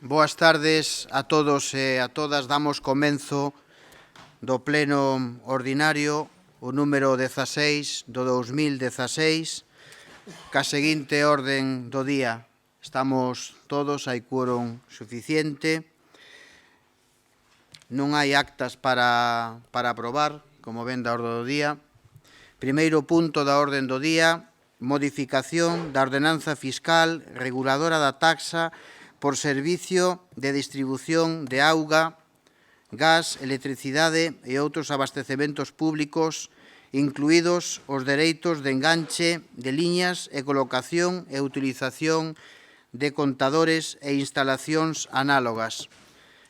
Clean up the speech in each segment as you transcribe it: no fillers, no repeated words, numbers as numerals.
Boas tardes a todos e a todas. Damos comenzo do pleno ordinario, o número 16 do 2016, ca seguinte orden do día. Estamos todos, hai quórum suficiente. Non hai actas para aprobar, como ven da orde do día. Primeiro punto da orden do día, modificación da ordenanza fiscal reguladora da taxa por servicio de distribución de auga, gas, electricidade e outros abastecementos públicos, incluídos os dereitos de enganche de liñas e colocación e utilización de contadores e instalacións análogas.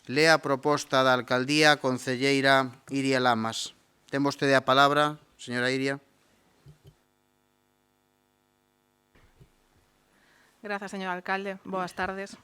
Lea a proposta da alcaldía a concelleira Iria Lamas. Ten vostede a palabra, señora Iria. Grazas, señor alcalde. Boas tardes.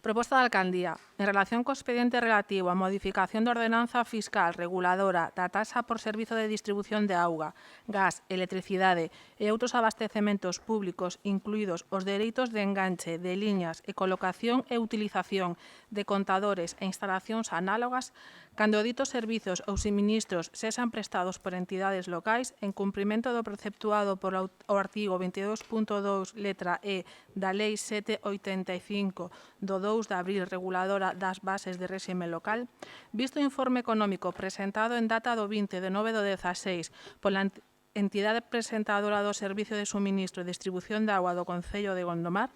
Proposta da alcaldía. En relación co expediente relativo á modificación da ordenanza fiscal reguladora da taxa por servizo de distribución de auga, gas, electricidade e outros abastecementos públicos, incluídos os dereitos de enganche de liñas e colocación e utilización de contadores e instalacións análogas, cando ditos servizos ou suministros sexan prestados por entidades locais en cumprimento do preceptuado por o artigo 22.2, letra E, da Lei 785 do 2 de abril reguladora das bases de réxime local, visto o informe económico presentado en data do 20 de 9 do 16 pola entidade presentadora do Servicio de Suministro e Distribución de Agua do Concello de Gondomar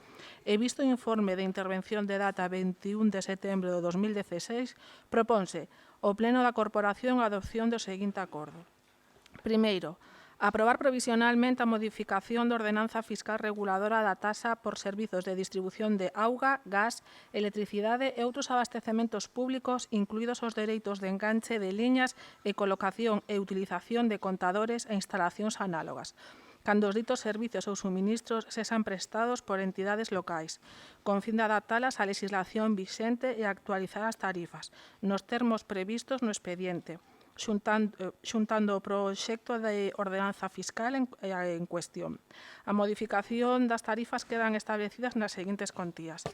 e visto o informe de intervención de data 21 de setembro de 2016, proponse o Pleno da Corporación a adopción do seguinte acordo. Primeiro, aprobar provisionalmente a modificación da ordenanza fiscal reguladora da taxa por servizos de distribución de auga, gas, electricidade e outros abastecementos públicos, incluídos os dereitos de enganche de liñas e colocación e utilización de contadores e instalacións análogas, cando os ditos servizos ou suministros sexan prestados por entidades locais, con fin de adaptalas á legislación vixente e actualizar as tarifas, nos termos previstos no expediente, xuntando o proxecto de ordenanza fiscal en cuestión. A modificación das tarifas quedan establecidas nas seguintes contías.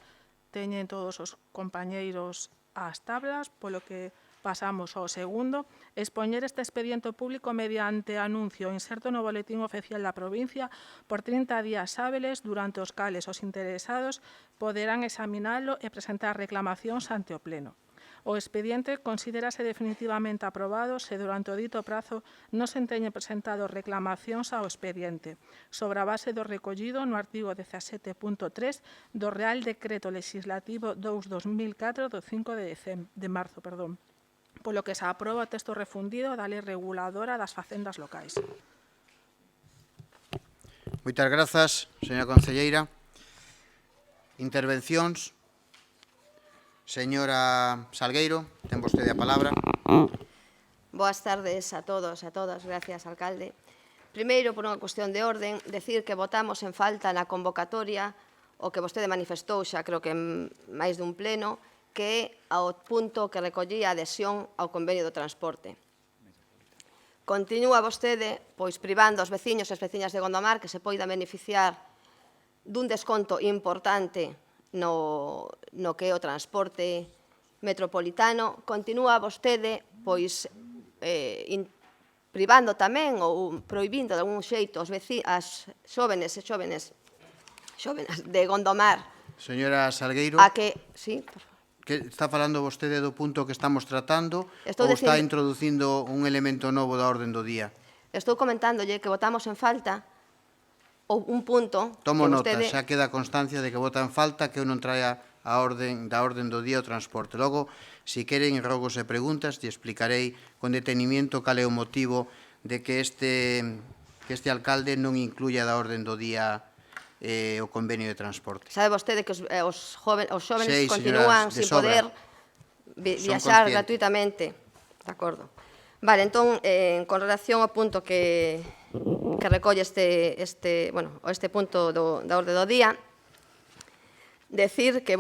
Teñen todos os compañeiros as tablas, polo que pasamos ao segundo. Expoñer este expediente público mediante anuncio inserto no boletín oficial da provincia por 30 días hábiles, durante os cales os interesados poderán examinalo e presentar reclamacións ante o Pleno. O expediente considérase definitivamente aprobado se durante o dito prazo non se teñen presentado reclamacións ao expediente, sobre a base do recollido no artigo 17.3 do Real Decreto Legislativo 2/2004 do 5 de marzo, polo que se aproba o texto refundido da Lei Reguladora das Facendas Locais. Moitas grazas, señora concelleira. Intervencións. Señora Salgueiro, ten vostede a palabra. Boas tardes a todos e a todas. Gracias, alcalde. Primeiro, por unha cuestión de orden, decir que votamos en falta na convocatoria o que vostede manifestou, xa creo que en máis dun pleno, que é ao punto que recollía a adhesión ao convenio do transporte. Continúa vostede pois privando os veciños e as veciñas de Gondomar que se poidan beneficiar dun desconto importante no que é o transporte metropolitano. Continúa vostede pois privando tamén ou prohibindo de algún xeito as xóvenes de Gondomar. Señora Salgueiro, a que, sí, por favor. Que está falando vostede do punto que estamos tratando ou está introducindo un elemento novo da orden do día? Estou comentándolle que votamos en falta ou un punto Tomo que nota, vostede... xa queda constancia de que vota en falta que eu non traia da orden do día o transporte. Logo, se queren rogos e preguntas, te explicarei con detenimiento cal é o motivo de que este alcalde non incluya da orden do día o convenio de transporte. Sabe vostede que os xóvenes Sí, continúan sin poder viaxar gratuitamente. De acordo. Vale, entón, con relación ao punto que recolle este punto da orde do día, decir que,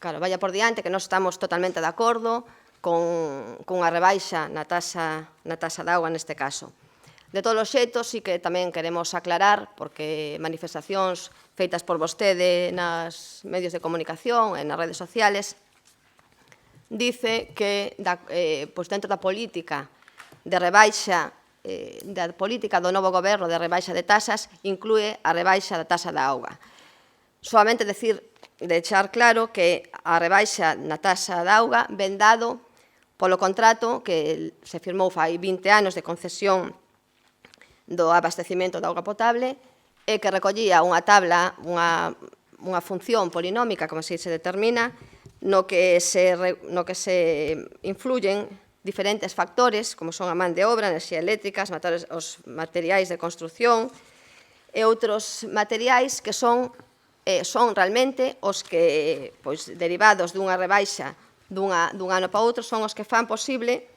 claro, vaya por diante, que nós estamos totalmente de acordo cunha rebaixa na taxa de auga neste caso. De todos os xeitos, sí que tamén queremos aclarar, porque manifestacións feitas por vostede nas medios de comunicación e nas redes sociales, dice que dentro da política de rebaixa da política do novo goberno de rebaixa de tasas inclúe a rebaixa da tasa da auga. Solamente deixar claro que a rebaixa na tasa da auga ven dado polo contrato que se firmou fai 20 anos de concesión do abastecimento da auga potable e que recollía unha tabla, unha función polinómica, como se determina, no que se influyen diferentes factores, como son a man de obra, a enerxía eléctrica, os materiais de construción e outros materiais que son realmente os que, derivados dunha rebaixa dun ano para outro, son os que fan posible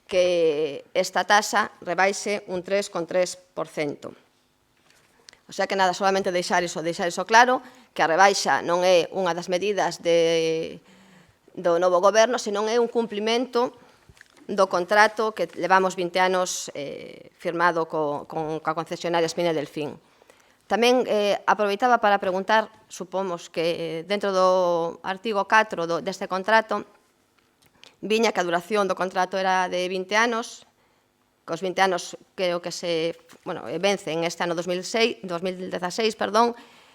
que esta tasa rebaixe un 3,3%. O sea que nada, solamente deixar iso claro, que a rebaixa non é unha das medidas do novo goberno, senón é un cumplimento do contrato que levamos 20 anos firmado coa concesionaria Espina Delfín. Tamén aproveitaba para preguntar, supomos que dentro do artigo 4 deste contrato, viña que a duración do contrato era de 20 anos, que os 20 anos creo que vencen este ano 2016,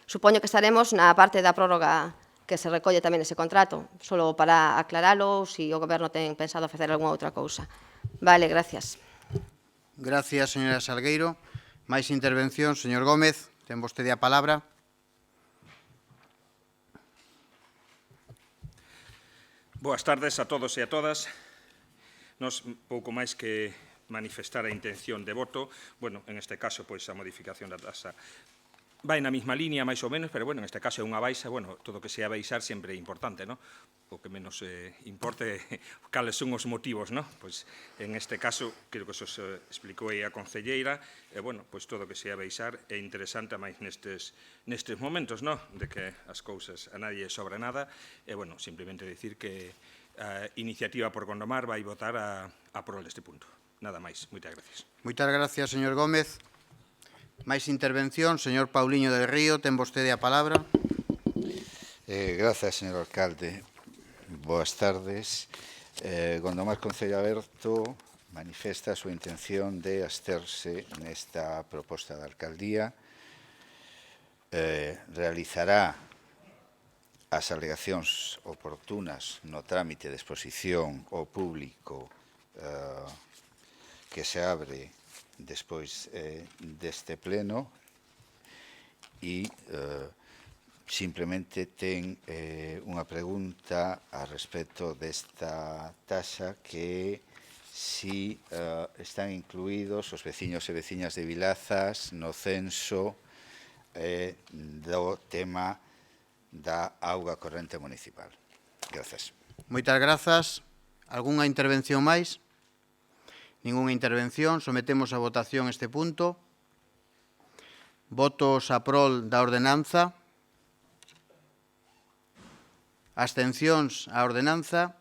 supoño que estaremos na parte da prórroga que se recolle tamén ese contrato, solo para aclaralo, se o Goberno ten pensado facer algunha outra cousa. Vale, gracias. Gracias, señora Salgueiro. Máis intervención, señor Gómez, ten vostede a palabra. Boas tardes a todos e a todas. Nos pouco máis que manifestar a intención de voto. Bueno, en este caso, pois, a modificación da tasa vai na mesma línea, máis ou menos, pero, bueno, en este caso é unha baixa, bueno, todo o que sea baixar sempre é importante, non? O que menos importe cales son os motivos, non? Pois, en este caso, creo que eso se explicou aí a concelleira, e, bueno, pois todo o que sea baixar é interesante, máis nestes momentos, non? De que as cousas a nadie sobra nada, e, bueno, simplemente dicir que a iniciativa por Gondomar vai votar a prol deste punto. Nada máis. Moitas gracias. Moitas gracias, señor Gómez. Máis intervención, señor Pauliño del Río, ten vostede a palabra. Grazas, señor alcalde. Boas tardes. Gondomar Concello Aberto manifesta a súa intención de absterse nesta proposta da alcaldía. Realizará as alegacións oportunas no trámite de exposición ao público que se abre despois deste pleno e simplemente ten unha pregunta a respecto desta taxa que si están incluídos os veciños e veciñas de Vilazas no censo do tema da auga corrente municipal. Grazas. Moitas grazas. Algúnha intervención máis? Ningunha intervención. Sometemos a votación este punto. Votos a prol da ordenanza. Abstencións á ordenanza.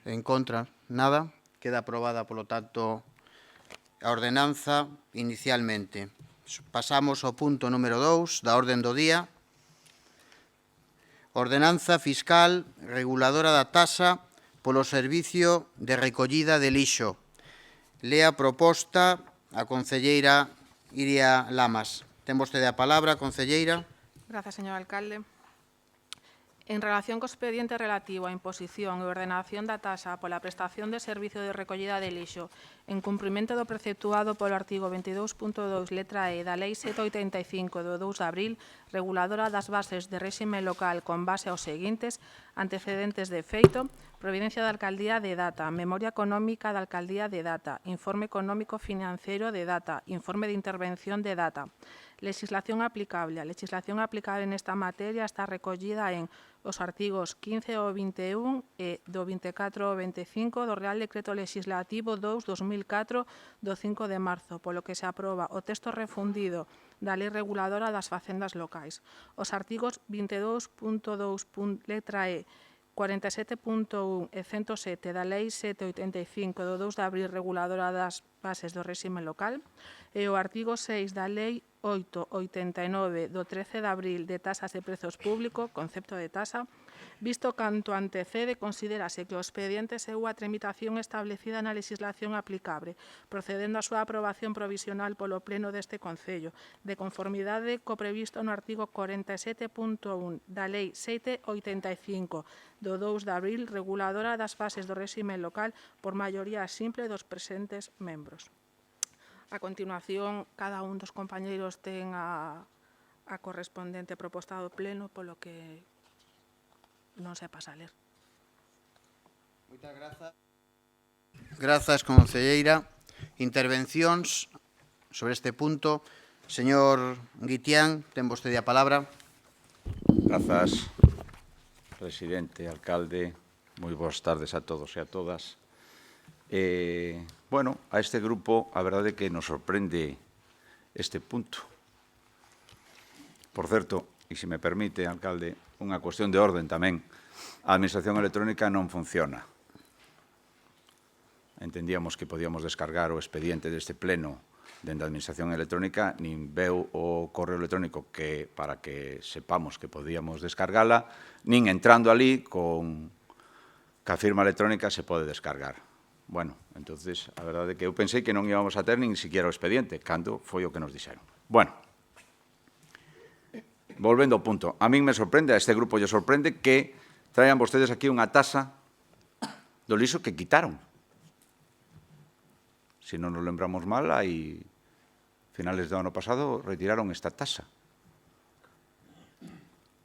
En contra, nada. Queda aprobada, polo tanto, a ordenanza inicialmente. Pasamos ao punto número 2 da orden do día. Ordenanza fiscal reguladora da tasa polo servicio de recollida de lixo. Lea a proposta a concelleira Iria Lamas. Ten vostede a palabra, concelleira. Gracias, señor alcalde. En relación co expediente relativo á imposición e ordenación da tasa pola prestación de servicio de recollida de lixo en cumprimento do preceptuado polo artigo 22.2, letra E, da Lei 785 do 2 de abril, reguladora das bases de réxime local con base aos seguintes antecedentes de feito, providencia da Alcaldía de Data, memoria económica da Alcaldía de Data, informe económico financiero de Data, informe de intervención de Data. Legislación aplicable. A legislación aplicable nesta materia está recollida en os artigos 15 ao 21 e do 24 ao 25 do Real Decreto Legislativo 2/2004 do 5 de marzo, polo que se aproba o texto refundido da Lei Reguladora das Facendas Locais. Os artigos 22.2, letra E, 47.1 e 107 da Lei 785 do 2 de abril reguladora das bases do réxime local e o artigo 6 da Lei 889 do 13 de abril de tasas de prezos públicos, concepto de tasa, visto canto antecede, considérase que o expediente segúe a tramitación establecida na legislación aplicable, procedendo a súa aprobación provisional polo Pleno deste Concello, de conformidade co previsto no artigo 47.1 da Lei 785 do 2 de abril, reguladora das bases do réxime local por maioría simple dos presentes membros. A continuación, cada un dos compañeiros ten a correspondente proposta do Pleno, polo que non se pasa a ler. Moitas grazas. Grazas, concelleira. Intervencións sobre este punto. Señor Guitián, ten vostede a palabra. Grazas, presidente, alcalde. Moi boas tardes a todos e a todas. Bueno, a este grupo, a verdade é que nos sorprende este punto. Por certo, e se me permite, alcalde, unha cuestión de orden tamén. A administración electrónica non funciona. Entendíamos que podíamos descargar o expediente deste pleno dende a administración electrónica, nin veu o correo electrónico que para que sepamos que podíamos descargala, nin entrando ali con a firma electrónica se pode descargar. Bueno, entonces, a verdade é que eu pensei que non íbamos a ter nin siquiera o expediente, cando foi o que nos dixeron. Bueno, volvendo ao punto, a min me sorprende, a este grupo lle sorprende que traian vostedes aquí unha tasa do lixo que quitaron. Se non nos lembramos mal, hai finales do ano pasado retiraron esta tasa.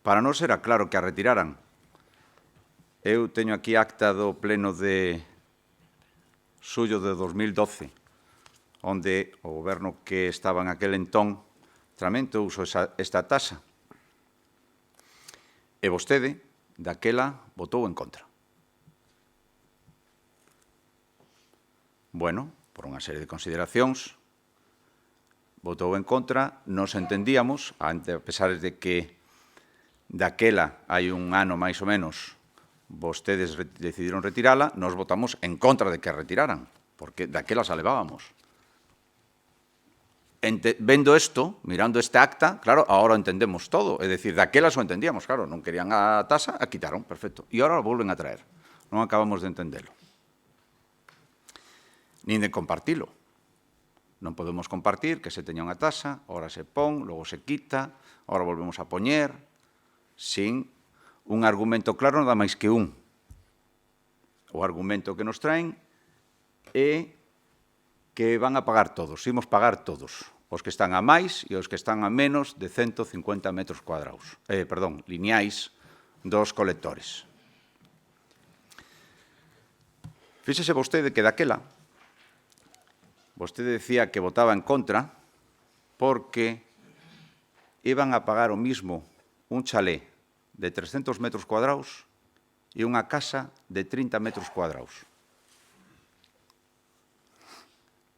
Para nós era claro que a retiraran. Eu teño aquí acta do pleno de xullo de 2012, onde o goberno que estaba en aquel entón tramentou esta tasa. E vostede, daquela, votou en contra. Bueno, por unha serie de consideracións, votou en contra, nos entendíamos, a pesar de que daquela hai un ano máis ou menos, vostedes decidiron retirala, nos votamos en contra de que a retiraran, porque daquela xa levábamos. Vendo isto, mirando este acta, claro, ahora entendemos todo. É dicir, daquela xo entendíamos, claro, non querían a tasa, a quitaron, perfecto. E ahora a volven a traer. Non acabamos de entendelo. Nin de compartilo. Non podemos compartir que se teña unha tasa, ahora se pon, logo se quita, ahora volvemos a poñer, sin un argumento claro, nada máis que un. O argumento que nos traen é que van a pagar todos, imos pagar todos, os que están a máis e os que están a menos de 150 metros cuadrados, lineais dos colectores. Fíxese vostede que daquela, vostede decía que votaba en contra porque iban a pagar o mismo un chalé de 300 metros cuadrados e unha casa de 30 metros cuadrados.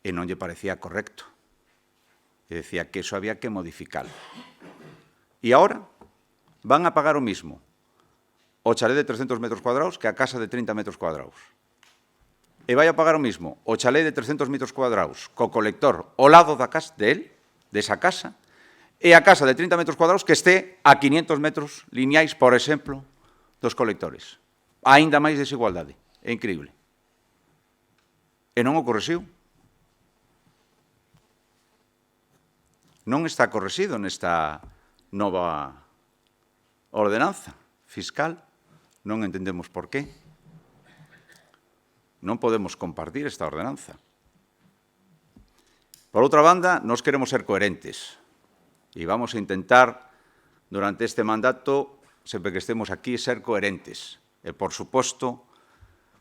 E non lle parecía correcto. E decía que eso había que modificar. E agora van a pagar o mismo o chalé de 300 metros cuadrados que a casa de 30 metros cuadrados. E vai a pagar o mismo o chalé de 300 metros cuadrados co colector ao lado da casa desa casa, e a casa de 30 metros cuadrados que este a 500 metros lineais, por exemplo, dos colectores. Aínda máis desigualdade. É increíble. E non o correxiu. Non está correxido nesta nova ordenanza fiscal. Non entendemos por qué. Non podemos compartir esta ordenanza. Por outra banda, nós queremos ser coherentes. E vamos a intentar, durante este mandato, sempre que estemos aquí, ser coherentes. E, por suposto,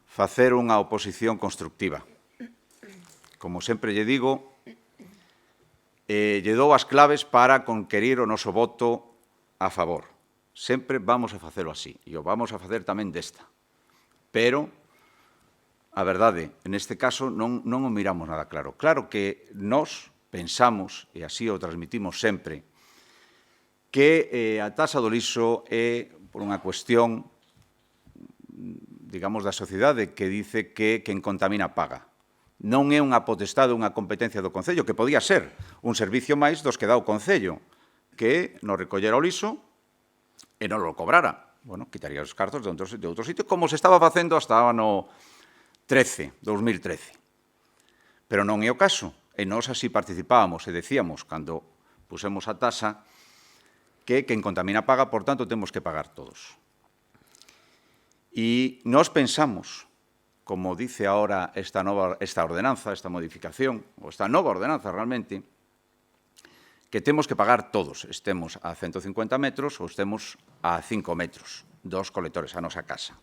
facer unha oposición constructiva. Como sempre lle digo, lle dou as claves para conquerir o noso voto a favor. Sempre vamos a facelo así. E o vamos a facer tamén desta. Pero, a verdade, neste caso, non o miramos nada claro. Claro que nós pensamos, e así o transmitimos sempre, que a tasa do lixo é por unha cuestión, digamos, da sociedade que dice que quen contamina paga. non é unha potestade, unha competencia do Concello, que podía ser un servicio máis dos que dá o Concello, que nos recollera o liso e non lo cobrara. Bueno, quitaría os cartos de outro sitio, como se estaba facendo hasta o ano 2013. Pero non é o caso. E nós así participábamos e decíamos, cando pusemos a tasa, que quen contamina paga, por tanto, temos que pagar todos. E nós pensamos, como dice ahora esta ordenanza, esta modificación, ou esta nova ordenanza realmente, que temos que pagar todos, estemos a 150 metros ou estemos a 5 metros dos colectores a nosa casa.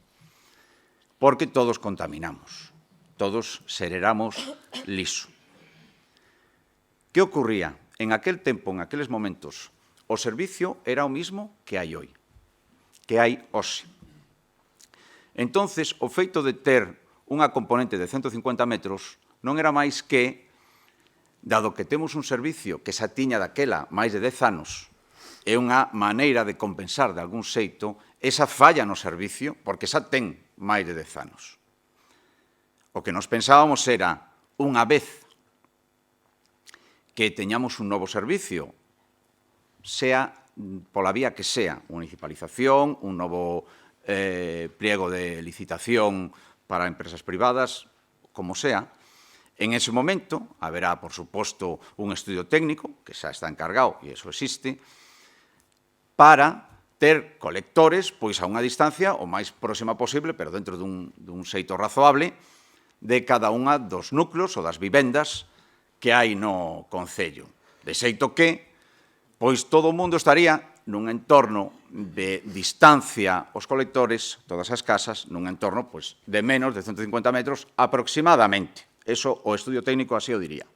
Porque todos contaminamos, todos xereramos liso. Que ocurría? En aquel tempo, en aqueles momentos, o servicio era o mismo que hai hoy, que hai hoxe. Entonces, o feito de ter unha componente de 150 metros non era máis que, dado que temos un servicio que xa tiña daquela máis de 10 anos, é unha maneira de compensar de algún xeito esa falla no servicio, porque xa ten máis de 10 anos. O que nos pensábamos era, unha vez que teñamos un novo servicio, sea pola vía que sea, municipalización, un novo pliego de licitación para empresas privadas, como sea, en ese momento haberá, por suposto, un estudio técnico, que xa está encargado, e iso existe, para ter colectores pois a unha distancia o máis próxima posible, pero dentro dun xeito razoable, de cada unha dos núcleos ou das vivendas que hai no Concello. De xeito que, pois todo o mundo estaría nun entorno de distancia os colectores, todas as casas, nun entorno pois, de menos de 150 metros aproximadamente. Eso o estudio técnico así o diría.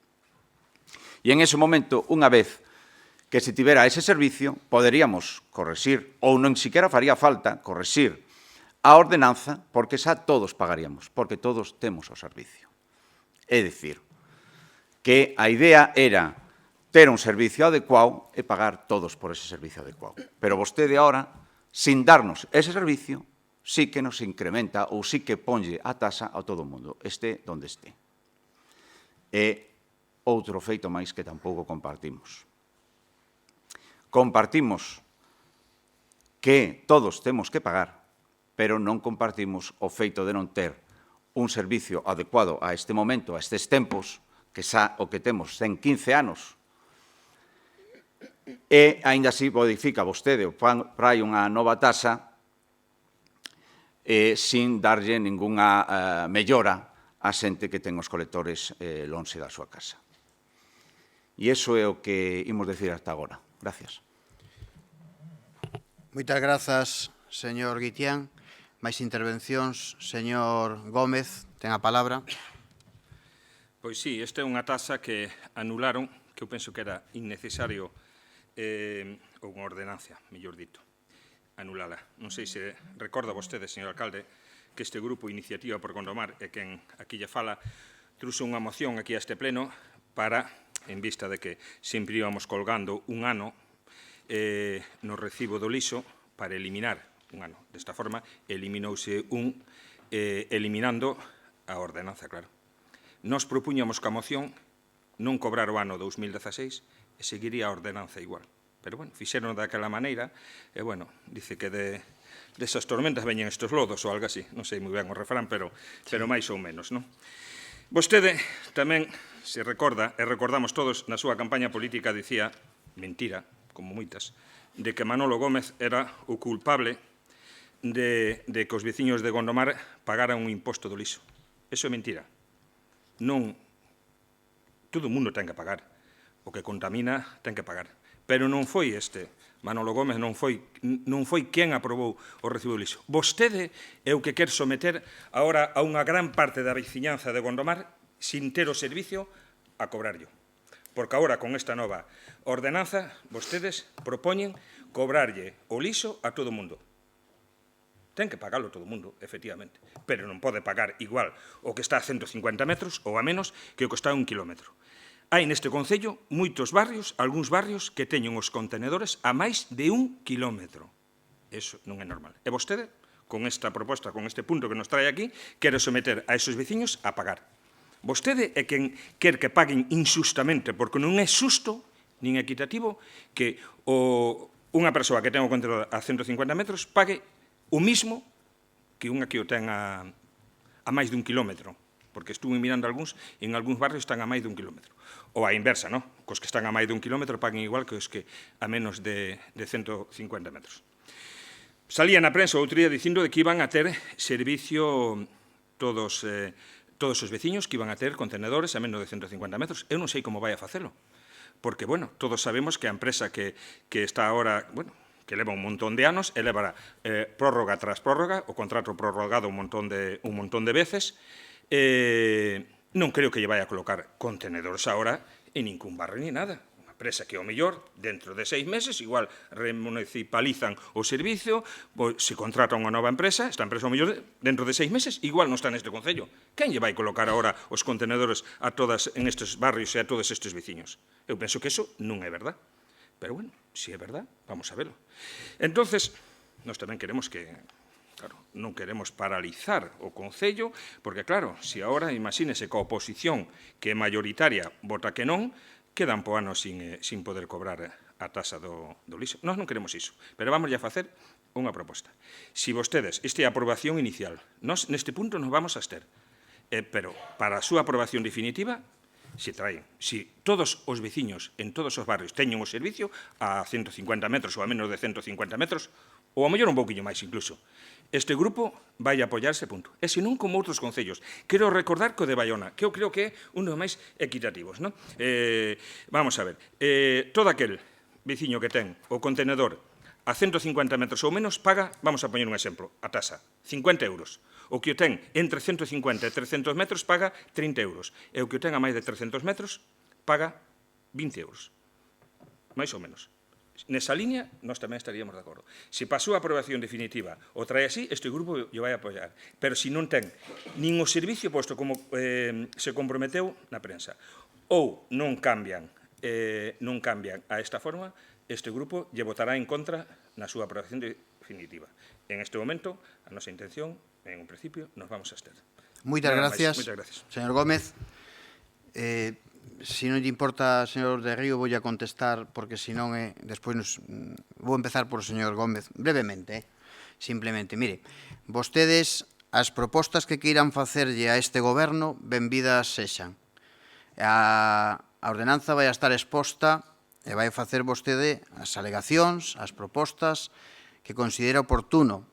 E en ese momento, unha vez que se tivera ese servicio, poderíamos correxir, ou non siquiera faría falta correxir a ordenanza, porque xa todos pagaríamos, porque todos temos o servicio. É dicir, que a idea era ter un servicio adecuado e pagar todos por ese servicio adecuado. Pero vostede ahora, sin darnos ese servicio, sí que nos incrementa ou sí que ponlle a tasa a todo o mundo, este donde este. É outro feito máis que tampouco compartimos. Compartimos que todos temos que pagar, pero non compartimos o feito de non ter un servicio adecuado a este momento, a estes tempos, que xa o que temos ten 15 anos, e, aínda así, modifica vostede o prai unha nova tasa sin darlle ningunha mellora a xente que ten os colectores lonxe da súa casa. E iso é o que imos decir hasta agora. Gracias. Moitas grazas, señor Guitián. Máis intervencións. Señor Gómez, ten a palabra. Pois sí, esta é unha tasa que anularon, que eu penso que era innecesario ou unha ordenancia, mellor dito, anulala. Non sei se recorda vostede, señor alcalde, que este grupo Iniciativa por Gondomar e quen aquí lle fala trouxe unha moción aquí a este pleno para, en vista de que sempre íbamos colgando un ano no recibo do liso, para eliminar un ano. Desta forma, eliminouse eliminando a ordenanza, claro. Nos propuñamos que a moción non cobrar o ano 2016 e seguiría a ordenanza igual. Pero, bueno, fixeron daquela maneira, e, bueno, dice que desas tormentas veñen estes lodos ou algo así. Non sei moi ben o refrán, pero máis ou menos, non? Vostede tamén se recorda, e recordamos todos, na súa campaña política dicía, mentira, como moitas, de que Manolo Gómez era o culpable de que os veciños de Gondomar pagaran un imposto do liso. Eso é mentira. Non, todo o mundo ten que pagar. O que contamina ten que pagar. Pero non foi este, Manolo Gómez non foi quen aprobou o recibo do liso. Vostede é o que quer someter agora a unha gran parte da veciñanza de Gondomar sin ter o servicio a cobrarlo. Porque agora, con esta nova ordenanza, vostedes propoñen cobrarlle o liso a todo o mundo. Ten que pagarlo todo o mundo, efectivamente, pero non pode pagar igual o que está a 150 metros ou a menos que o que está a 1 kilómetro. Hai neste concello moitos barrios, algúns barrios, que teñen os contenedores a máis de 1 kilómetro. Eso non é normal. E vostede, con esta proposta, con este punto que nos trae aquí, quere someter a esos veciños a pagar. Vostede é quen quer que paguen injustamente, porque non é xusto nin equitativo que unha persoa que ten o contenedor a 150 metros pague o mismo que unha que o ten a máis de 1 kilómetro, porque estuve mirando algúns, e en algúns barrios están a máis de 1 kilómetro. Ou a inversa, non? Cos que están a máis de 1 kilómetro paguen igual que os que a menos de 150 metros. Salía na prensa outro día dicindo que iban a ter servicio todos os veciños, que iban a ter contenedores a menos de 150 metros. Eu non sei como vai a facelo, porque, bueno, todos sabemos que a empresa que está ahora, bueno, que leva un montón de anos, e leva prórroga tras prórroga, o contrato prorrogado un montón de veces, non creo que lle vai a colocar contenedores ahora en ningún barrio ni nada. Empresa que, ao mellor, dentro de 6 meses, igual remunicipalizan o servicio, se contrata unha nova empresa, esta empresa, ao mellor, dentro de 6 meses, igual non está neste concello. Quen lle vai colocar agora os contenedores a todas en estes barrios e a todos estes veciños? Eu penso que eso non é verdad. Pero, bueno, se é verdad, vamos a verlo. Entonces, nós tamén queremos que, claro, non queremos paralizar o Concello, porque, claro, se agora, imagínese, que a oposición, que é mayoritaria, vota que non, quedan po ano sin poder cobrar a taxa do lixo. Nós non queremos iso, pero vamos a facer unha proposta. Se vostedes, esta é a aprobación inicial, nós neste punto nos vamos a abster, pero para a súa aprobación definitiva, se traen. Se todos os veciños en todos os barrios teñen o servicio a 150 metros ou a menos de 150 metros, ou a mellor un pouquinho máis incluso, este grupo vai apoiar ese punto. E senón como outros concellos. Quero recordar que o de Baiona, que eu creo que é un dos máis equitativos. Non? Vamos a ver. Todo aquel veciño que ten o contenedor a 150 metros ou menos paga, vamos a poñer un exemplo, a tasa, 50 euros. O que o ten entre 150 e 300 metros paga 30 euros. E o que o ten a máis de 300 metros paga 20 euros. Mais ou menos. Nesa línea, nós tamén estaríamos de acordo. Se pasou a aprobación definitiva o trae así, este grupo o vai apoiar. Pero se non ten nin o servicio posto como se comprometeu na prensa, ou non cambian a esta forma, este grupo lle votará en contra na súa aprobación definitiva. En este momento, a nosa intención, en un principio, nos vamos a abster. Moitas gracias, gracias. Señor Gómez. Se non lle importa, señor de Río, vou a contestar, porque senón despois vou empezar por señor Gómez, brevemente, simplemente. Mire, vostedes, as propostas que queiran facerlle a este goberno, benvidas sexan. A ordenanza vai a estar exposta e vai facer vostede as alegacións, as propostas que considera oportuno.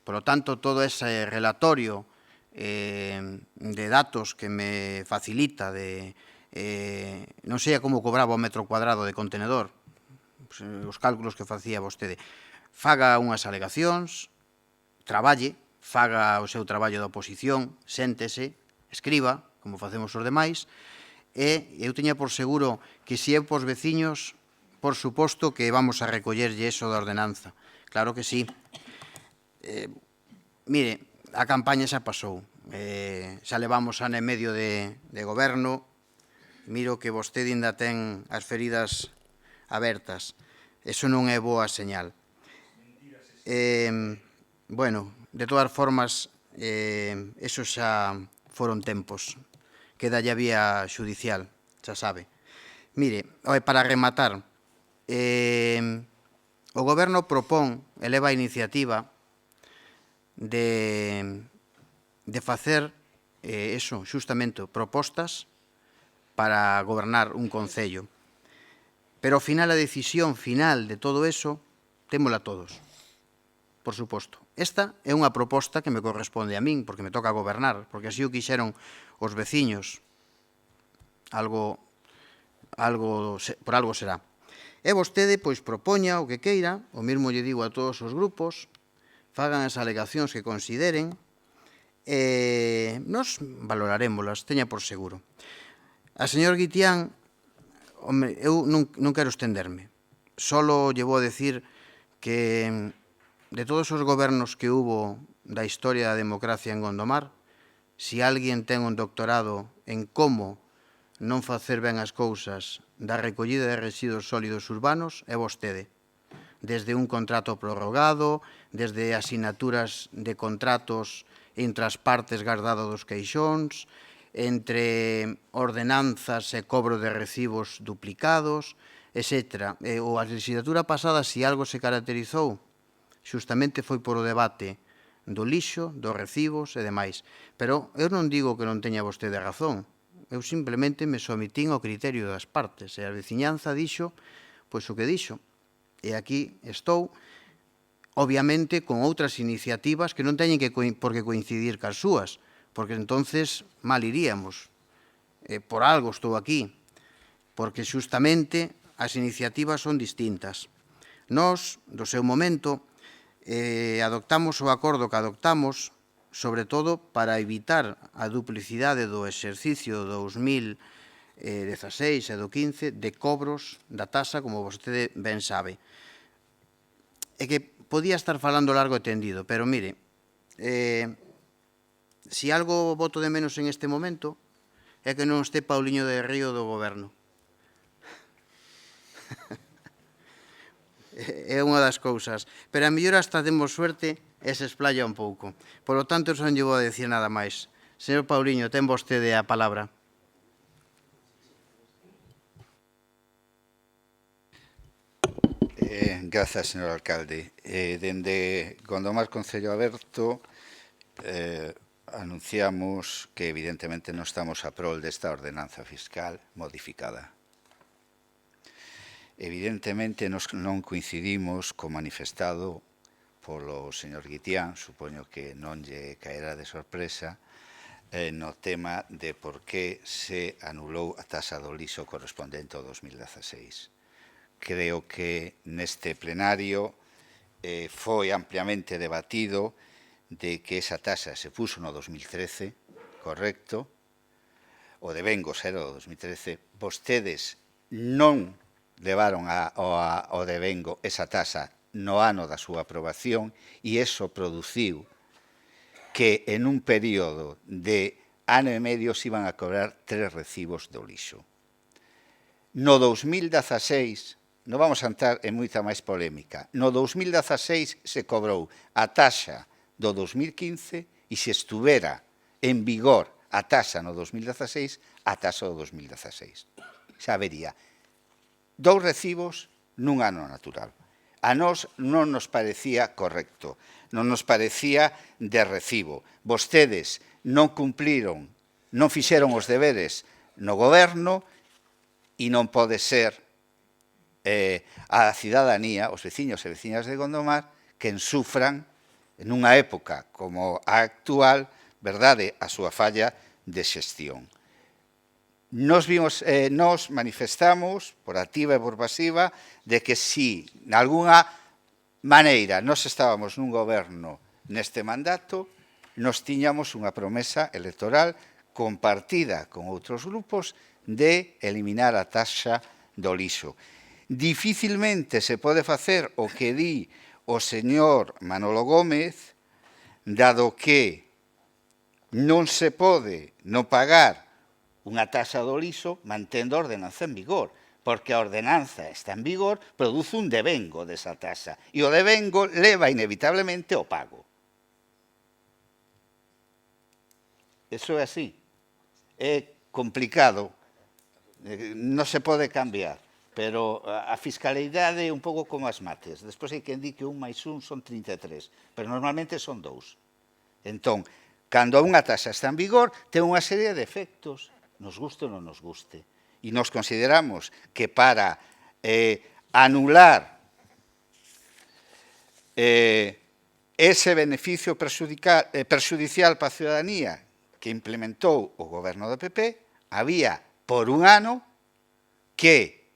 Por lo tanto, todo ese relatorio de datos que me facilita non sei como cobraba o metro cuadrado de contenedor, os cálculos que facía vostede, faga unhas alegacións, traballe, faga o seu traballo de oposición, séntese, escriba, como facemos os demais, e eu teña por seguro que se é pos veciños, por suposto que vamos a recollerlle eso da ordenanza. Claro que sí. Mire, a campaña xa pasou, xa levamos ano e medio de goberno, miro que vostede ainda ten as feridas abertas. Eso non é boa señal. Bueno, de todas formas, eso xa foron tempos. Queda ya vía xudicial, xa sabe. Mire, para rematar, o goberno propón, eleva a iniciativa de facer eso, xustamente, propostas para gobernar un concello. Pero ao final, a decisión final de todo eso, témola todos, por suposto. Esta é unha proposta que me corresponde a min, porque me toca gobernar, porque así o quixeron os veciños. Por algo será. E vostede, pois, propoña o que queira, o mesmo lle digo a todos os grupos, fagan as alegacións que consideren, nos valoraremoslas, teña por seguro. A señor Guitián, eu non quero estenderme, solo lle vou a decir que de todos os gobernos que hubo da historia da democracia en Gondomar, se alguén ten un doctorado en como non facer ben as cousas da recollida de residuos sólidos urbanos, é vostede. Desde un contrato prorrogado, desde asinaturas de contratos entre as partes guardado dos queixóns, entre ordenanzas e cobro de recibos duplicados, etc. Ou a legislatura pasada, se algo se caracterizou, xustamente foi por o debate do lixo, dos recibos e demais. Pero eu non digo que non teña vostede razón, eu simplemente me sometín ao criterio das partes, e a veciñanza dixo pois o que dixo. E aquí estou, obviamente, con outras iniciativas que non teñen por que coincidir cas súas, porque entonces mal iríamos. Por algo estou aquí, porque xustamente as iniciativas son distintas. Nós, do seu momento, adoptamos o acordo que adoptamos, sobre todo para evitar a duplicidade do exercicio 2016 e do 15 de cobros da taxa, como vostede ben sabe. É que podía estar falando largo e tendido, pero mire, se algo voto de menos en este momento é que non este Pauliño de Río do goberno. É unha das cousas, pero a mellor hasta temos suerte e se explaya un pouco. Por lo tanto, non lle vou a decir nada máis. Señor Pauliño, ten vostede a palabra. Grazas, señor alcalde. Dende Gondomar Concello Aberto anunciamos que evidentemente non estamos a prol desta ordenanza fiscal modificada. Evidentemente non coincidimos co manifestado polo señor Guitián, supoño que non lle caerá de sorpresa, no tema de por que se anulou a taxa do lixo correspondente ao 2016. Creo que neste plenario foi ampliamente debatido de que esa taxa se puso no 2013, correcto, o devengos era o 2013, vostedes non levaron ao devengo esa taxa no ano da súa aprobación e iso produciu que en un período de ano e medio se iban a cobrar 3 recibos do lixo. No 2016, non vamos a entrar en moita máis polémica, no 2016 se cobrou a taxa do 2015 e se estuvera en vigor a taxa no 2016, a taxa do 2016. Xa vería 2 recibos nun ano natural. A nós non nos parecía correcto, non nos parecía de recibo. Vostedes non cumpliron, non fixeron os deberes no goberno e non pode ser a cidadanía, os veciños e veciñas de Gondomar, que sufran nunha época como a actual, verdade, a súa falla de xestión. Nos manifestamos, por activa e por pasiva, de que si, de alguna maneira, nos estábamos nun goberno neste mandato, nos tiñamos unha promesa electoral compartida con outros grupos de eliminar a taxa do lixo. Dificilmente se pode facer o que di o señor Manolo Gómez, dado que non se pode non pagar unha taxa do lixo mantendo a ordenanza en vigor, porque a ordenanza está en vigor, produce un devengo desa taxa, e o devengo leva inevitablemente ao pago. Eso é así. É complicado, non se pode cambiar, pero a fiscalidade é un pouco como as mates. Despois hai quen di que 1 máis 1 son 33, pero normalmente son 2. Entón, cando unha taxa está en vigor, ten unha serie de efectos, nos guste ou non nos guste. E nos consideramos que para anular ese beneficio perxudicial para a ciudadanía que implementou o goberno do PP, había por un ano que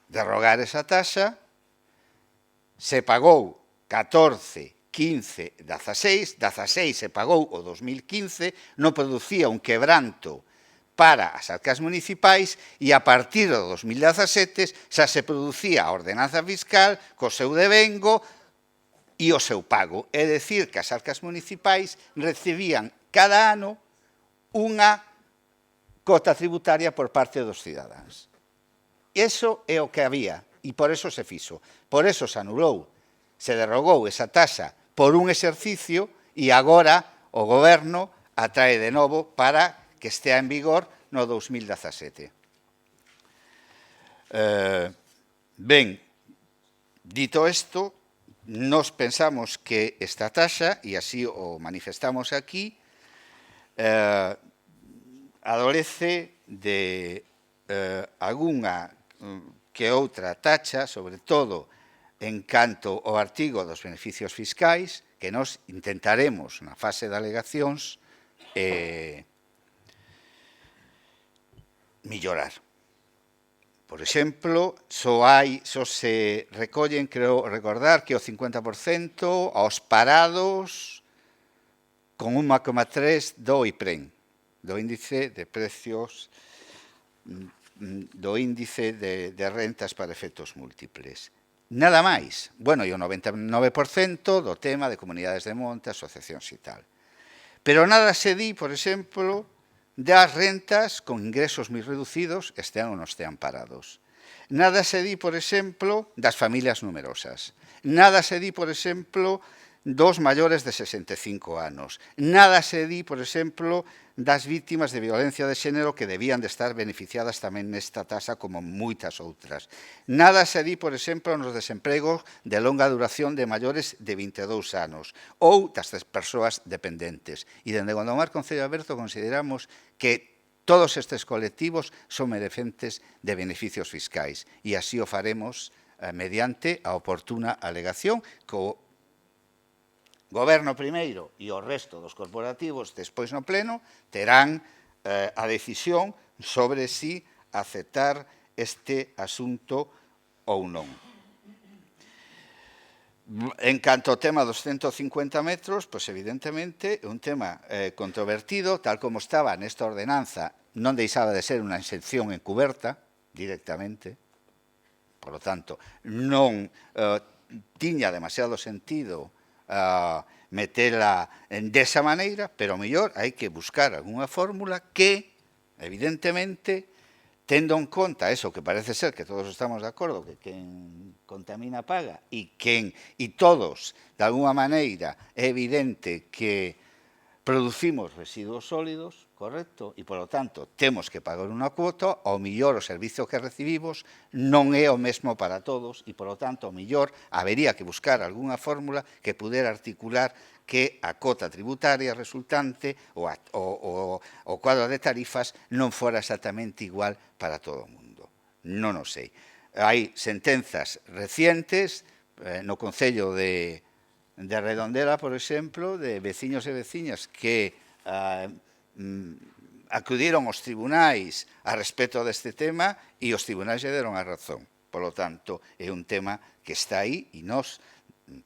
derrogar esa taxa, se pagou 14, 15, 16 se pagou o 2015, non producía un quebranto para as arcas municipais e a partir do 2017 xa se producía a ordenanza fiscal co seu devengo e o seu pago. É dicir, que as arcas municipais recibían cada ano unha cota tributaria por parte dos cidadáns. Eso é o que había e por eso se fixo. Por eso se anulou, se derrogou esa taxa por un exercicio e agora o goberno atrae de novo para que estea en vigor no 2017. Ben, dito isto, nos pensamos que esta taxa, e así o manifestamos aquí, adolece de algunha que outra taxa, sobre todo en canto ao artigo dos beneficios fiscais, que nos intentaremos na fase de alegacións mellorar. Por exemplo, só se recollen, creo recordar, que o 50% aos parados con 1,3 do IPREN, do índice de precios, do índice de rentas para efectos múltiples. Nada máis. Bueno, e o 99% do tema de comunidades de monte, asociacións e tal. Pero nada se di, por exemplo, das rentas con ingresos moi reducidos, estean ou non estean parados. Nada se di, por exemplo, das familias numerosas. Nada se di, por exemplo, dos maiores de 65 anos. Nada se di, por exemplo, das vítimas de violencia de xénero que debían de estar beneficiadas tamén nesta taxa como moitas outras. Nada se di, por exemplo, nos desempregos de longa duración de maiores de 22 anos ou das persoas dependentes. E dende Gondomar Concello Aberto consideramos que todos estes colectivos son merecentes de beneficios fiscais e así o faremos mediante a oportuna alegación que o Goberno primeiro e o resto dos corporativos despois no pleno terán a decisión sobre si aceptar este asunto ou non. En canto ao tema dos 150 metros, pois evidentemente é un tema controvertido, tal como estaba nesta ordenanza, non deixaba de ser unha exención encuberta directamente, por lo tanto, non tiña demasiado sentido metela desa maneira, pero mellor hai que buscar algunha fórmula que, evidentemente, tendo en conta eso que parece ser que todos estamos de acordo, que quen contamina paga e todos, de alguna maneira, é evidente que producimos residuos sólidos, correcto? E, polo tanto, temos que pagar unha cuota, ao millor o servizo que recibimos non é o mesmo para todos e, polo tanto, ao millor habería que buscar algunha fórmula que pudera articular que a cota tributaria resultante ou o cuadro de tarifas non fora exactamente igual para todo o mundo. Non o sei. Hai sentenzas recientes no Concello de Redondela, por exemplo, de veciños e veciñas que acudiron aos tribunais a respecto deste tema e os tribunais lle deron a razón. Por lo tanto, é un tema que está aí e nós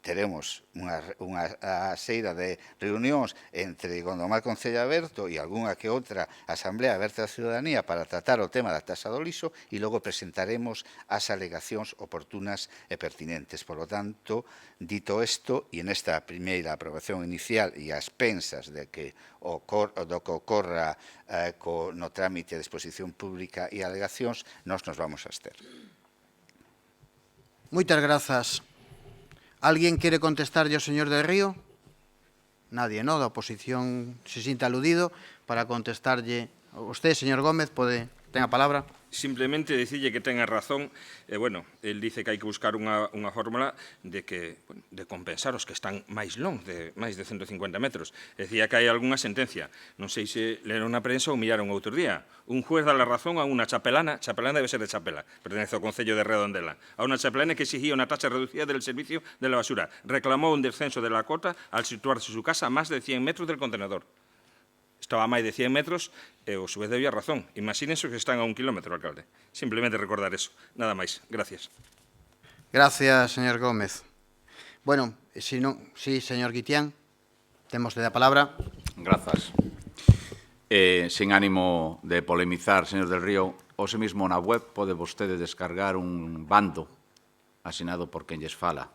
teremos unha seira de reunións entre Gondomar Concello Aberto e algunha que outra Asamblea Aberta da Ciudadanía para tratar o tema da taxa do lixo e logo presentaremos as alegacións oportunas e pertinentes. Por lo tanto, dito isto, e nesta primeira aprobación inicial e ás pensas do que ocorra no trámite de exposición pública e alegacións, nós nos vamos a abster. Moitas grazas. ¿Alguén quere contestarlle ao señor del Río? Nadie, ¿no? Da oposición se sinta aludido para contestarlle. Usted, señor Gómez, ten a palabra. Simplemente dicirlle que ten a razón, bueno, el dice que hai que buscar unha fórmula de compensar os que están máis longe, máis de 150 metros. Decía que hai algunha sentencia, non sei se leron na prensa ou miraron outro día. Un juez dá la razón a unha chapelana debe ser de Chapela, pertenece ao Concello de Redondela, a unha chapelana que exigía unha taxa reducida del servicio de la basura. Reclamou un descenso de la cota al situarse su casa a más de 100 metros del contenedor. Estaba a máis de 100 metros e o xuez debía razón. Imagínense que están a 1 kilómetro, alcalde. Simplemente recordar eso. Nada máis. Gracias. Gracias, señor Gómez. Bueno, si non, sí, señor Guitián, temos de a palabra. Grazas. Sin ánimo de polemizar, señor del Río, hoxe mesmo na web pode vostede descargar un bando asinado por quen lles fala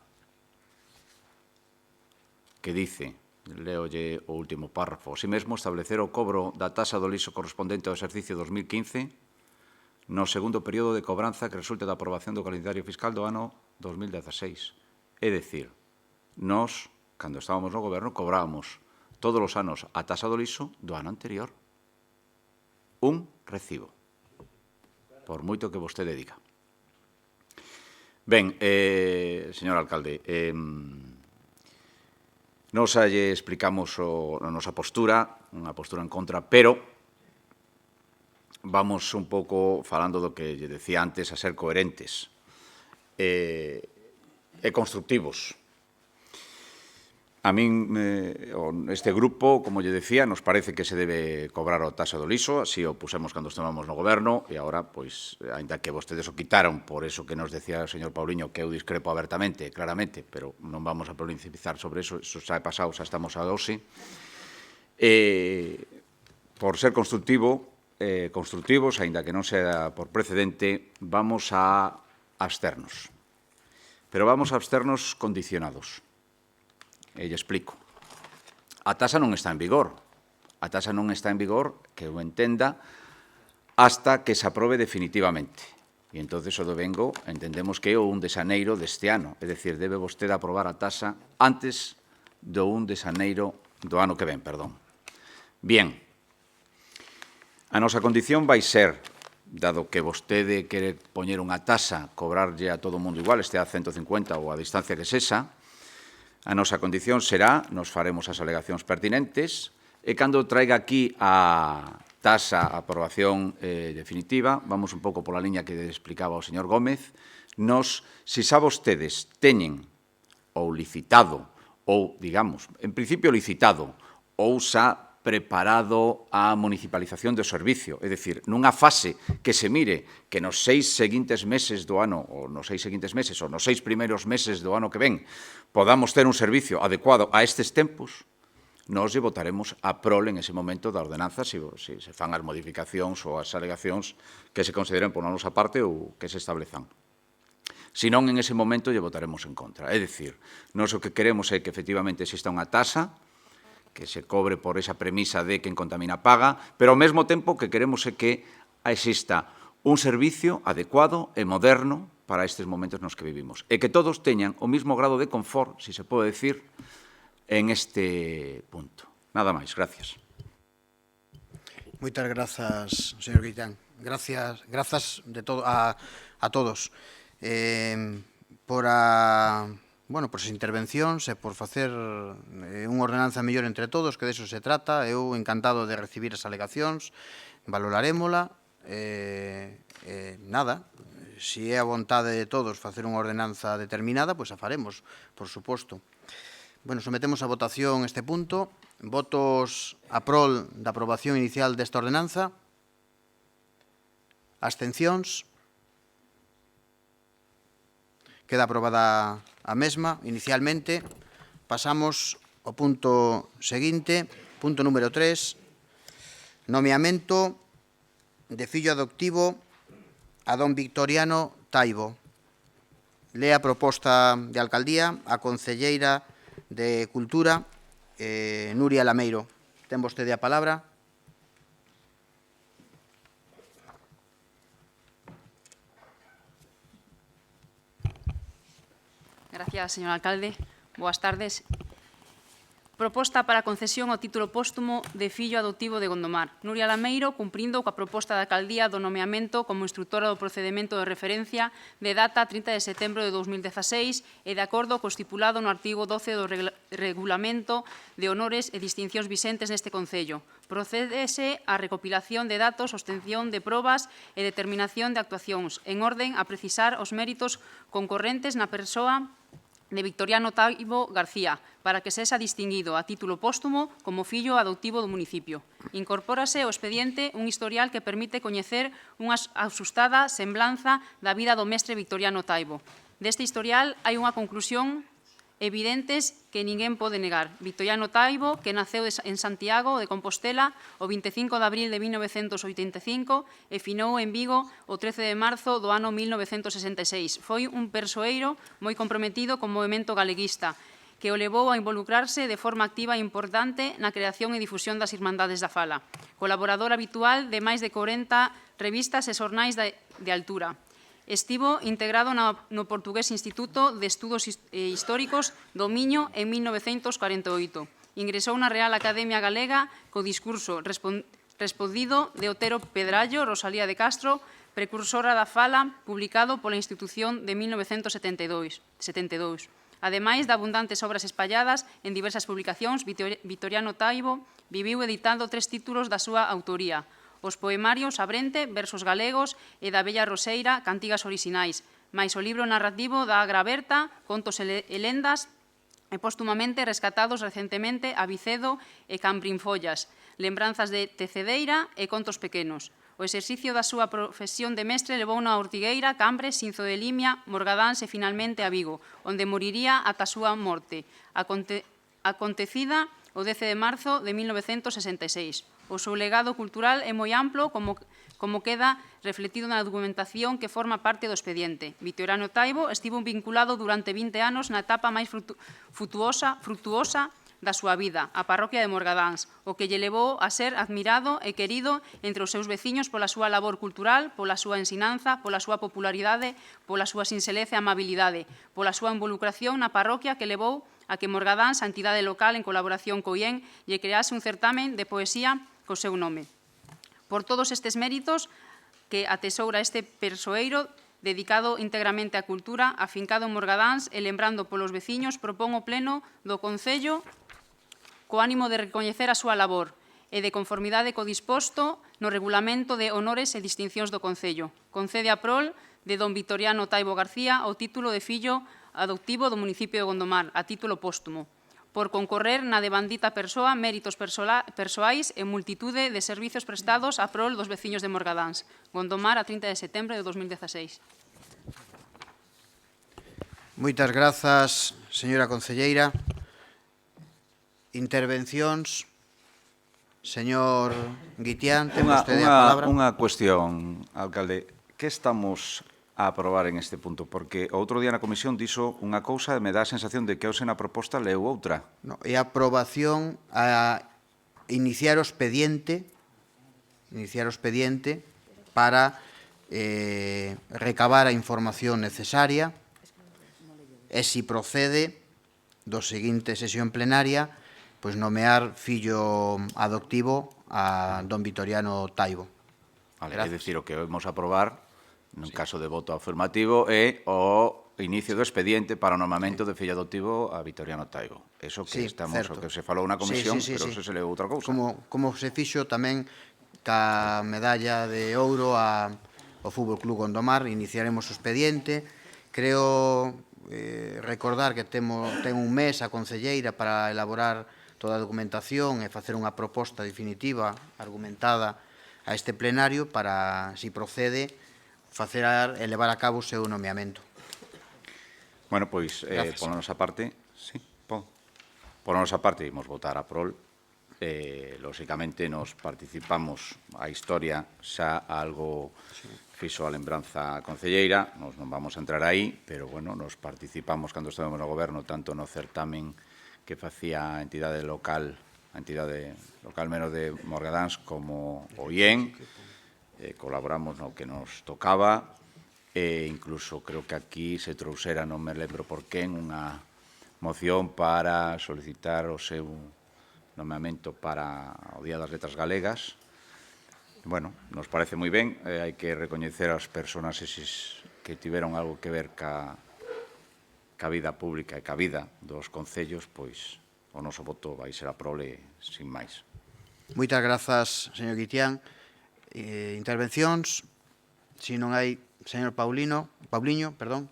que dice, leolle o último párrafo, así mesmo establecer o cobro da taxa do lixo correspondente ao exercicio 2015 no segundo período de cobranza que resulte da aprobación do calendario fiscal do ano 2016. É dicir, nós, cando estábamos no goberno, cobrábamos todos os anos a taxa do lixo do ano anterior. un recibo. Por moito que vostede diga. Ben, señor alcalde, nos lle explicamos a nosa postura, unha postura en contra, pero vamos un pouco falando do que lle decía antes, a ser coherentes e constructivos. A min, este grupo, como lle decía, nos parece que se debe cobrar a taxa do liso, así o pusemos cando estábamos no goberno, e agora, pois, ainda que vostedes o quitaron, por eso que nos decía o señor Pauliño, que eu discrepo abertamente, claramente, pero non vamos a principizar sobre eso xa é pasado, xa estamos a hoxe. Por ser constructivos, ainda que non sea por precedente, vamos a absternos. Pero vamos a absternos condicionados. E lle explico. A taxa non está en vigor. A taxa non está en vigor, que eu entenda, hasta que se aprobe definitivamente. E entonces o do vengo entendemos que é o 1 de xaneiro deste ano. É dicir, debe vostede aprobar a taxa antes do 1 de xaneiro do ano que ven, perdón. Bien. A nosa condición vai ser, dado que vostede quere poñer unha taxa, cobrarlle a todo o mundo igual, este a 150 ou a distancia que sexa, a nosa condición será, nos faremos as alegacións pertinentes, e cando traiga aquí a taxa a aprobación definitiva, vamos un pouco pola liña que explicaba o señor Gómez, se xa vostedes teñen ou licitado, ou, digamos, en principio licitado, ou xa preparado a municipalización do servicio, é dicir, nunha fase que se mire que nos 6 seguintes meses do ano, ou nos 6 seguintes meses, ou nos 6 primeiros meses do ano que ven, podamos ter un servicio adecuado a estes tempos, nos lle votaremos a prol en ese momento da ordenanza se se fan as modificacións ou as alegacións que se consideren por nosa parte ou que se establezan. Se non, en ese momento lle votaremos en contra. É dicir, nós o que queremos é que efectivamente exista unha taxa que se cobre por esa premisa de quen contamina paga, pero ao mesmo tempo que queremos é que exista un servicio adecuado e moderno para estes momentos nos que vivimos e que todos teñan o mismo grado de confort, se pode decir, en este punto. Nada máis, gracias. Moitas grazas, señor Guillán. Grazas a todos por as intervencións e por facer unha ordenanza mellor entre todos, que deso se trata. Eu encantado de recibir as alegacións, valorarémola. Nada, se é a vontade de todos facer unha ordenanza determinada, pois a faremos, por suposto. Sometemos a votación este punto. Votos a prol da aprobación inicial desta ordenanza. Abstencións. Queda aprobada a mesma inicialmente. Pasamos ao punto seguinte, punto número 3, nomeamento de fillo adoptivo a don Victoriano Taibo. Lea a proposta de alcaldía a concelleira de Cultura, Nuria Lameiro. Ten vostede a palabra. Gracias, señor alcalde. Boas tardes. Proposta para concesión ao título póstumo de fillo adoptivo de Gondomar. Nuria Lameiro, cumprindo coa proposta da alcaldía do nomeamento como instructora do procedimento de referencia de data 30 de setembro de 2016 e de acordo co estipulado no artigo 12 do Regulamento de Honores e Distincións Vicentes neste Concello. Procédese á recopilación de datos, obtención de probas e determinación de actuacións, en orden a precisar os méritos concorrentes na persoa de Victoriano Taibo García, para que sexa distinguido a título póstumo como fillo adoptivo do municipio. Incorpórase ao expediente un historial que permite coñecer unha asustada semblanza da vida do mestre Victoriano Taibo. Deste historial hai unha conclusión evidentes que ninguén pode negar. Victoriano Taibo, que naceu en Santiago de Compostela o 25 de abril de 1985 e finou en Vigo o 13 de marzo do ano 1966. Foi un persoeiro moi comprometido co movemento galeguista, que o levou a involucrarse de forma activa e importante na creación e difusión das Irmandades da Fala. Colaborador habitual de máis de 40 revistas e xornais de altura. Estivo integrado no Portugués Instituto de Estudos Históricos do Miño en 1948. Ingresou na Real Academia Galega co discurso respondido de Otero Pedrallo, Rosalía de Castro, precursora da fala, publicado pola institución de 1972. Ademais de abundantes obras espalladas en diversas publicacións, Vitoriano Taibo viviu editando 3 títulos da súa autoría: os poemarios Abrente, versos galegos, e da Bella Roseira, cantigas orixinais, máis o libro narrativo da Agra Berta, contos e lendas, e póstumamente rescatados recentemente a Vicedo e Cambrinfollas, lembranzas de Tecedeira e contos pequenos. O exercicio da súa profesión de mestre levou a Ortigueira, Cambres, Sinzo de Limia, Morgadáns e finalmente a Vigo, onde moriría ata a súa morte, acontecida o 10 de marzo de 1966. O seu legado cultural é moi amplo, como queda refletido na documentación que forma parte do expediente. Vitoriano Taibo estivo vinculado durante 20 anos na etapa máis frutuosa da súa vida, a parroquia de Morgadáns, o que lle levou a ser admirado e querido entre os seus veciños pola súa labor cultural, pola súa ensinanza, pola súa popularidade, pola súa sinxeleza e amabilidade, pola súa involucración na parroquia que levou a que Morgadáns, a entidade local en colaboración co IEN, lle crease un certamen de poesía co seu nome. Por todos estes méritos que atesoura este persoeiro dedicado íntegramente á cultura, afincado en Morgadáns e lembrando polos veciños, propón o pleno do Concello co ánimo de recoñecer a súa labor e de conformidade co disposto no regulamento de honores e distincións do Concello. Concede a prol de don Vitoriano Taibo García o título de fillo adoptivo do municipio de Gondomar, a título póstumo, por concorrer na devandita persoa méritos persoais e multitude de servizos prestados a prol dos veciños de Morgadáns. Gondomar, a 30 de setembro de 2016. Moitas grazas, señora concelleira. Intervencións. Señor Guitián, ten vostede a palabra. Unha cuestión, alcalde. Que estamos a aprobar en este punto? Porque outro día na comisión dixo unha cousa e me dá a sensación de que hoxe na proposta leu outra. No, é a aprobación a iniciar o expediente para recabar a información necesaria e, se procede, do seguinte sesión plenaria, pois nomear fillo adoptivo a don Vitoriano Taibo. Vale, é dicir, o que vamos a aprobar, nun caso de voto afirmativo, é o inicio do expediente para o nomamento de fillo adoptivo a Vitoriano Taibo. Eso que o que se falou na comisión, pero se leu outra cousa. Como se fixo tamén ca medalla de ouro ao Fútbol Club Gondomar, iniciaremos o expediente. Creo recordar que ten un mes a concelleira para elaborar toda a documentación e facer unha proposta definitiva, argumentada, a este plenario para, se procede, e levar a cabo o seu nomeamento. Bueno, pois, por nosa parte, imos votar a prol. Lóxicamente, nos participamos a historia xa algo fixo a lembranza concelleira, nos non vamos a entrar aí, pero, bueno, nos participamos cando estivemos no goberno, tanto no certamen que facía a entidade local menos de Morgadáns como o IEN, colaboramos no que nos tocaba, e incluso creo que aquí se trouxera, non me lembro por quen, unha moción para solicitar o seu nomeamento para o Día das Letras Galegas. Bueno, nos parece moi ben, hai que recoñecer as persoas que tiveron algo que ver ca vida pública e ca vida dos concellos, pois o noso voto vai ser a prole sin máis. Moitas grazas, señor Guitián. Intervencións. Se non hai, señor Pauliño, perdón.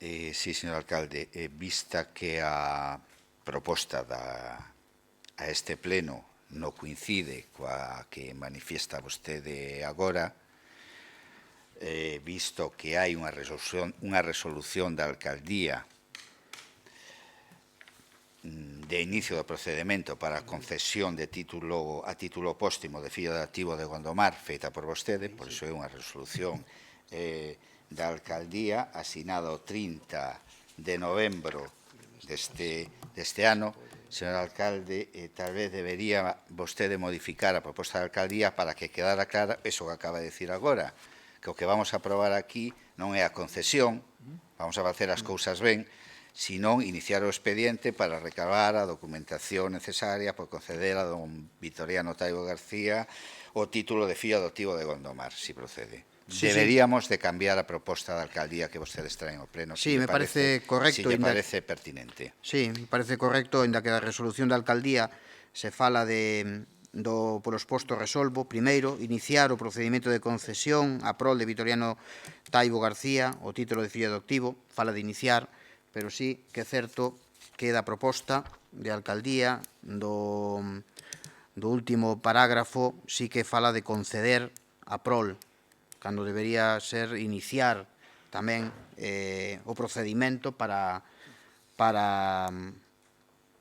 Sí, señor alcalde, vista que a proposta a este pleno non coincide coa que manifiesta vostede agora, visto que hai unha resolución da alcaldía de inicio do procedimento para a concesión de título póstumo de fillo adoptivo de Gondomar feita por vostede, por iso é unha resolución da alcaldía asinada o 30 de novembro deste ano. Señor alcalde, tal vez debería vostede modificar a proposta da alcaldía para que quedara clara eso que acaba de decir agora, que o que vamos a aprobar aquí non é a concesión, vamos a facer as cousas ben, senón iniciar o expediente para recabar a documentación necesaria por conceder a don Vitoriano Taibo García o título de fillo adoptivo de Gondomar, si procede. Sí, Deberíamos de cambiar a proposta da alcaldía que vostedes traen ao pleno. Sí, me parece correcto. Si lle parece pertinente. Sí, me parece correcto, ainda que a resolución da alcaldía se fala polos postos resolvo, primeiro, iniciar o procedimento de concesión a prol de Vitoriano Taibo García, o título de fillo adoptivo, fala de iniciar, pero sí que é certo que da proposta de alcaldía do último parágrafo sí que fala de conceder a prol, cando debería ser iniciar tamén o procedimento para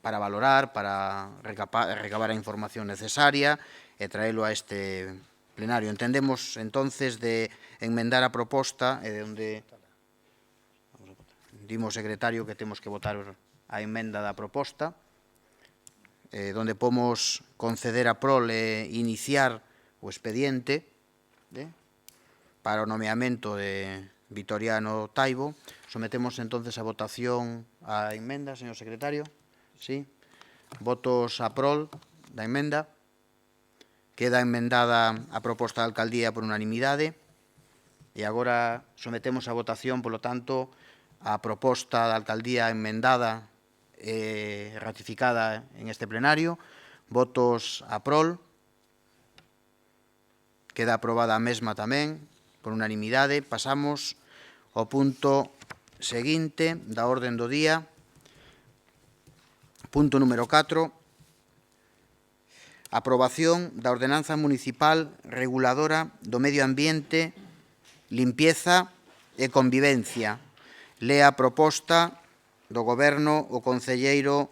valorar, para recabar a información necesaria e traelo a este plenario. Entendemos, entonces, de enmendar a proposta e de onde dimos, secretario, que temos que votar a emenda da proposta, donde pomos conceder a prol e iniciar o expediente para o nomeamento de Vitoriano Taibo. Sometemos entonces a votación a emenda, señor secretario. Sí. Votos a prol da emenda. Queda emendada a proposta da alcaldía por unanimidade. E agora sometemos a votación, polo tanto, a proposta da alcaldía emendada e ratificada en este plenario. Votos a prol. Queda aprobada a mesma tamén, por unanimidade. Pasamos ao punto seguinte da orden do día. Punto número 4. Aprobación da ordenanza municipal reguladora do medio ambiente, limpieza e convivencia. Lea a proposta do Goberno o concelleiro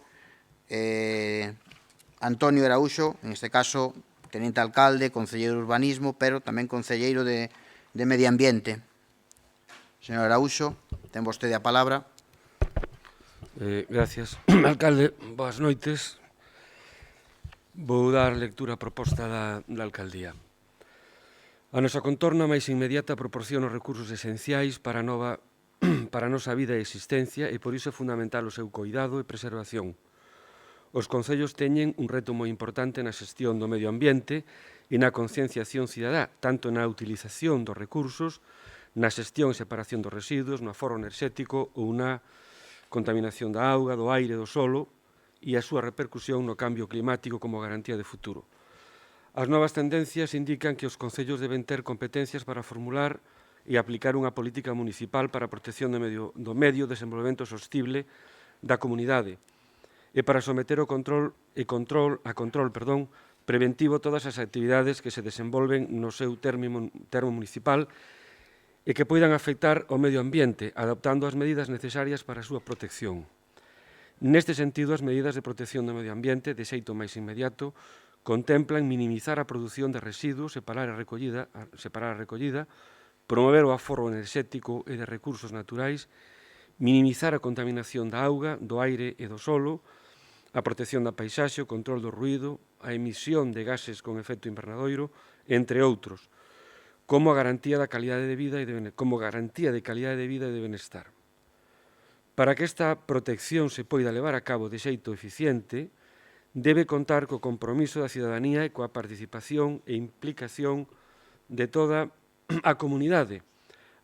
Antonio Araúxo, en este caso, teniente alcalde, concelleiro de urbanismo, pero tamén concelleiro de medio ambiente. Señor Araúxo, ten vostede a palabra. Gracias. Alcalde, boas noites. Vou dar lectura á proposta da alcaldía. A nosa contorna máis inmediata proporciona os recursos esenciais para a nosa vida e existencia e por iso é fundamental o seu coidado e preservación. Os concellos teñen un reto moi importante na xestión do medio ambiente e na concienciación cidadá, tanto na utilización dos recursos, na xestión e separación dos residuos, no aforro enerxético ou na contaminación da auga, do aire, do solo e a súa repercusión no cambio climático como garantía de futuro. As novas tendencias indican que os concellos deben ter competencias para formular e aplicar unha política municipal para a protección do medio desenvolvemento sostible da comunidade e para someter a control preventivo todas as actividades que se desenvolven no seu termo municipal e que poidan afectar ao medio ambiente, adoptando as medidas necesarias para a súa protección. Neste sentido, as medidas de protección do medio ambiente, de xeito máis inmediato, contemplan minimizar a produción de residuos, separar a recollida, promover o aforro enerxético e de recursos naturais, minimizar a contaminación da auga, do aire e do solo, a protección da paisaxe, o control do ruído, a emisión de gases con efecto invernadoiro, entre outros, como garantía de calidade de vida e de benestar. Para que esta protección se poida levar a cabo de xeito eficiente, debe contar co compromiso da cidadanía e coa participación e implicación de toda a comunidade.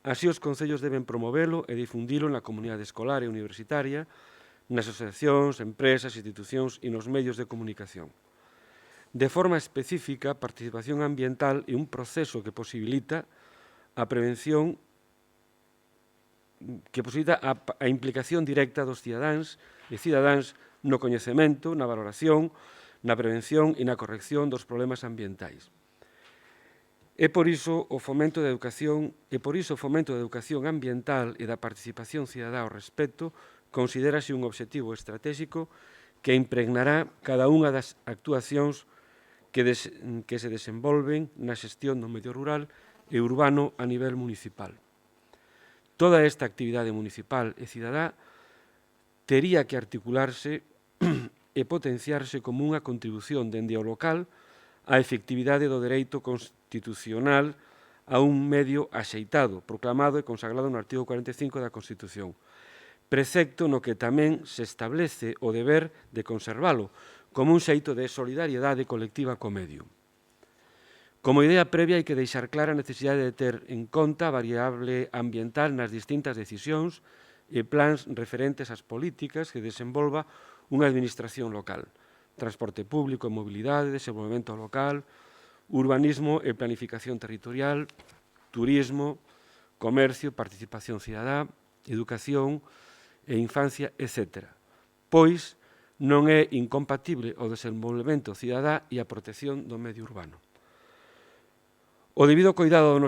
Así, os concellos deben promovelo e difundilo na comunidade escolar e universitaria, nas asociacións, empresas, institucións e nos medios de comunicación. De forma específica, a participación ambiental é un proceso que posibilita a prevención, a implicación directa dos cidadáns e cidadáns no coñecemento, na valoración, na prevención e na corrección dos problemas ambientais. É por iso o fomento da educación ambiental e da participación cidadá ao respecto considérase un obxectivo estratégico que impregnará cada unha das actuacións que se desenvolven na xestión do medio rural e urbano a nivel municipal. Toda esta actividade municipal e cidadá tería que articularse e potenciarse como unha contribución dende o local á efectividade do dereito constitucional a un medio axeitado, proclamado e consagrado no artigo 45 da Constitución. precepto no que tamén se establece o deber de conservalo, como un xeito de solidariedade colectiva co medio. Como idea previa, hai que deixar clara a necesidade de ter en conta a variable ambiental nas distintas decisións e plans referentes ás políticas que desenvolva unha administración local. Transporte público e mobilidade, desenvolvemento local, urbanismo e planificación territorial, turismo, comercio, participación cidadá, educación e infancia, etc. Pois non é incompatible o desenvolvemento cidadá e a protección do medio urbano. O debido cuidado da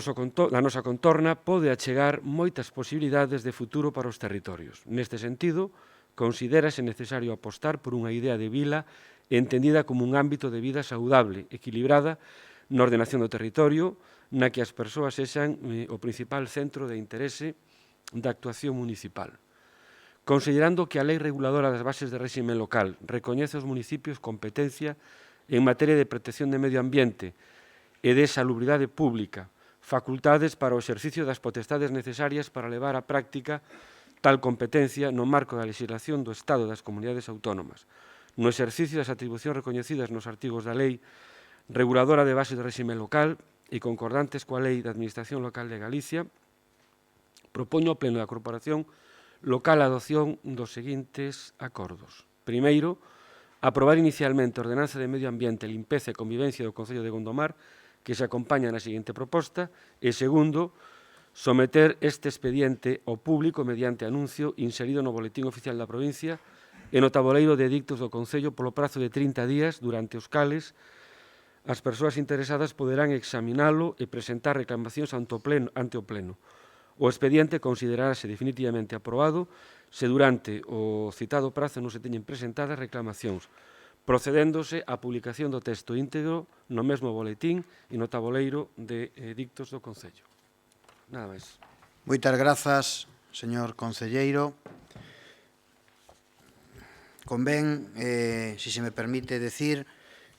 nosa contorna pode achegar moitas posibilidades de futuro para os territorios. Neste sentido, considérase necesario apostar por unha idea de vila entendida como un ámbito de vida saudable, equilibrada, na ordenación do territorio, na que as persoas sexan o principal centro de interese da actuación municipal. Considerando que a Lei Reguladora das Bases de Réxime Local recoñece aos municipios competencia en materia de protección de medio ambiente e de salubridade pública, facultades para o exercicio das potestades necesarias para levar á práctica tal competencia no marco da legislación do Estado das comunidades autónomas, no exercicio das atribucións recoñecidas nos artigos da Lei Reguladora de Bases de Réxime Local e concordantes coa Lei de Administración Local de Galicia, propoño ao Pleno da Corporación Local a adopción dos seguintes acordos. Primeiro, aprobar inicialmente a Ordenanza de Medio Ambiente, Limpeza e Convivencia do Concello de Gondomar, que se acompaña na seguinte proposta, e segundo, someter este expediente ao público mediante anuncio inserido no Boletín Oficial da Provincia e no tabuleiro de edictos do Concello polo prazo de 30 días, durante os cales as persoas interesadas poderán examinalo e presentar reclamacións ante o Pleno. O expediente considerarase definitivamente aprobado se durante o citado prazo non se teñen presentadas reclamacións, procedéndose á publicación do texto íntegro no mesmo boletín e no tabuleiro de edictos do Concello. Nada máis. Moitas grazas, señor concelleiro. Convén, se me permite decir,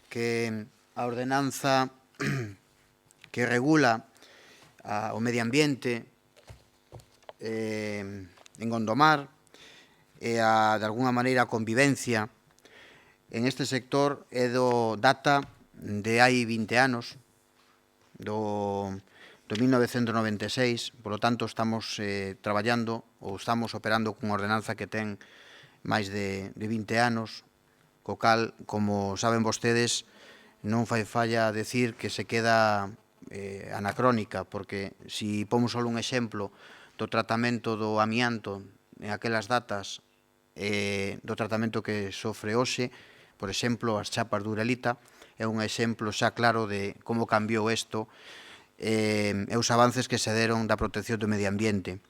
que a ordenanza que regula o medio ambiente en Gondomar e de alguna maneira a convivencia en este sector data de hai 20 anos, do 1996, polo tanto estamos traballando ou estamos operando cunha ordenanza que ten máis de 20 anos, co cal, como saben vostedes, non fai falla decir que se queda anacrónica, porque se pomos só un exemplo do tratamento do amianto en aquelas datas, do tratamento que sofre hoxe, por exemplo, as chapas de uralita, é un exemplo xa claro de como cambiou isto e os avances que se deron da protección do medio ambiente.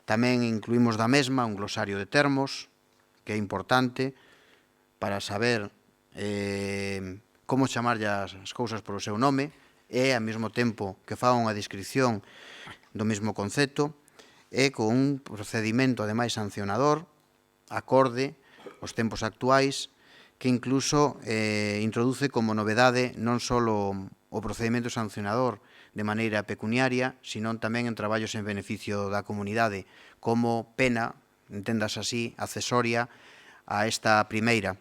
Tamén incluímos da mesma un glosario de termos, que é importante para saber como chamarlle as cousas polo seu nome e, ao mesmo tempo, que faga unha descripción do mesmo concepto e con un procedimento, ademais, sancionador, acorde aos tempos actuais, que incluso introduce como novedade non só o procedimento sancionador de maneira pecuniaria, sino tamén en traballos en beneficio da comunidade, como pena, entendas así, accesoria a esta primeira.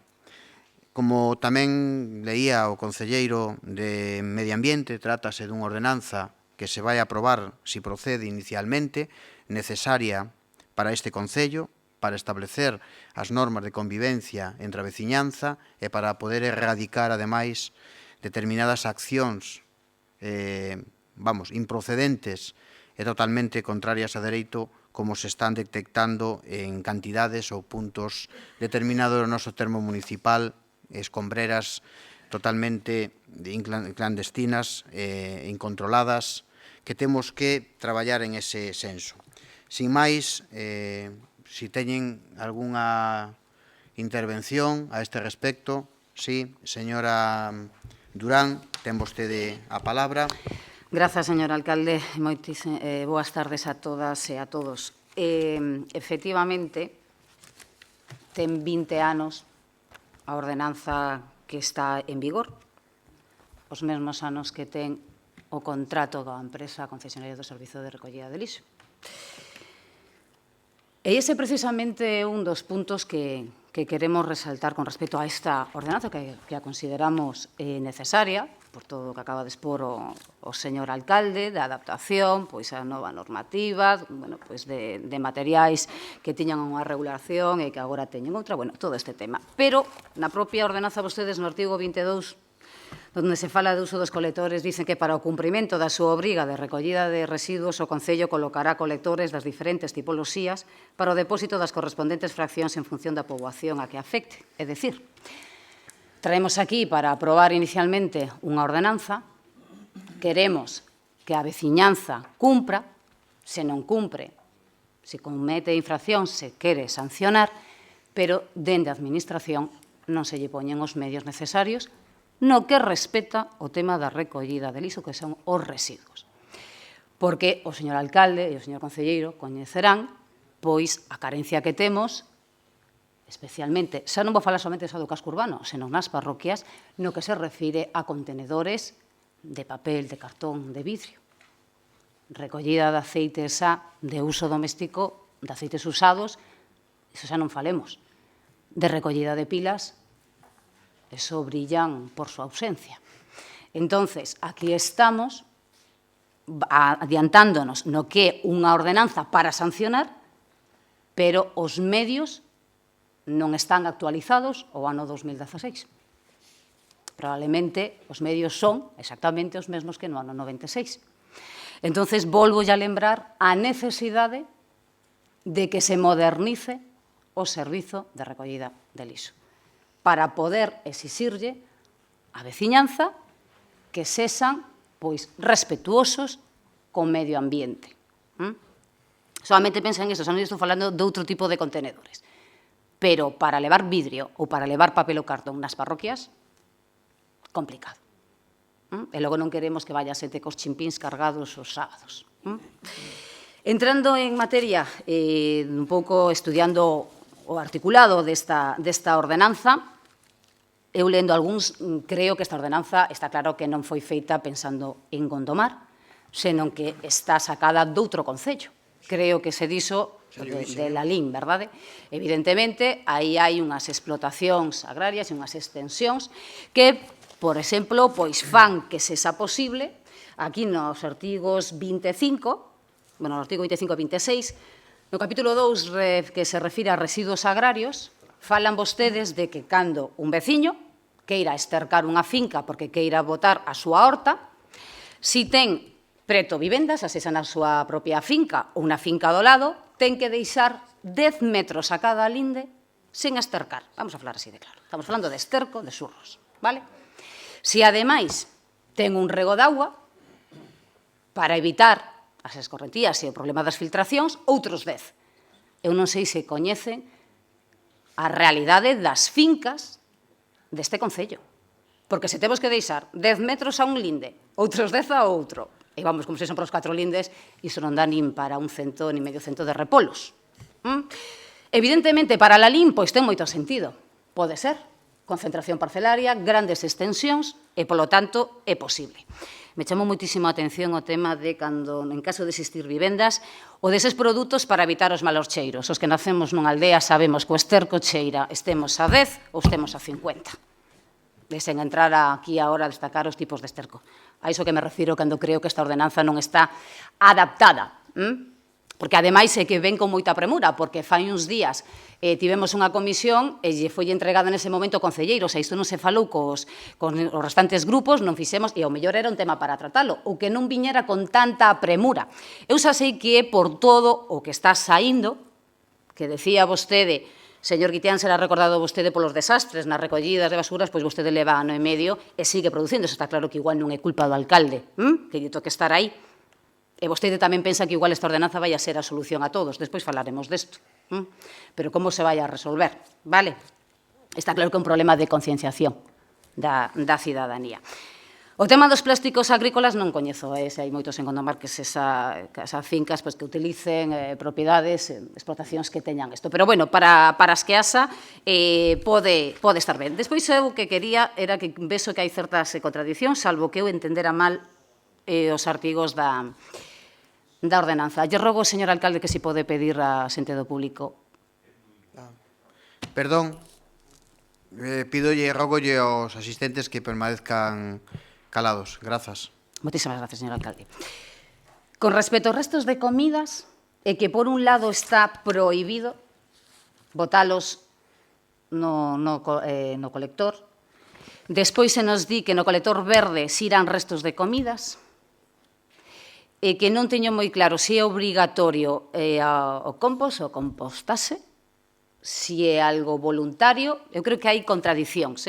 Como tamén leía o concelleiro de Medio Ambiente, trátase dunha ordenanza que se vai aprobar, se procede inicialmente, necesaria para este Concello, para establecer as normas de convivencia entre a veciñanza e para poder erradicar, ademais, determinadas accións improcedentes e totalmente contrarias a dereito, como se están detectando en cantidades ou puntos determinados do noso termo municipal, escombreras totalmente clandestinas e incontroladas, que temos que traballar en ese senso. Sin máis, se teñen algunha intervención a este respecto, sí, señora Durán, ten vostede a palabra. Grazas, señor alcalde. Boas tardes a todas e a todos. Efectivamente, ten 20 anos a ordenanza que está en vigor, os mesmos anos que ten o contrato da empresa concesionaria do Servizo de Recollida de Lixo. E ese precisamente un dos puntos que queremos resaltar con respecto a esta ordenanza que a consideramos necesaria, por todo o que acaba de expor o señor alcalde, da adaptación pois a nova normativa, bueno, pois de materiais que tiñan unha regulación e que agora teñen outra, bueno, todo este tema. Pero na propia ordenanza vostedes no artigo 22, onde se fala do uso dos colectores, dicen que para o cumprimento da súa obriga de recollida de residuos o Concello colocará colectores das diferentes tipoloxías para o depósito das correspondentes fraccións en función da poboación a que afecte. É dicir, traemos aquí para aprobar inicialmente unha ordenanza, queremos que a veciñanza cumpra, se non cumpre, se comete infracción, se quere sancionar, pero dende a Administración non se lle poñen os medios necesarios no que respeta o tema da recollida de lixo, que son os residuos. Porque o señor alcalde e o señor concelleiro coñecerán pois a carencia que temos, especialmente, xa non vou falar somente do casco urbano, senón nas parroquias, no que se refire a contenedores de papel, de cartón, de vidrio. Recollida de aceites de uso doméstico, de aceites usados, iso xa non falemos. De recollida de pilas, eso brillan por súa ausencia. Entonces, aquí estamos adiantándonos no que é unha ordenanza para sancionar, pero os medios non están actualizados ao ano 2016. Probablemente os medios son exactamente os mesmos que no ano 96. Entonces, volvo a lembrar a necesidade de que se modernice o servizo de recollida de lixo, para poder exixirlle a veciñanza que sexan pois respetuosos co medio ambiente. Solamente pensa en iso, xa non estou falando de outro tipo de contenedores. Pero para levar vidrio ou para levar papel ou cartón nas parroquias, complicado. E logo non queremos que vaya xente cos chimpíns cargados os sábados. Entrando en materia, un pouco estudiando o articulado desta ordenanza, eu lendo algúns, creo que esta ordenanza está claro que non foi feita pensando en Gondomar, senón que está sacada doutro concello. Creo que se dixo de Lalín, verdade? Evidentemente, aí hai unhas explotacións agrarias e unhas extensións que, por exemplo, pois fan que sexa posible, aquí nos artigos 25, bueno, no artigo 25 e 26, no capítulo 2, que se refire a residuos agrarios, falan vostedes de que cando un veciño queira estercar unha finca porque queira botar a súa horta, si ten preto vivendas, asesa na súa propia finca ou na finca do lado, ten que deixar 10 metros a cada linde sen estercar. Vamos a falar así de claro. Estamos falando de esterco, de surros, vale? Si, ademais, ten un rego de agua, para evitar as escorrentías e o problema das filtracións, outros 10. Eu non sei se coñecen a realidade das fincas deste concello. Porque se temos que deixar 10 metros a un linde, outros 10 a outro, e vamos, como se son para os 4 lindes, iso non dá nin para un cento, nin medio cento de repolos. Evidentemente, para a Lalín, pois ten moito sentido. Pode ser. Concentración parcelaria, grandes extensións, e, polo tanto, é posible. Me chamou moitísimo a atención o tema de cando, en caso de existir vivendas, o deses produtos para evitar os malos cheiros. Os que nacemos nunha aldea sabemos que o esterco cheira estemos a 10 ou estemos a 50. Desen entrar aquí agora a destacar os tipos de esterco. A iso que me refiro cando creo que esta ordenanza non está adaptada. Porque, ademais, é que ven con moita premura, porque fai uns días tivemos unha comisión e lle foi entregada nese momento ao concelleiro, se isto non se falou con os restantes grupos, non fixemos, e ao mellor era un tema para tratalo, ou que non viñera con tanta premura. Eu xa sei que é por todo o que está saindo, que decía vostede, señor Guitián, será recordado vostede polos desastres nas recollidas de basuras, pois vostede leva ano e medio e sigue producindo. Está claro que igual non é culpa do alcalde, que lle toque estar aí. E vostede tamén pensa que igual esta ordenanza vai a ser a solución a todos. Despois falaremos desto. Pero como se vai a resolver, vale? Está claro que é un problema de concienciación da cidadanía. O tema dos plásticos agrícolas non coñezo, se hai moitos en Gondomar que esas fincas que utilicen propiedades, explotacións que teñan isto. Pero, bueno, para as que asa pode estar ben. Despois, eu o que quería era que vexo que hai certas contradicións, salvo que eu entendera mal os artigos da ordenanza. Lle rogo, señor alcalde, que se pode pedir a xente do público. Perdón, pídolle e rogolle aos asistentes que permanezcan calados. Grazas. Moitísimas gracias, señor alcalde. Con respecto aos restos de comidas, é que por un lado está prohibido botalos no colector. Despois se nos di que no colector verde se irán restos de comidas e que non teño moi claro se é obrigatorio o compost ou compostase, se é algo voluntario. Eu creo que hai contradicións,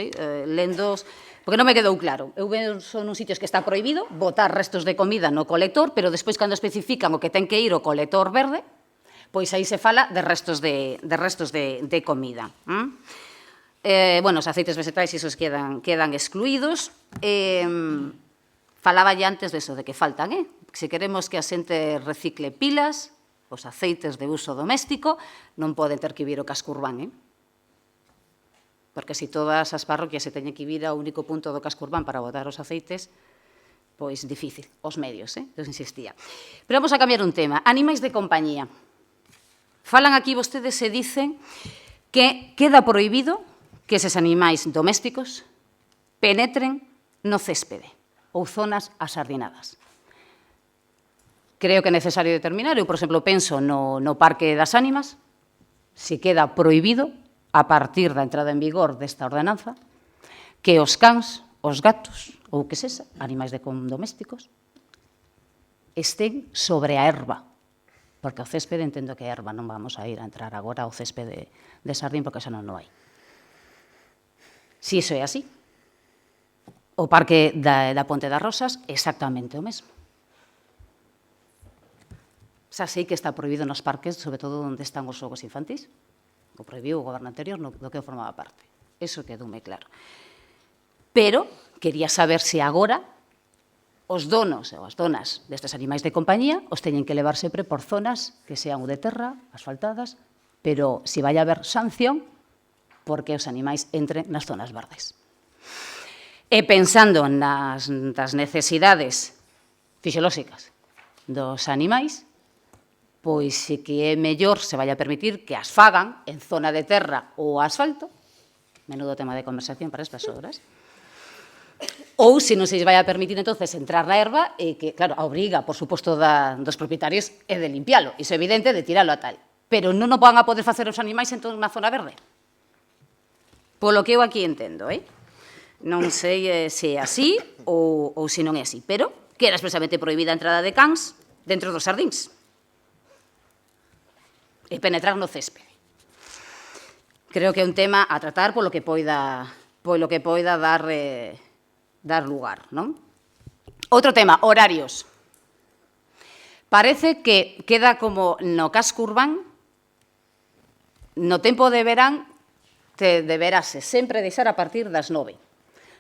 lendos, porque non me quedou claro. Eu veo son uns sitios que está prohibido botar restos de comida no colector, pero despois cando especifican o que ten que ir o colector verde, pois aí se fala de restos de comida. Bueno, os aceites vegetais esos quedan excluídos. Falaba ya antes de eso, de que faltan, Se queremos que a xente recicle pilas, os aceites de uso doméstico non poden ter que vir o casco urbán, Porque se todas as parroquias se teñen que vir ao único punto do casco urbán para botar os aceites, pois difícil, os medios, eu insistía. Pero vamos a cambiar un tema. Animais de compañía. Falan aquí vostedes e dicen que queda prohibido que eses animais domésticos penetren no céspede ou zonas asardinadas. Creo que é necesario determinar, eu, por exemplo, penso no Parque das Ánimas, se queda prohibido, a partir da entrada en vigor desta ordenanza, que os cans, os gatos, ou que sexa, animais domésticos, estén sobre a erva, porque o céspede entendo que é erva, non vamos a ir a entrar agora ao céspede de Sardín, porque xa non hai. Si iso é así, o Parque da Ponte das Rosas, exactamente o mesmo. Xa sei que está prohibido nos parques, sobre todo onde están os xogos infantís. O prohibiu o goberno anterior, do que eu formaba parte. Eso quedoume claro. Pero quería saber se agora os donos ou as donas destes animais de compañía os teñen que levar sempre por zonas que sean o de terra, asfaltadas, pero se vai haber sanción porque os animais entren nas zonas verdes. E pensando nas necesidades fisiolóxicas dos animais, pois se que é mellor se vai a permitir que as fagan en zona de terra ou asfalto, menudo tema de conversación para estas horas, ou se non se vai a permitir entonces entrar na erva e que, claro, a obriga, por suposto, dos propietarios é de limpialo, iso é evidente, de tiralo a tal. Pero non o van a poder facer os animais en toda unha zona verde. Polo que eu aquí entendo, non sei se é así ou se non é así, pero que era expresamente prohibida a entrada de cans dentro dos xardíns e penetrar no céspede. Creo que é un tema a tratar polo que poida dar lugar, non? Outro tema, horarios. Parece que queda como no casco urbán, no tempo de verán, deberase sempre deixar a partir das 9.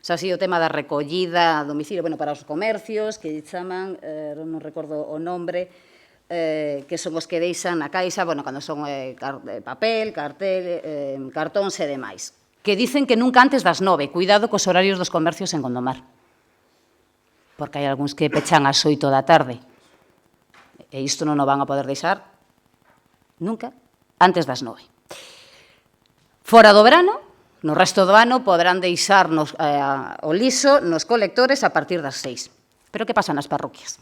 Xa así o tema da recollida a domicilio, bueno, para os comercios, que chaman, non recordo o nombre, que son os que deixan na caixa, bueno, cando son papel, cartel, cartóns e demais, que dicen que nunca antes das 9. Cuidado cos horarios dos comercios en Gondomar, porque hai algúns que pechan ás 8 da tarde, e isto non o van a poder deixar nunca antes das 9. Fora do verano, no resto do ano, poderán deixar o liso nos colectores a partir das 6. Pero que pasa nas parroquias?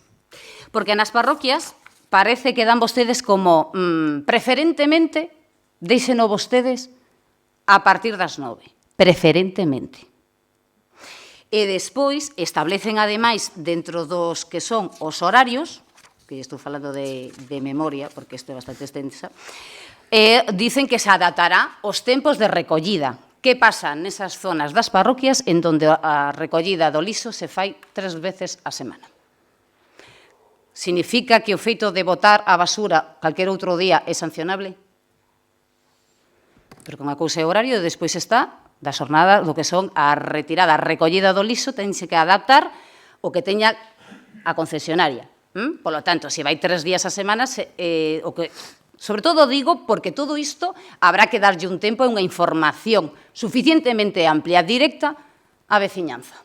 Porque nas parroquias parece que dan vostedes como preferentemente, deixeno vostedes a partir das 9, preferentemente. E despois establecen, ademais, dentro dos que son os horarios, que estou falando de memoria, porque isto é bastante extensa, dicen que se adaptará os tempos de recollida. Que pasa nesas zonas das parroquias en donde a recollida do liso se fai 3 veces a semana? Significa que o feito de botar a basura calquer outro día é sancionable? Porque unha cousa é o horario e despois está da xornada do que son a retirada, a recollida do liso, tense que adaptar o que teña a concesionaria. Por lo tanto, se vai 3 días a semana, sobre todo digo porque todo isto habrá que darlle un tempo e unha información suficientemente amplia, directa, á veciñanza.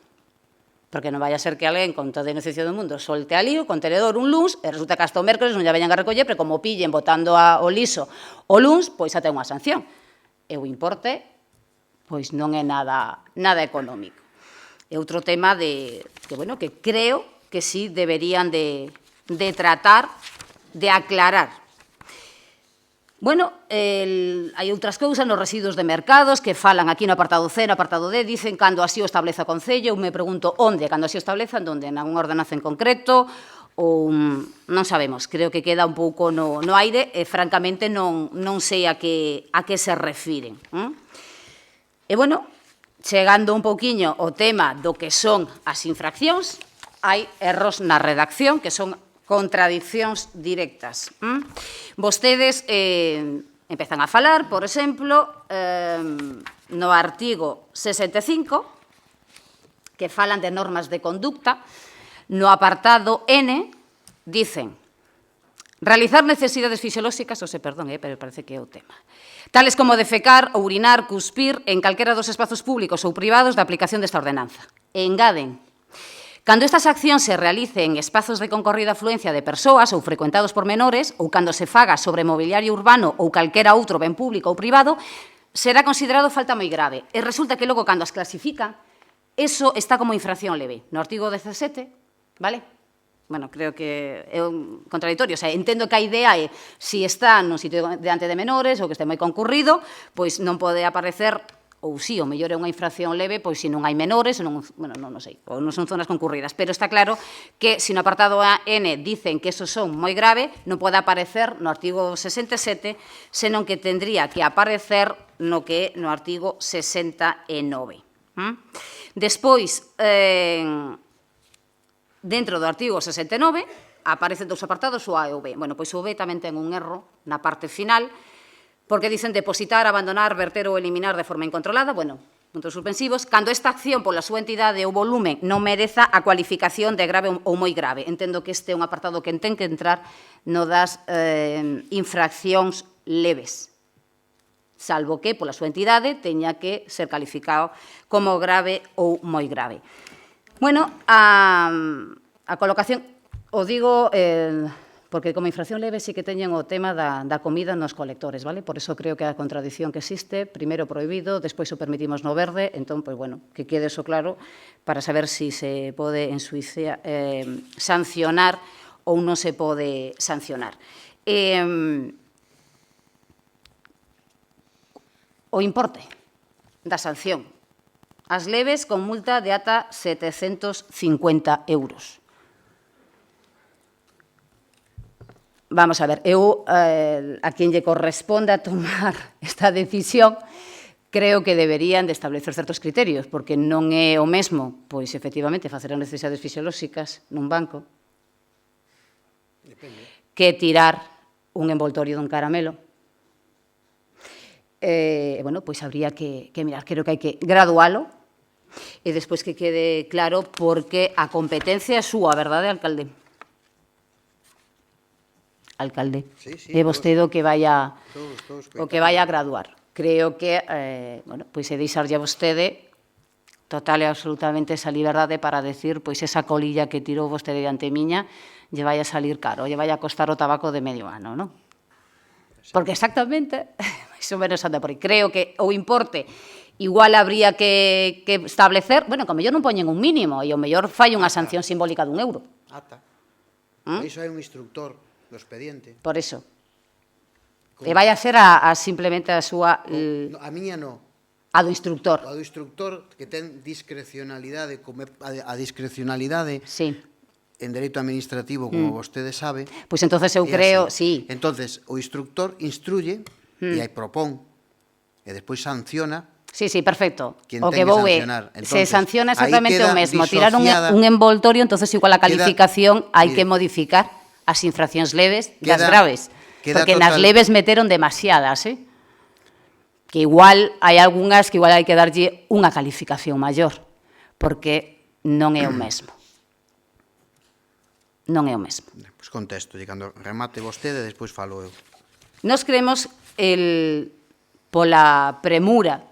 Porque non vai a ser que alguén con toda a inocencia do mundo solte ali o contenedor un luns e resulta que hasta o mércoles non lle vayan a recoller, pero como pillen botando o liso o luns, pois xa ten unha sanción. E o importe pois non é nada económico. É outro tema que creo que sí deberían de tratar, de aclarar. Bueno, hai outras cousas nos residuos de mercados que falan aquí no apartado C, no apartado D, dicen cando así o estableza o Concello, eu me pregunto onde, cando así o establezan, onde, en algunha ordenanza en concreto, ou non sabemos, creo que queda un pouco no aire e francamente non sei a que se refiren. E, bueno, chegando un pouquiño ao tema do que son as infraccións, hai erros na redacción que son contradicións directas. Vostedes empezan a falar, por exemplo, no artigo 65, que falan de normas de conducta, no apartado N, dicen realizar necesidades fisiolóxicas, pero parece que é o tema, tales como defecar, urinar, cuspir en calquera dos espazos públicos ou privados da aplicación desta ordenanza. E engaden, cando estas accións se realicen en espazos de concorrida afluencia de persoas ou frecuentados por menores, ou cando se faga sobre mobiliario urbano ou calquera outro ben público ou privado, será considerado falta moi grave. E resulta que logo, cando as clasifican, eso está como infracción leve. No artigo 17, vale? Bueno, creo que é un contradictorio. O sea, entendo que a idea é, se está nun sitio diante de menores ou que este moi concurrido, pois non pode aparecer, ou si, o mellor é unha infracción leve, pois se non hai menores, non sei, ou non son zonas concurridas. Pero está claro que se no apartado N dicen que esos son moi grave, non pode aparecer no artigo 67, senón que tendría que aparecer no que é no artigo 69. Despois, dentro do artigo 69, aparecen dous apartados, o A e o B. Bueno, pois o B tamén ten un erro na parte final, porque dicen depositar, abandonar, verter ou eliminar de forma incontrolada, bueno, puntos suspensivos, cando esta acción pola súa entidade ou volumen non mereza a cualificación de grave ou moi grave. Entendo que este é un apartado que ten que entrar no das infraccións leves, salvo que pola súa entidade teña que ser calificado como grave ou moi grave. Bueno, a colocación, o digo porque como infracción leve sí que teñen o tema da comida nos colectores, vale? Por eso creo que a contradición que existe, primeiro prohibido, despois o permitimos no verde, entón, pois, bueno, que quede eso claro para saber se se pode en Suiza sancionar ou non se pode sancionar. O importe da sanción. As leves con multa de ata 750 euros. Vamos a ver, eu a quen lle corresponda tomar esta decisión creo que deberían de establecer certos criterios, porque non é o mesmo, pois, efectivamente, facer as necesidades fisiolóxicas nun banco que tirar un envoltorio dun caramelo. Bueno, pois habría que mirar, creo que hai que gradualo e despois que quede claro porque a competencia é súa, verdade, alcalde? Alcalde, é vostede o que vai a graduar. Creo que, bueno, pois é deixarlle a vostede total e absolutamente esa liberdade para decir, pois esa colilla que tirou vostede diante miña lle vai a salir caro, lle vai a costar o tabaco de medio ano, non? Porque exactamente, máis ou menos anda por aí. Creo que o importe igual habría que establecer, bueno, que o mellor non poñen un mínimo e o mellor fai unha sanción simbólica dun euro. Ata. Iso hai un instructor do expediente. Por eso. E vai a ser simplemente a súa... A miña non. A do instructor. A do instructor que ten discrecionalidade, a discrecionalidade en dereito administrativo, como vostede sabe. Pois entonces eu creo, sí. Entonces, o instructor instruye e aí propón e despois sanciona. Sí, perfecto. O que vou é, se sanciona exactamente o mesmo, tirar un envoltorio, entonces igual a calificación hai que modificar as infraccións leves das graves. Porque nas leves meteron demasiadas, que igual hai algunhas que igual hai que darlle unha calificación maior, porque non é o mesmo. Non é o mesmo. Pois contesto, cando remate vostede, despois falo eu. Nos creemos pola premura,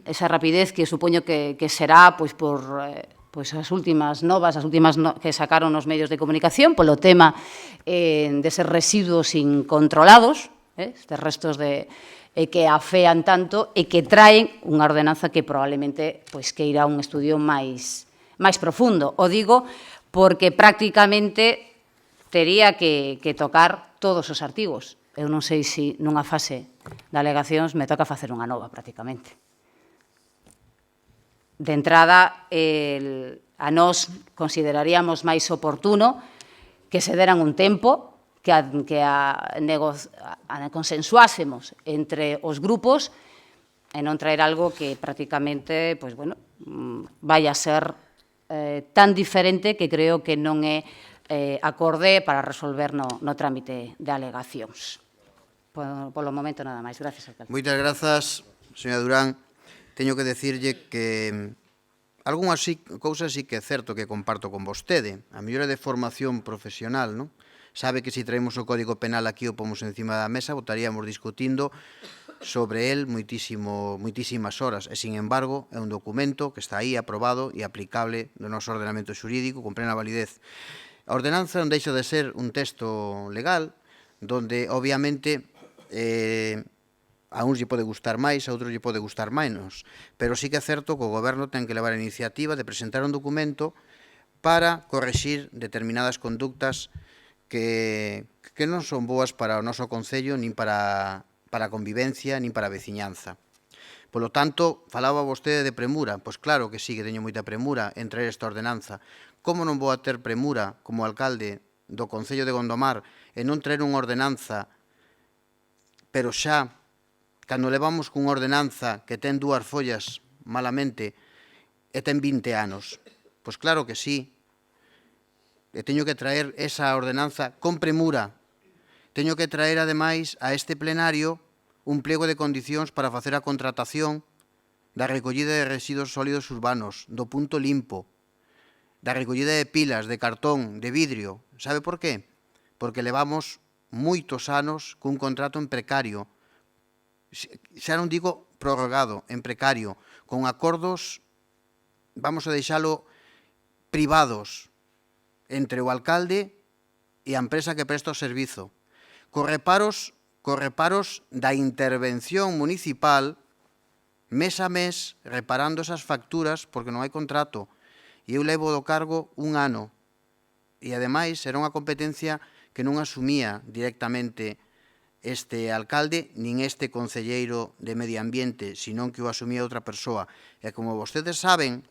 esa rapidez que supoño que será pois por pois as últimas novas, que sacaron os medios de comunicación polo tema deses residuos incontrolados, estes restos que afean tanto e que traen unha ordenanza que probablemente que irá a un estudio máis profundo. O digo porque prácticamente tería que tocar todos os artigos. Eu non sei se nunha fase de alegacións me toca facer unha nova prácticamente. De entrada, a nós consideraríamos máis oportuno que se deran un tempo, que consensuásemos entre os grupos e non traer algo que prácticamente vai a ser tan diferente que creo que non é acorde para resolver no trámite de alegacións. Polo momento, nada máis. Gracias, alcalde. Moitas grazas, señora Durán. Teño que decirlle que algunhas cousas sí que é certo que comparto con vostede. A mellora de formación profesional, non? Sabe que se traemos o Código Penal aquí o pomos encima da mesa, votaríamos discutindo sobre el moitísimas horas. E, sin embargo, é un documento que está aí aprobado e aplicable no noso ordenamento xurídico con plena validez. A ordenanza non deixa de ser un texto legal donde, obviamente, a uns lle pode gustar máis, a outros lle pode gustar menos, pero sí que é certo que o Goberno ten que levar a iniciativa de presentar un documento para correxir determinadas conductas que non son boas para o noso Concello, nin para a convivencia, nin para a veciñanza. Polo tanto, falaba vostede de premura. Pois claro que sí, que teño moita premura en traer esta ordenanza. Como non vou a ter premura como alcalde do Concello de Gondomar e non traer unha ordenanza, pero xa, cando levamos cunha ordenanza que ten 2 follas malamente e ten 20 anos? Pois claro que sí. E teño que traer esa ordenanza con premura. Teño que traer, ademais, a este plenario un pliego de condicións para facer a contratación da recollida de residuos sólidos urbanos, do punto limpo, da recollida de pilas, de cartón, de vidrio. Sabe por qué? Porque levamos moitos anos cun contrato en precario, xa non digo prorrogado, en precario, con acordos, vamos a deixalo, privados, entre o alcalde e a empresa que presta o servizo, co reparos da intervención municipal mes a mes reparando esas facturas porque non hai contrato e eu levo do cargo un ano e ademais era unha competencia que non asumía directamente este alcalde nin este concelleiro de Medio Ambiente, senón que o asumía outra persoa. E como vostedes saben,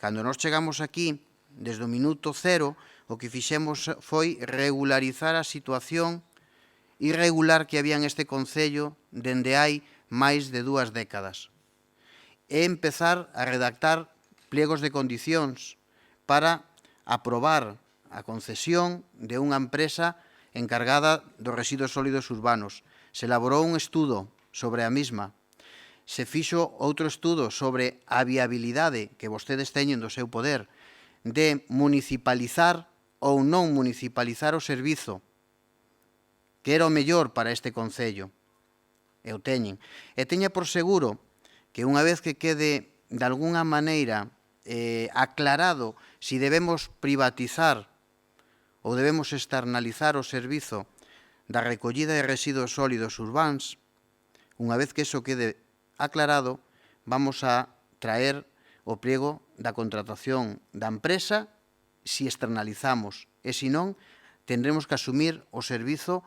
cando nós chegamos aquí, desde o minuto cero, o que fixemos foi regularizar a situación irregular que había en este Concello dende hai máis de 2 décadas. E empezar a redactar pliegos de condicións para aprobar a concesión de unha empresa encargada dos residuos sólidos urbanos. Se elaborou un estudo sobre a mesma. Se fixo outro estudo sobre a viabilidade que vostedes teñen do seu poder de municipalizar ou non municipalizar o servizo, que era o mellor para este Concello. E o teñen. E teña por seguro que unha vez que quede de alguna maneira aclarado si debemos privatizar ou debemos externalizar o servizo da recollida de residuos sólidos urbáns, unha vez que iso quede aclarado, vamos a traer o pliego da contratación da empresa si externalizamos e se non, tendremos que asumir o servizo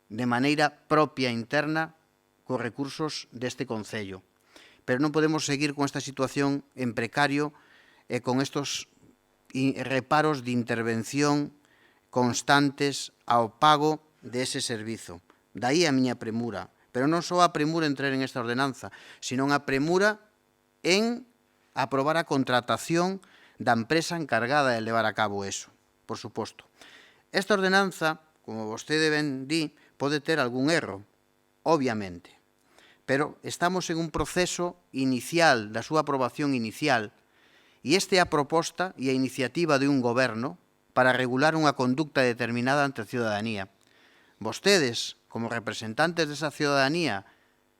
de maneira propia interna cos recursos deste Concello. Pero non podemos seguir con esta situación en precario e con estos reparos de intervención constantes ao pago dese servizo. Daí a miña premura. Pero non só a premura en traer en esta ordenanza, sino a premura en aprobar a contratación da empresa encargada de levar a cabo eso, por suposto. Esta ordenanza, como vostede ben di, pode ter algún erro, obviamente, pero estamos en un proceso inicial da súa aprobación inicial e esta é a proposta e a iniciativa de un goberno para regular unha conducta determinada ante a ciudadanía. Vostedes, como representantes desa ciudadanía,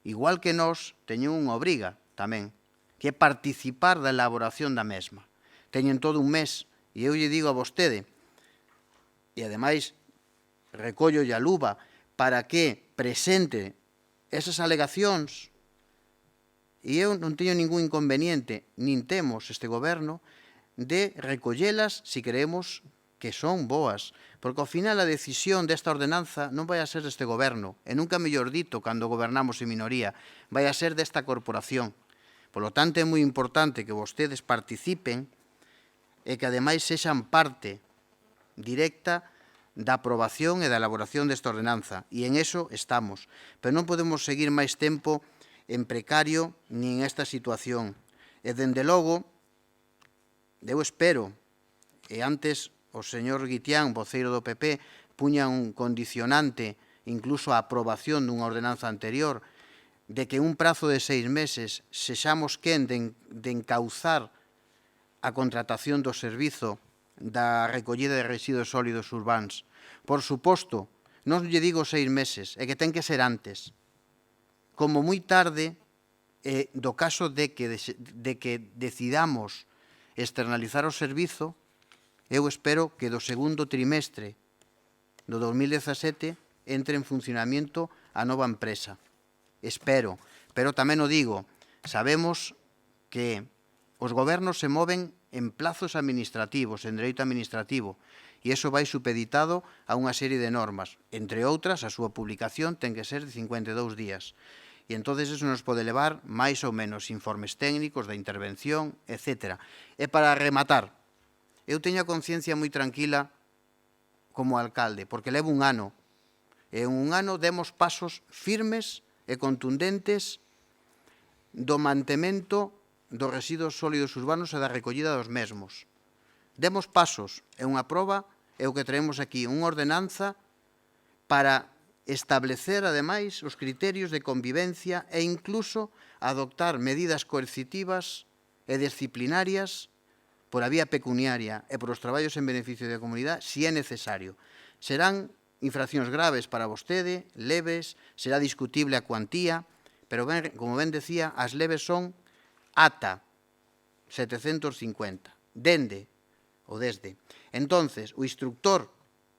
igual que nós, teñen unha obriga tamén, que é participar da elaboración da mesma. teñen todo un mes, e eu lle digo a vostede, e ademais recollo a luva para que presente esas alegacións, e eu non teño ningún inconveniente, nin temos este goberno, de recollelas se creemos que son boas, porque ao final a decisión desta ordenanza non vai a ser deste goberno, e nunca mellor dito cando gobernamos en minoría, vai a ser desta corporación. Por lo tanto, é moi importante que vostedes participen e que ademais sexan parte directa da aprobación e da elaboración desta ordenanza, e en eso estamos. Pero non podemos seguir máis tempo en precario nin esta situación. E, dende logo, eu espero, e antes o señor Guitián, voceiro do PP, puña un condicionante incluso a aprobación dunha ordenanza anterior, de que en un prazo de 6 meses sexamos quen de encauzar a contratación do servizo da recollida de residuos sólidos urbans. Por suposto, non lle digo 6 meses, é que ten que ser antes. Como moi tarde, do caso de que decidamos externalizar o servizo, eu espero que do segundo trimestre do 2017 entre en funcionamento a nova empresa. Espero, pero tamén o digo, sabemos que os gobernos se moven en plazos administrativos, en dereito administrativo, e iso vai supeditado a unha serie de normas. Entre outras, a súa publicación ten que ser de 52 días. E entonces eso nos pode levar máis ou menos informes técnicos da intervención, etc. E para rematar, eu teño a conciencia moi tranquila como alcalde, porque levo un ano. E en un ano demos pasos firmes e contundentes do mantemento dos residuos sólidos urbanos e da recollida dos mesmos. Demos pasos, e unha proba é o que traemos aquí, unha ordenanza para establecer, ademais, os criterios de convivencia e incluso adoptar medidas coercitivas e disciplinarias por a vía pecuniaria e por os traballos en beneficio da comunidade, se é necesario. Serán infraccións graves para vostede, leves, será discutible a cuantía, pero, como ben decía, as leves son ata 750, dende ou desde. Entonces, o instructor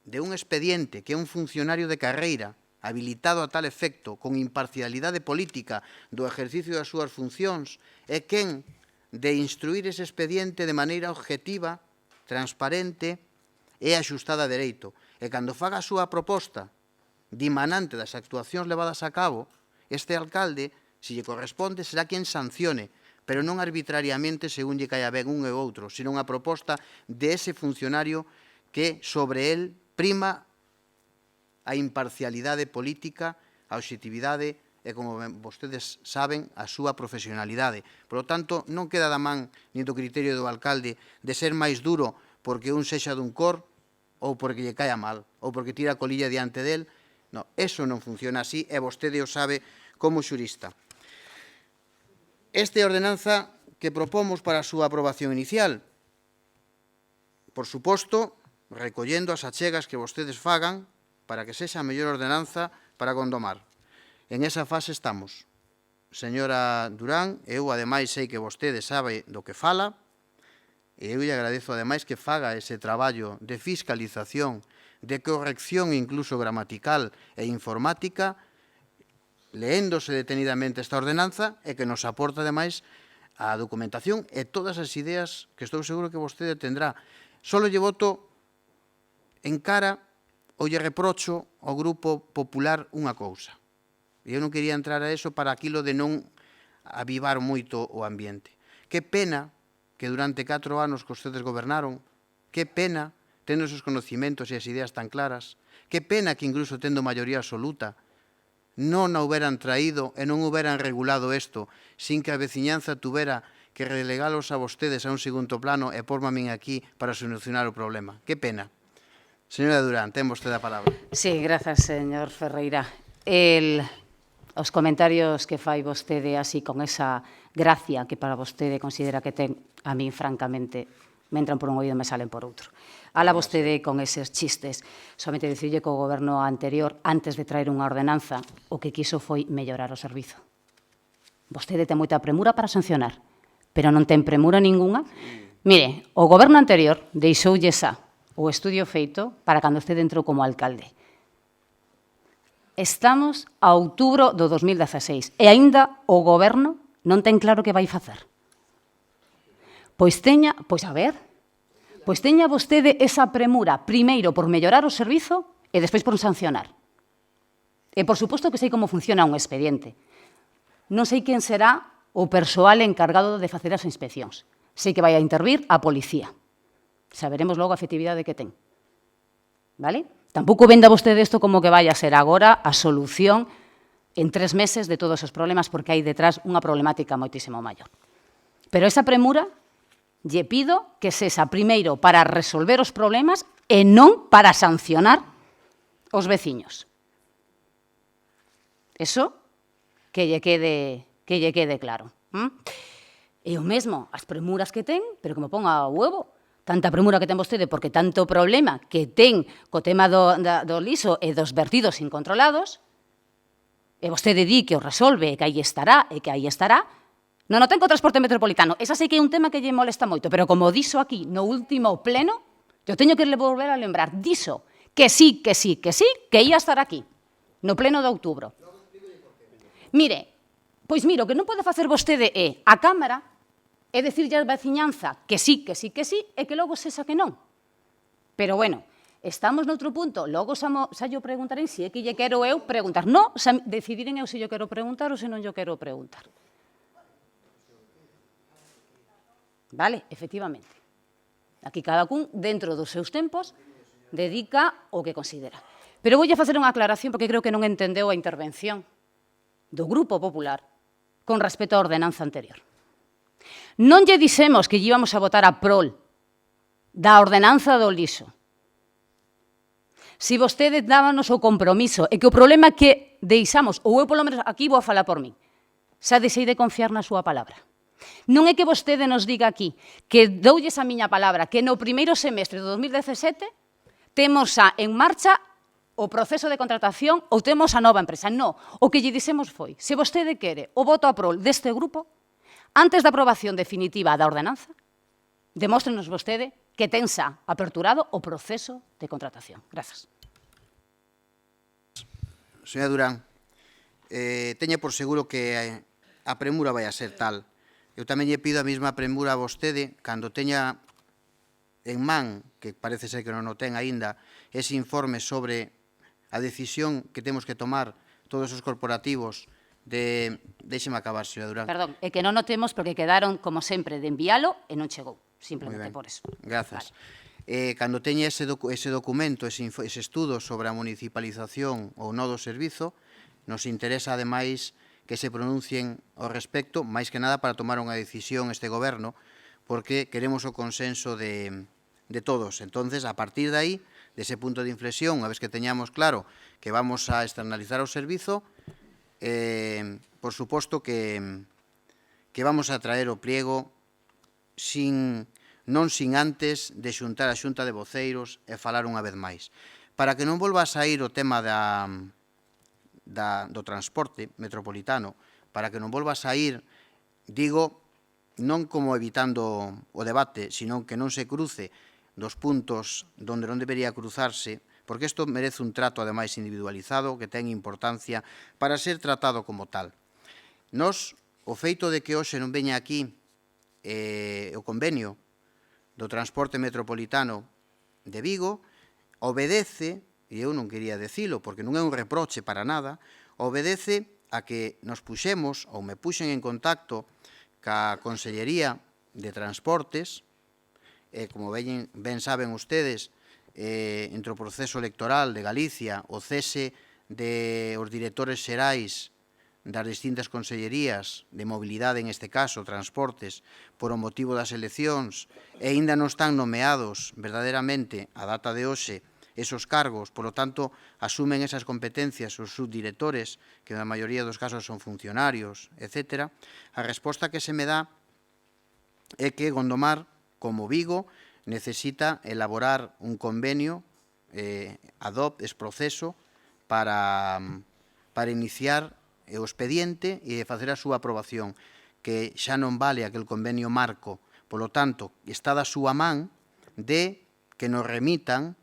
de un expediente que é un funcionario de carreira habilitado a tal efecto, con imparcialidade política do exercicio das súas funcións, é quen de instruir ese expediente de maneira objetiva, transparente e axustada a dereito. E cando faga a súa proposta dimanante das actuacións levadas a cabo, este alcalde, se lle corresponde, será quen sancione, pero non arbitrariamente según lle caia ben un e outro, sino unha proposta de ese funcionario que sobre el prima a imparcialidade política, a objetividade e, como vostedes saben, a súa profesionalidade. Por lo tanto, non queda da man nin do criterio do alcalde de ser máis duro porque un sexa dun cor ou porque lle caia mal, ou porque tira a colilla diante del. No, eso non funciona así e vostede o sabe como xurista. Esta ordenanza que propomos para a súa aprobación inicial, por suposto, recollendo as achegas que vostedes fagan para que sexa a mellor ordenanza para Gondomar. En esa fase estamos. Señora Durán, eu ademais sei que vostede sabe do que fala, e eu lle agradezo ademais que faga ese traballo de fiscalización, de corrección incluso gramatical e informática, leéndose detenidamente esta ordenanza e que nos aporta ademais a documentación e todas as ideas que estou seguro que vostede tendrá. Solo lle voto en cara ou lle reprocho ao Grupo Popular unha cousa. E eu non quería entrar a eso para aquilo de non avivar moito o ambiente. Que pena que durante 4 anos que ustedes gobernaron, que pena tendo esos conocimentos e as ideas tan claras, que pena que incluso tendo maioría absoluta non a hubieran traído e non hubieran regulado isto sin que a veciñanza tuvera que relegalos a vostedes a un segundo plano e porme a min aquí para solucionar o problema. Que pena. Señora Durán, ten vostede a palabra. Sí, grazas, señor Ferreira. Os comentarios que fai vostede así con esa gracia que para vostede considera que ten, a min, francamente, me entran por un oído e me salen por outro. Ala vostede con eses chistes. Somente dicirlle que o goberno anterior, antes de traer unha ordenanza, o que quiso foi mellorar o servizo. Vostede ten moita premura para sancionar, pero non ten premura ningunha Mire, o goberno anterior deixoulle xa o estudio feito para cando usted entrou como alcalde. Estamos a outubro do 2016 e aínda o goberno non ten claro que vai facer. Pois teña vostede esa premura, primeiro por mellorar o servizo e despois por sancionar. E, por suposto, que sei como funciona un expediente. Non sei quen será o persoal encargado de facer as inspeccións. Sei que vai a intervir a policía. Saberemos logo a efectividade que ten. Vale? Tampouco venda vostede isto como que vai a ser agora a solución en 3 meses de todos os problemas, porque hai detrás unha problemática moitísimo maior. Pero esa premura lle pido que sexa primeiro para resolver os problemas e non para sancionar os veciños. Eso que lle quede claro. E o mesmo, as premuras que ten, pero que me ponga o huevo. Tanta premura que ten vostede, porque tanto problema que ten co tema do liso e dos vertidos incontrolados, e vostede di que o resolve e que aí estará, non ten co transporte metropolitano. Esa sei que é un tema que lle molesta moito, pero como dixo aquí no último pleno, eu teño que volver a lembrar, dixo que sí, que ia estar aquí, no pleno de outubro. Mire, pois miro, que non pode facer vostede é a Cámara e dicirlle á veciñanza que sí, e que logo sexa que non. Pero, bueno, estamos noutro punto, logo xa yo preguntarei se é que lle quero eu preguntar. Non, decidiren eu se yo quero preguntar ou se non yo quero preguntar. Vale, efectivamente. Aquí cada cun, dentro dos seus tempos, dedica o que considera. Pero voulle facer unha aclaración porque creo que non entendeu a intervención do Grupo Popular con respecto á ordenanza anterior. Non lle dixemos que íbamos a votar a prol da ordenanza do liso. Se vostede dábanos o compromiso e que o problema que deixamos, ou eu polo menos aquí vou a falar por min, xa deixei de confiar na súa palabra. Non é que vostede nos diga aquí que doulles a miña palabra que no primeiro semestre do 2017 temos xa en marcha o proceso de contratación ou temos a nova empresa. Non, o que lle dixemos foi, se vostede quere o voto a prol deste grupo, antes da aprobación definitiva da ordenanza, demóstrenos vostede que ten xa aperturado o proceso de contratación. Grazas. Señora Durán, teña por seguro que a premura vai a ser tal. Eu tamén lle pido a mesma premura a vostede cando teña en man, que parece ser que non o ten aínda, ese informe sobre a decisión que temos que tomar todos os corporativos de... Deixeme acabar, señora Durán. Perdón, é que non o temos porque quedaron, como sempre, de envialo e non chegou. Simplemente por eso. Grazas. Cando teña ese documento, ese estudo sobre a municipalización ou no do servizo, nos interesa, ademais, que se pronuncien ao respecto, máis que nada para tomar unha decisión este goberno, porque queremos o consenso de todos. Entonces, a partir de aí, dese punto de inflexión, unha vez que teñamos claro que vamos a externalizar o servizo, por suposto que vamos a traer o pliego non sin antes de xuntar a xunta de voceiros e falar unha vez máis. Para que non volva a sair o tema do transporte metropolitano, para que non volva a sair, digo, non como evitando o debate, sino que non se cruce dos puntos donde non debería cruzarse, porque isto merece un trato, ademais, individualizado, que ten importancia para ser tratado como tal. Nos, o feito de que hoxe non veña aquí o convenio do transporte metropolitano de Vigo, obedece, e eu non quería decilo, porque non é un reproche para nada, obedece a que nos puxemos, ou me puxen en contacto ca Consellería de Transportes, como ben saben ustedes, entre o proceso electoral de Galicia, o cese dos directores xerais das distintas consellerías de mobilidade, en este caso, transportes, por o motivo das eleccións, e aínda non están nomeados verdadeiramente a data de hoxe esos cargos, por lo tanto, asumen esas competencias os subdirectores, que na maioría dos casos son funcionarios, etc. A resposta que se me dá é que Gondomar, como Vigo, necesita elaborar un convenio ad hoc, es proceso, para iniciar o expediente e facer a súa aprobación, que xa non vale aquel convenio marco Polo tanto, está da súa man de que nos remitan,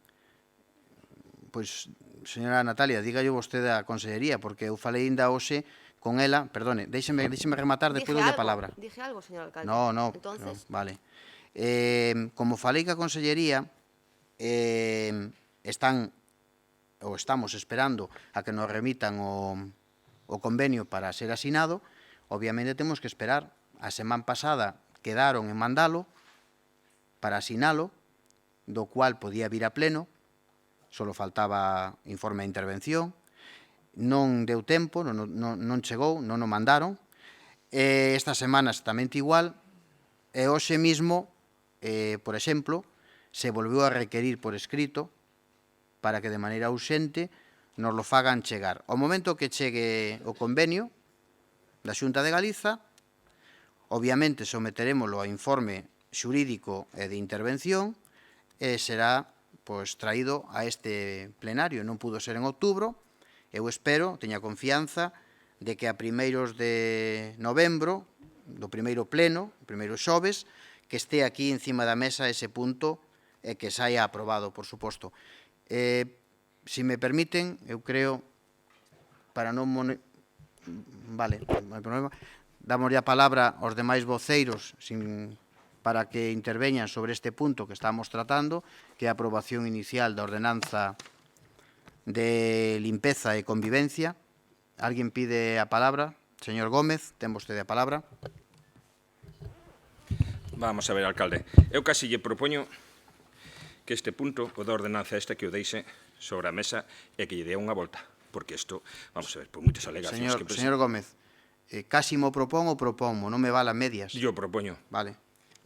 pois, señora Natalia, dígalle vostede a Consellería, porque eu falei ainda hoxe con ela, perdone, déixeme rematar, despois dolle a palabra. Dije algo, señor alcalde. No, Entonces, vale. Como falei ca Consellería, estamos esperando a que nos remitan o convenio para ser asinado. Obviamente temos que esperar. A semana pasada quedaron en mandalo para asinalo, do cual podía vir a pleno, só faltaba informe de intervención, non deu tempo, non chegou, non o mandaron. Esta semana exactamente igual, e hoxe mismo, por exemplo, se volveu a requerir por escrito para que de maneira urxente nos lo fagan chegar. Ao momento que chegue o convenio da Xunta de Galiza, obviamente someterémoslo a informe xurídico e de intervención e será traído a este plenario. Non pudo ser en outubro. Eu espero, teña confianza, de que a primeiros de novembro, do primeiro pleno, o primeiro xoves, que este aquí encima da mesa ese punto e que saia aprobado, por suposto. Se me permiten, eu creo, para non... Vale, non hai problema. Damos a palabra aos demais voceiros para que interveñan sobre este punto que estamos tratando, que é a aprobación inicial da ordenanza de limpeza e convivencia. Alguén pide a palabra? Señor Gómez, ten vostede a palabra. Vamos a ver, alcalde. Eu casi lle propoño que este punto, o da ordenanza esta, que o deixe sobre a mesa e que lle dé unha volta. Porque isto, vamos a ver, por moitas alegacións que presenta. Señor Gómez, casi mo propón ou proponmo, non me vale a medias. Yo propoño. Vale.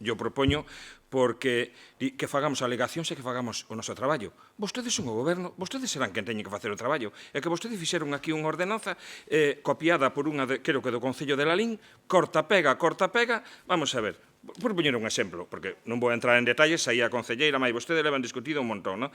Yo propoño porque que fagamos alegacións e que fagamos o noso traballo. Vostedes son o goberno, vostedes serán quen teñen que facer o traballo. E que vostedes fixeron aquí unha ordenanza copiada por unha, creo que do Concello de Lalín, corta, pega, vamos a ver. Por poñer un exemplo, porque non vou entrar en detalles, aí a concelleira, máis vostede levan discutido un montón, non?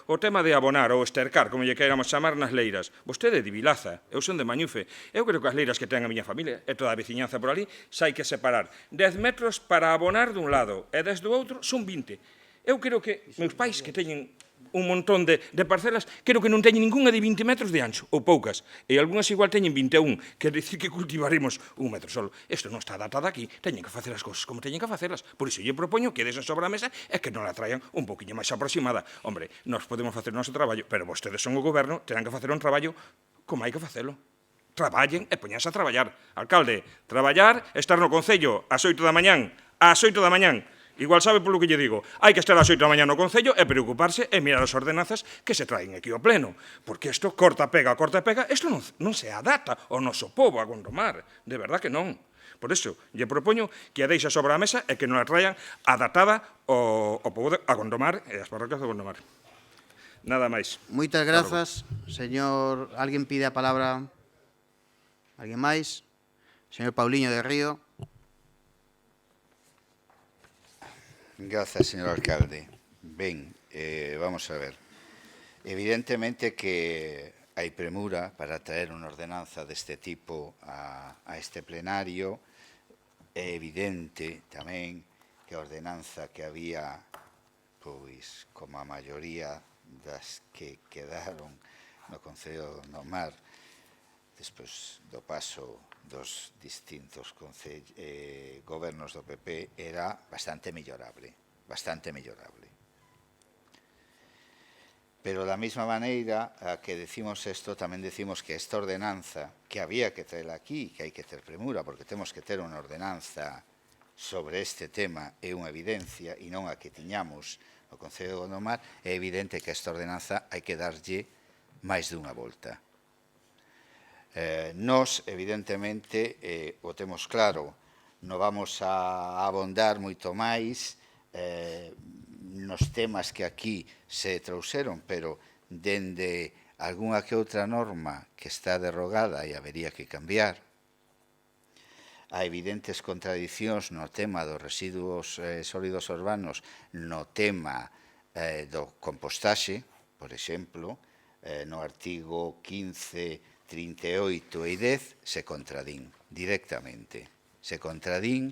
O tema de abonar ou estercar, como lle queiramos chamar, nas leiras. Vostede de Vilaza, eu son de Mañufe. Eu creo que as leiras que ten a miña familia e toda a veciñanza por ali, xa hai que separar 10 metros para abonar dun lado e 10 do outro son 20. Eu creo que meus pais que teñen un montón de parcelas, creo que non teñen ninguna de 20 metros de ancho, ou poucas, e algunhas igual teñen 21, quer dicir que cultivaremos un metro solo. Isto non está datado aquí, teñen que facer as cousas como teñen que facelas. Por iso lle propoño que desen sobre a mesa e que non la traian un poquinho máis aproximada. Hombre, nós podemos facer o noso traballo, pero vostedes son o goberno, terán que facer un traballo como hai que facelo. Traballen e poñanse a traballar. Alcalde, traballar, estar no Concello ás 8 da mañán, ás 8 da mañán. Igual sabe polo que lle digo, hai que estar ás 8 da mañá no Concello e preocuparse e mirar as ordenanzas que se traen aquí ao pleno. Porque isto corta, pega, isto non se adapta ao noso povo a Gondomar. De verdad que non. Por iso, lle propoño que a deixa sobre a mesa e que non a traian adaptada ao povo a Gondomar e as parroquias de Gondomar. Nada máis. Moitas grazas, señor. Alguén pide a palabra? Alguén máis? Señor Pauliño de Río. Grazas, señor alcalde. Ben, vamos a ver. Evidentemente que hai premura para traer unha ordenanza deste tipo a este plenario. É evidente tamén que a ordenanza que había, pois, como a maioría das que quedaron no Concello de Gondomar, despois do paso dos distintos gobernos do PP, era bastante mellorable, Pero da mesma maneira que decimos isto, tamén decimos que esta ordenanza, que había que traerla aquí, que hai que ter premura, porque temos que ter unha ordenanza sobre este tema, é unha evidencia, e non a que tiñamos no Concello de Gondomar, é evidente que esta ordenanza hai que darlle máis dunha volta. Nós, evidentemente, o temos claro, non vamos a abondar moito máis nos temas que aquí se trouxeron, pero dende algunha que outra norma que está derrogada e habería que cambiar, a evidentes contradicións no tema dos residuos sólidos urbanos, no tema do compostaxe, por exemplo, no artigo 15, 38 e 10 se contradín directamente. Se contradín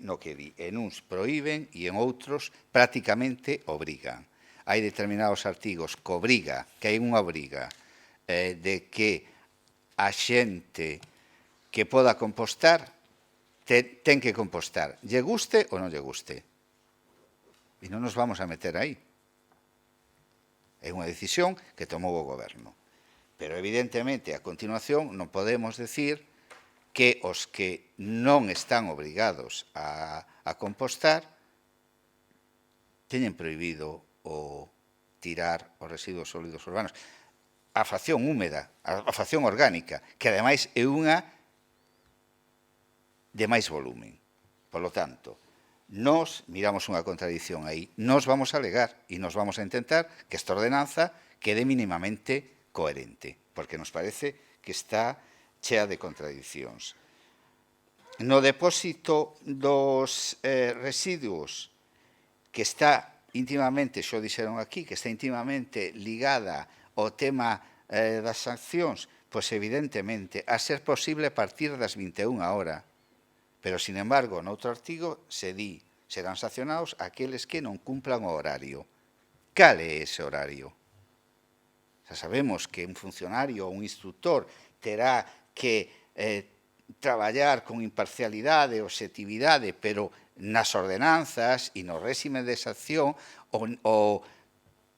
no que di. En uns proíben e en outros prácticamente obrigan. Hai determinados artigos que obriga, que hai unha obriga de que a xente que poda compostar ten que compostar, lle guste ou non lle guste. E non nos vamos a meter aí. É unha decisión que tomou o goberno. Pero, evidentemente, a continuación non podemos decir que os que non están obrigados a compostar teñen prohibido o tirar os residuos sólidos urbanos. A fracción húmeda, a fracción orgánica, que ademais é unha de máis volumen. Por lo tanto, nos miramos unha contradición aí, nos vamos a alegar e nos vamos a intentar que esta ordenanza quede mínimamente coherente, porque nos parece que está chea de contradicións. No depósito dos residuos, que está íntimamente, xo dixeron aquí, que está íntimamente ligada ao tema das sancións, pois evidentemente, a ser posible a partir das 21 horas. Pero, sin embargo, noutro artigo se di serán sancionados aqueles que non cumplan o horario. Cal é ese horario? Xa sabemos que un funcionario ou un instructor terá que traballar con imparcialidade, objetividade, pero nas ordenanzas e no réxime de sanción o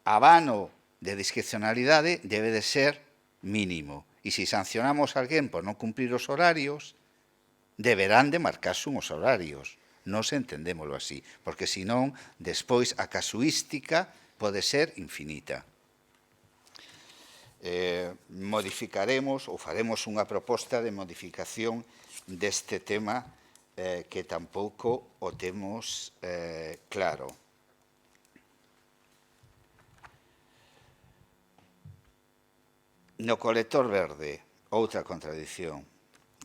abano de discrecionalidade debe de ser mínimo. E se sancionamos a alguén por non cumprir os horarios, deberán de marcarse uns horarios. Nos entendémoslo así, porque senón, despois, a casuística pode ser infinita. Modificaremos ou faremos unha proposta de modificación deste tema que tampouco o temos claro. No colector verde, outra contradición,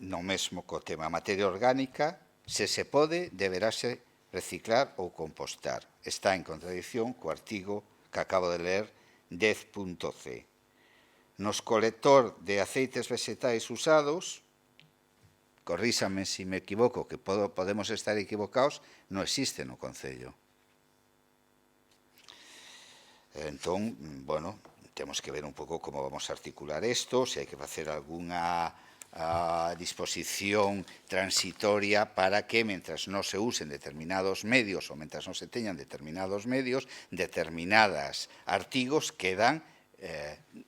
no mesmo co tema materia orgánica, se se pode, deberase reciclar ou compostar. Está en contradición co artigo que acabo de ler 10.c. Nos colector de aceites vegetais usados, corríxame se me equivoco, que podemos estar equivocados, non existe no Concello. Entón, bueno, temos que ver un pouco como vamos a articular isto, se hai que facer algunha disposición transitoria para que, mentras non se usen determinados medios ou mentras non se teñan determinados medios, determinados artigos quedan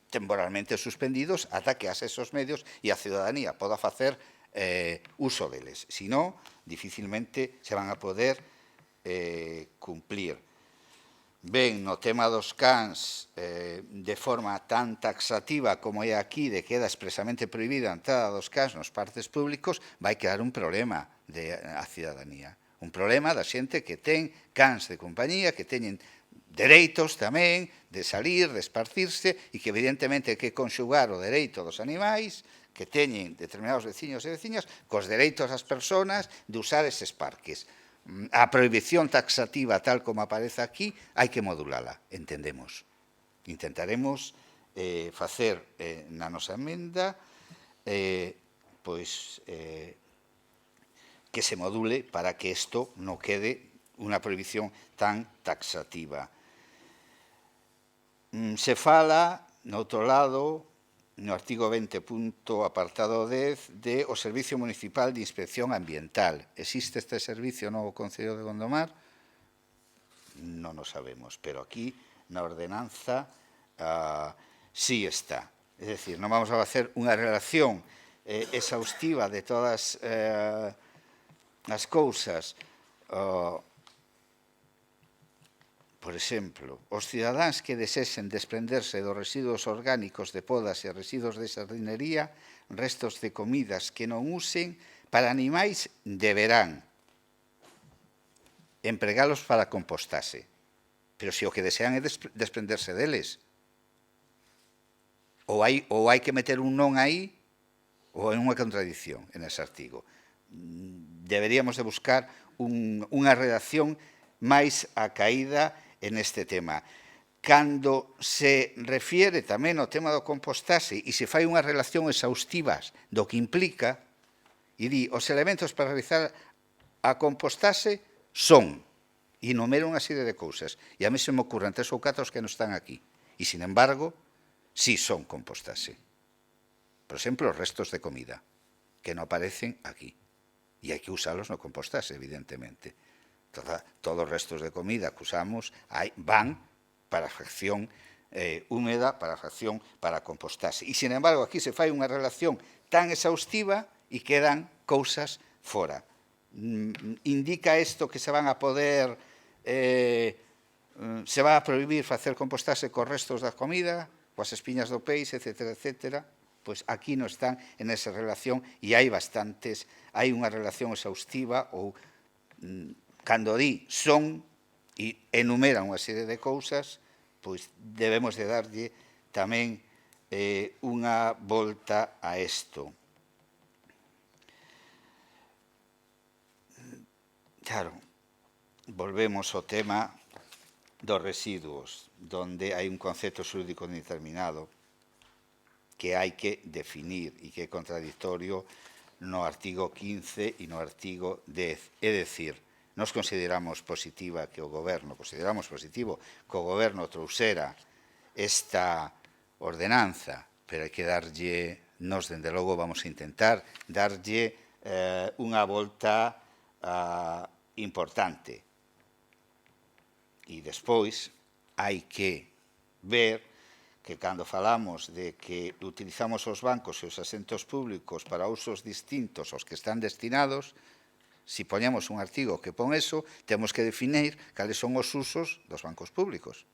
temporalmente suspendidos ata que hace esos medios e a ciudadanía poda facer uso deles. Si non, dificilmente se van a poder cumplir. Ben, no tema dos cans, de forma tan taxativa como é aquí, de que queda expresamente prohibida a entrada dos cans nos parques públicos, vai quedar un problema a ciudadanía. Un problema da xente que ten cans de compañía, que teñen dereitos tamén de salir, de esparcirse, e que evidentemente hai que conxugar o dereito dos animais que teñen determinados veciños e veciñas cos dereitos das persoas de usar eses parques. A prohibición taxativa tal como aparece aquí hai que modulala, entendemos. Intentaremos facer na nosa emenda pois que se module para que isto non quede unha prohibición tan taxativa. Se fala, no outro lado, no artigo 20, apartado 10, de o Servicio Municipal de Inspección Ambiental. Existe este servicio no Concello de Gondomar? Non o sabemos, pero aquí, na ordenanza, sí está. É dicir, non vamos a facer unha relación exhaustiva de todas as cousas. Por exemplo, os cidadáns que desexen desprenderse dos residuos orgánicos de podas e residuos de sardinería, restos de comidas que non usen, para animais deberán empregalos para compostase. Pero se o que desean é desprenderse deles, ou hai que meter un non aí, ou é unha contradición en ese artigo. Deberíamos de buscar unha redacción máis acaída en este tema. Cando se refiere tamén ao tema do compostaxe e se fai unha relación exhaustiva do que implica, e di, os elementos para realizar a compostaxe son, e numero unha serie de cousas, e a mí se me ocurren 3 ou 4 os que non están aquí, e, sin embargo, sí son compostaxe. Por exemplo, os restos de comida, que non aparecen aquí, e hai que usalos no compostaxe, evidentemente. Todos os restos de comida que usamos van para a fracción húmeda, para a fracción para compostaxe. E, sin embargo, aquí se fai unha relación tan exhaustiva e quedan cousas fora. Indica isto que se van a poder, se va a prohibir facer compostaxe cos restos da comida, coas espiñas do peixe, etc., etc., pois aquí non están en esa relación e hai unha relación exhaustiva ou cando di son e enumeran unha serie de cousas, pois debemos de darlle tamén unha volta a isto. Claro, volvemos ao tema dos residuos, donde hai un concepto xúridico determinado que hai que definir e que é contradictorio no artigo 15 e no artigo 10. É dicir, nos consideramos positivo que o Goberno trouxera esta ordenanza, pero hai que darlle, nos, dende logo, vamos a intentar darlle unha volta importante. E despois hai que ver que cando falamos de que utilizamos os bancos e os asentos públicos para usos distintos aos que están destinados, se poñemos un artigo que pon eso, temos que definir cales son os usos dos bancos públicos,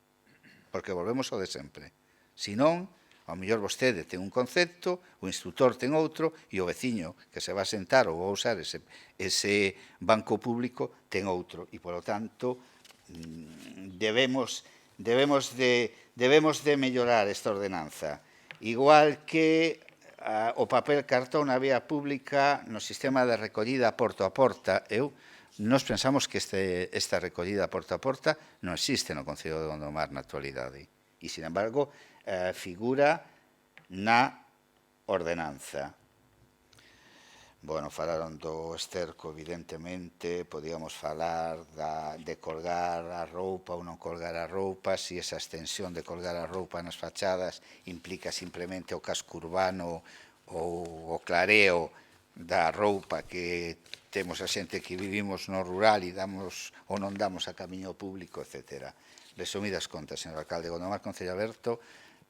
porque volvemos ao de sempre. Se non, ao mellor vostede ten un concepto, o instructor ten outro, e o veciño que se va a sentar ou a usar ese banco público ten outro. E, polo tanto, debemos de mellorar esta ordenanza. Igual que o papel cartón na vía pública no sistema de recollida porta a porta, nós pensamos que esta recollida porta a porta non existe no Concello de Gondomar na actualidade. E, sin embargo, figura na ordenanza. Bueno, falaron do esterco, evidentemente, podíamos falar de colgar a roupa ou non colgar a roupa, se esa extensión de colgar a roupa nas fachadas implica simplemente o casco urbano ou o clareo da roupa que temos a xente que vivimos no rural e damos ou non damos a camiño público, etc. Resumidas contas, señor alcalde, Gondomar Concello Aberto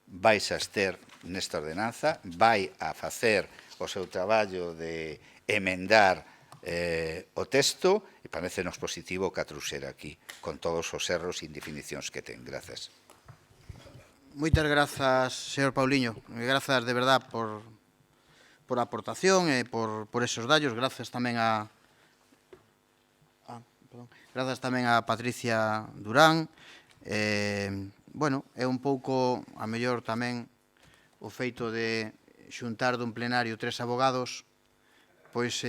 vais a ter nesta ordenanza, vai a facer o seu traballo de emendar o texto e parece-nos positivo que a trouxera aquí, con todos os erros e indefinicións que ten. Grazas. Moitas grazas, señor Pauliño. Grazas de verdad por a aportación e por esos dallos. Grazas tamén a Patricia Durán. Bueno, é un pouco, a mellor tamén, o feito de xuntar dun plenario 3 abogados, pois,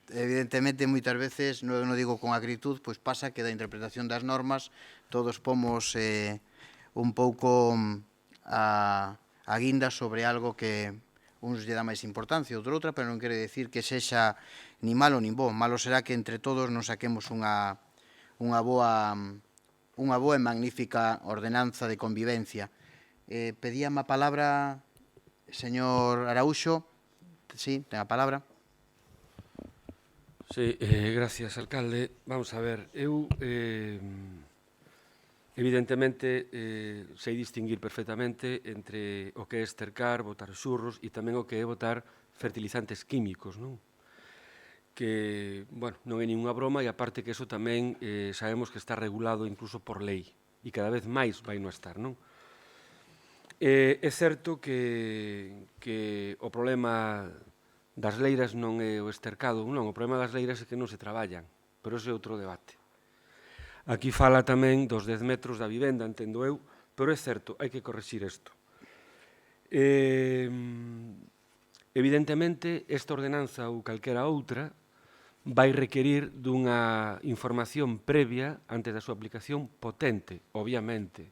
evidentemente, moitas veces, non digo con acritud, pois pasa que da interpretación das normas todos pomos un pouco a guinda sobre algo que uns lle dá máis importancia, outro outra, pero non quere decir que sexa ni malo ni bo. Malo será que entre todos nos saquemos unha boa e magnífica ordenanza de convivencia. Pedíame a palabra, señor Araúxo. Sí, ten a palabra. Sí, gracias, alcalde. Vamos a ver, eu evidentemente sei distinguir perfectamente entre o que é estercar, botar xurros e tamén o que é botar fertilizantes químicos, non? Que, bueno, non é ninguna broma e aparte que eso tamén sabemos que está regulado incluso por lei e cada vez máis vai non estar, non? É certo que o problema das leiras non é o estercado, non, o problema das leiras é que non se traballan, pero ese é outro debate. Aquí fala tamén dos 10 metros da vivenda, entendo eu, pero é certo, hai que correxir isto. Evidentemente, esta ordenanza ou calquera outra vai requerir dunha información previa antes da súa aplicación potente, obviamente.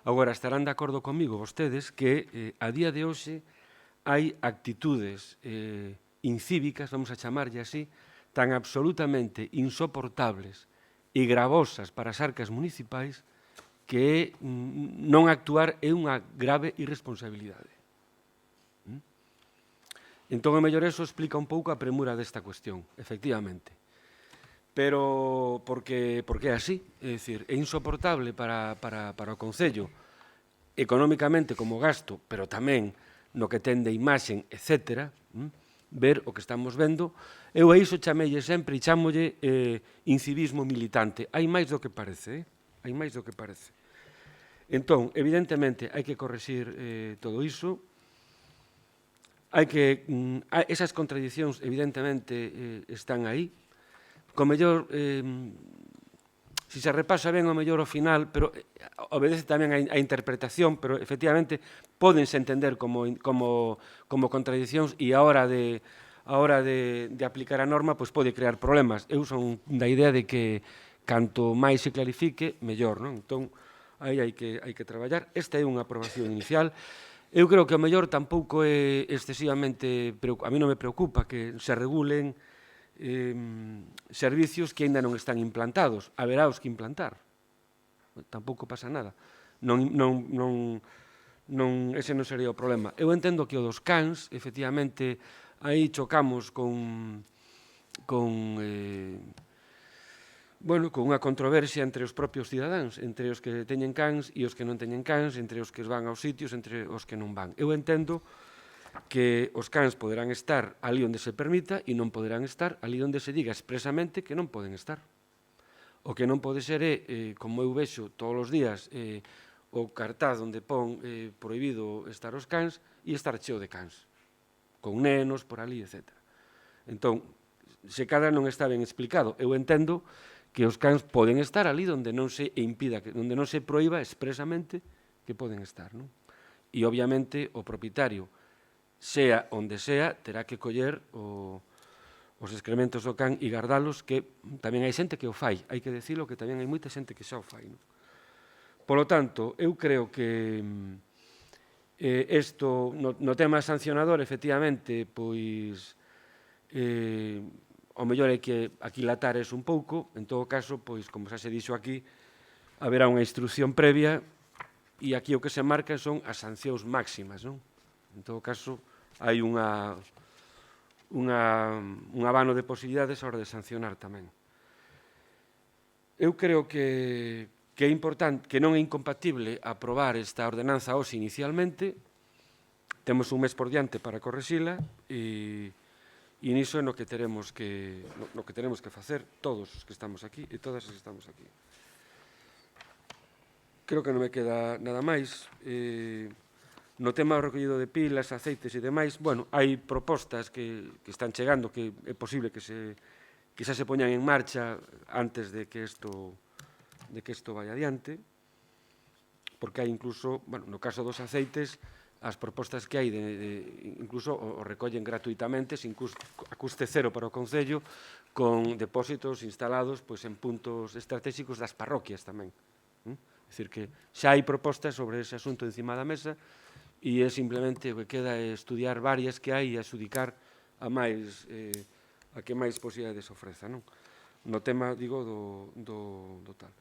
Agora, estarán de acordo comigo vostedes que a día de hoxe hai actitudes incívicas, vamos a chamarlle así, tan absolutamente insoportables e gravosas para as arcas municipais que non actuar é unha grave irresponsabilidade. Entón, o mellor eso explica un pouco a premura desta cuestión, efectivamente. Pero porque é así, é dicir, é insoportable para o Concello, económicamente como gasto, pero tamén no que ten de imaxen, etc., ver o que estamos vendo. Eu a iso chamelle sempre e chamolle incivismo militante. Hai máis do que parece, hai máis do que parece. Entón, evidentemente, hai que correxir todo iso. Esas contradicións, evidentemente, están aí. Co mellor, se se repasa ben, o mellor ao final, pero obedece tamén a interpretación, pero, efectivamente, pódense entender como contradicións e a hora de aplicar a norma pode crear problemas. Eu son da idea de que canto máis se clarifique, mellor, non? Entón, aí hai que traballar. Esta é unha aprobación inicial. Eu creo que o mellor tampouco é excesivamente... A mí non me preocupa que se regulen servicios que aínda non están implantados. Haberá os que implantar. Tampouco pasa nada. Ese non sería o problema. Eu entendo que o dos cans, efectivamente, aí chocamos con unha controversia entre os propios cidadáns, entre os que teñen cans e os que non teñen cans, entre os que van aos sitios, entre os que non van. Eu entendo que os cans poderán estar ali onde se permita e non poderán estar ali onde se diga expresamente que non poden estar. O que non pode ser é, como eu vexo todos os días, o cartaz onde pon prohibido estar os cans e estar cheo de cans, con nenos por ali, etc. Entón, se cada non está ben explicado, eu entendo que os cans poden estar ali onde non se impida, onde non se proíba expresamente que poden estar, non? E, obviamente, o propietario, sea onde sea, terá que coller os excrementos do can e gardalos, que tamén hai xente que o fai, hai que dicilo que tamén hai moita xente que xa o fai, non? Polo tanto, eu creo que isto, no tema sancionador, efectivamente, pois o mellor é que aquilatar eso un pouco. En todo caso, pois, como xa se dixo aquí, haberá unha instrucción previa e aquí o que se marca son as sancións máximas, non? En todo caso, hai un abano de posibilidades a hora de sancionar tamén. Eu creo que é importante, que non é incompatible aprobar esta ordenanza hoxe inicialmente. Temos un mes por diante para correxila e niso é no que teremos que facer todos os que estamos aquí e todas as que estamos aquí. Creo que non me queda nada máis. No tema do recollido de pilas, aceites e demais, bueno, hai propostas que están chegando que é posible que xa se poñan en marcha antes de que isto vai adiante, porque hai incluso, bueno, no caso dos aceites, as propostas que hai incluso o recollen gratuitamente, a custe cero para o Concello, con depósitos instalados en puntos estratégicos das parroquias tamén. É dicir, que xa hai propostas sobre ese asunto encima da mesa e é simplemente o que queda é estudiar varias que hai e adxudicar a que máis posibilidades ofreza. No tema, digo, do tal.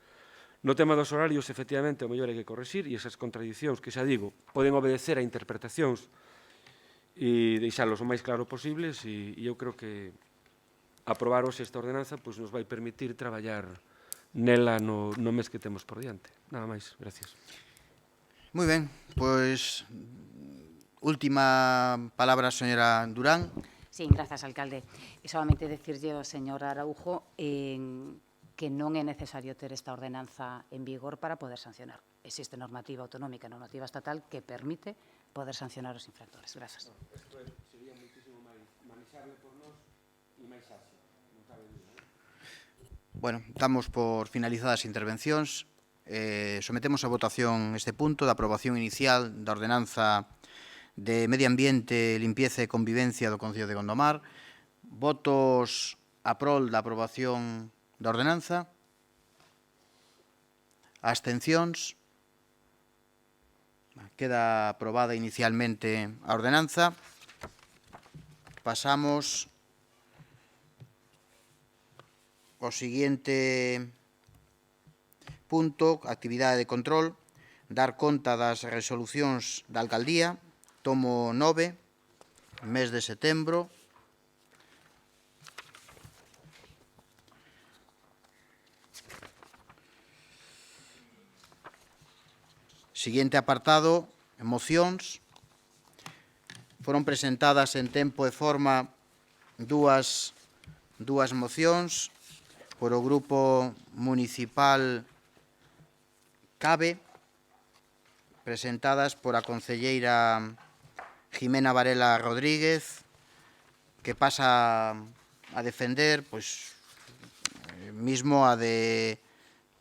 No tema dos horarios, efectivamente, o mellor hai que correxir e esas contradicións que xa digo poden obedecer a interpretacións e deixalos o máis claro posibles e eu creo que aprobar hoxe esta ordenanza nos vai permitir traballar nela no mes que temos por diante. Nada máis, gracias. Moi ben, pois última palabra, señora Durán. Sí, grazas, alcalde. E solamente decirlle ao señor Araujo que non é necesario ter esta ordenanza en vigor para poder sancionar. Existe normativa autonómica e normativa estatal que permite poder sancionar os infractores. Grazas. Isto sería muitísimo máis manexable por nós e máis ágil, non cabe dúda. Bueno, damos por finalizadas as intervencións. Sometemos a votación este punto da aprobación inicial da ordenanza de Medio Ambiente, Limpieza e Convivencia do Concello de Gondomar. Votos a prol da aprobación da ordenanza. Abstencións. Queda aprobada inicialmente a ordenanza. pasamos ao seguinte punto, actividade de control, dar conta das resolucións da alcaldía, tomo 9, mes de setembro. Siguiente apartado, mocións. Foron presentadas en tempo e forma dúas mocións por o Grupo Municipal CABE, presentadas por a concelleira Jimena Varela Rodríguez, que pasa a defender, pois, mismo a de,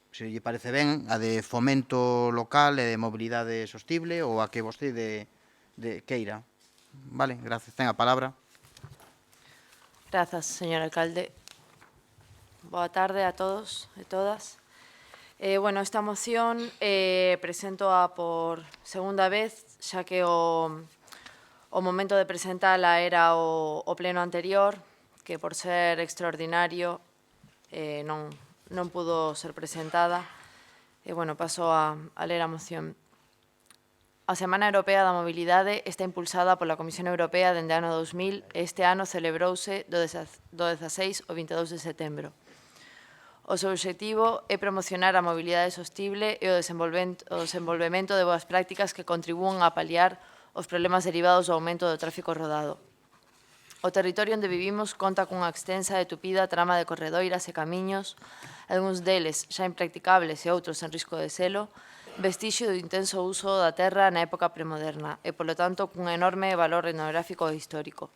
se lle parece ben, a de fomento local e de mobilidade sostible, ou a que vostede queira. Vale, gracias. Ten a palabra. Grazas, señor alcalde. Boa tarde a todos e todas. Bueno, esta moción presento-a por segunda vez, xa que o momento de presentala era o pleno anterior, que por ser extraordinario non pudo ser presentada. Bueno, paso a ler a moción. A Semana Europea da Mobilidade está impulsada pola Comisión Europea dende o ano 2000 e este ano celebrouse do 16 ao 22 de setembro. O seu obxectivo é promocionar a mobilidade sostible e o desenvolvemento de boas prácticas que contribúen a paliar os problemas derivados do aumento do tráfico rodado. O territorio onde vivimos conta cunha extensa e tupida trama de corredoiras e camiños, algúns deles xa impracticables e outros en risco de selo, vestixio do intenso uso da terra na época premoderna e, polo tanto, cun enorme valor etnográfico e histórico.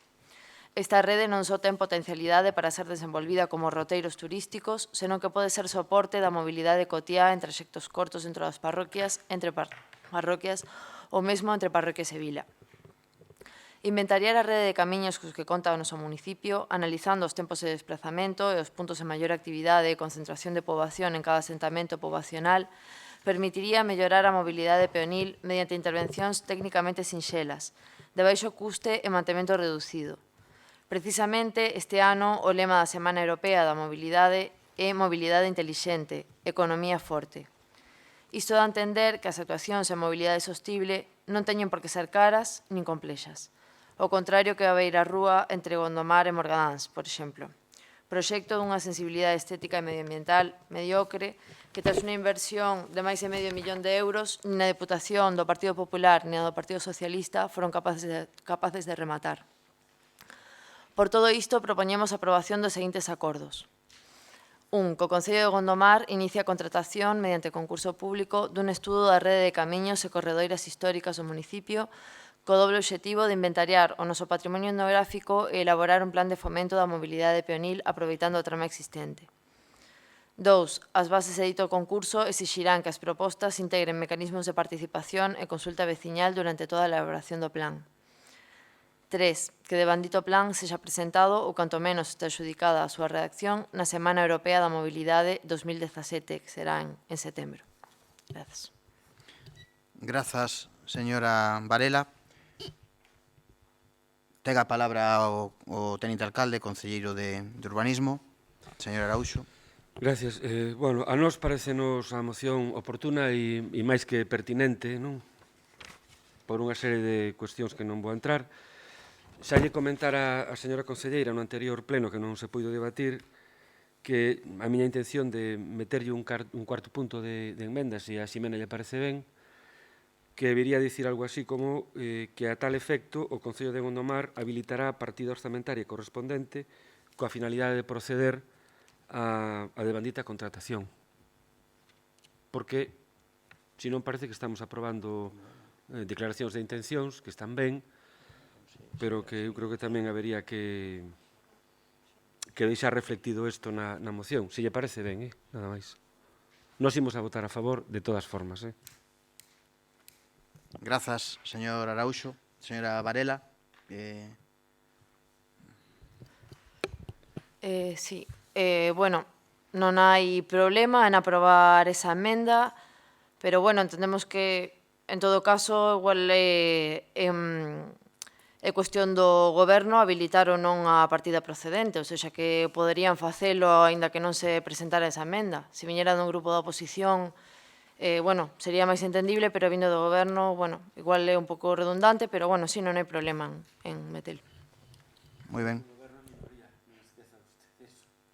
Esta rede non só ten potencialidade para ser desenvolvida como roteiros turísticos, senón que pode ser soporte da mobilidade cotiá en traxectos cortos dentro das parroquias, entre parroquias ou mesmo entre parroquias e vila. Inventariar a rede de camiños cos que conta o noso municipio, analizando os tempos de desplazamento e os puntos de maior actividade e concentración de poboación en cada asentamento poboacional, permitiría mellorar a mobilidade peonil mediante intervencións técnicamente sinxelas, de baixo custe e mantemento reducido. Precisamente, este ano, o lema da Semana Europea da Mobilidade é Mobilidade Intelixente, Economía Forte. Isto dá a entender que as actuacións en mobilidade sostible non teñen por que ser caras nin complexas. O contrario que a beira rúa entre Gondomar e Morgadáns, por exemplo. Proxecto dunha sensibilidade estética e medioambiental mediocre que tras unha inversión de máis de medio millón de euros nin a Deputación do Partido Popular nin a do Partido Socialista foron capaces de rematar. Por todo isto, propoñemos a aprobación dos seguintes acordos. 1. Que o Concello de Gondomar inicia a contratación mediante concurso público dun estudo da rede de camiños e corredoiras históricas do municipio co doble obxectivo de inventariar o noso patrimonio etnográfico e elaborar un plan de fomento da mobilidade peonil aproveitando a trama existente. 2. As bases de dito concurso exixirán que as propostas integren mecanismos de participación e consulta veciñal durante toda a elaboración do plan. 3. Que de bandito plan sexa presentado ou canto menos está adxudicada a súa redacción na Semana Europea da Mobilidade 2017, que será en setembro. Grazas. Grazas, señora Varela. Ten a palabra o teniente alcalde, concelleiro de Urbanismo, señor Araúxo. Gracias. Bueno, a nós parecenos a moción oportuna e máis que pertinente, non? Por unha serie de cuestións que non vou entrar. Xa lle comentara a señora concelleira no anterior pleno que non se puido debatir que a miña intención de meterlle un cuarto punto de enmendas e a Ximena lle parece ben que debería dicir algo así como que a tal efecto o Concello de Gondomar habilitará a partida orzamentaria correspondente coa finalidade de proceder a devandita contratación. Porque, se non parece que estamos aprobando declaracións de intencións que están ben, pero que eu creo que tamén habería que deixar reflectido isto na moción. Se lle parece ben, nada máis. Nós imos a votar a favor de todas formas. Grazas, señor Araúxo. Señora Varela. Sí. Bueno, non hai problema en aprobar esa emenda, pero, bueno, entendemos que, en todo caso, igual É cuestión do Goberno habilitar ou non a partida procedente, ou seja, que poderían facelo aínda que non se presentara esa emenda. Se viñera dun grupo da oposición, bueno, sería máis entendible, pero vindo do Goberno, bueno, igual é un pouco redundante, pero bueno, sí, non hai problema en metelo. Moi ben.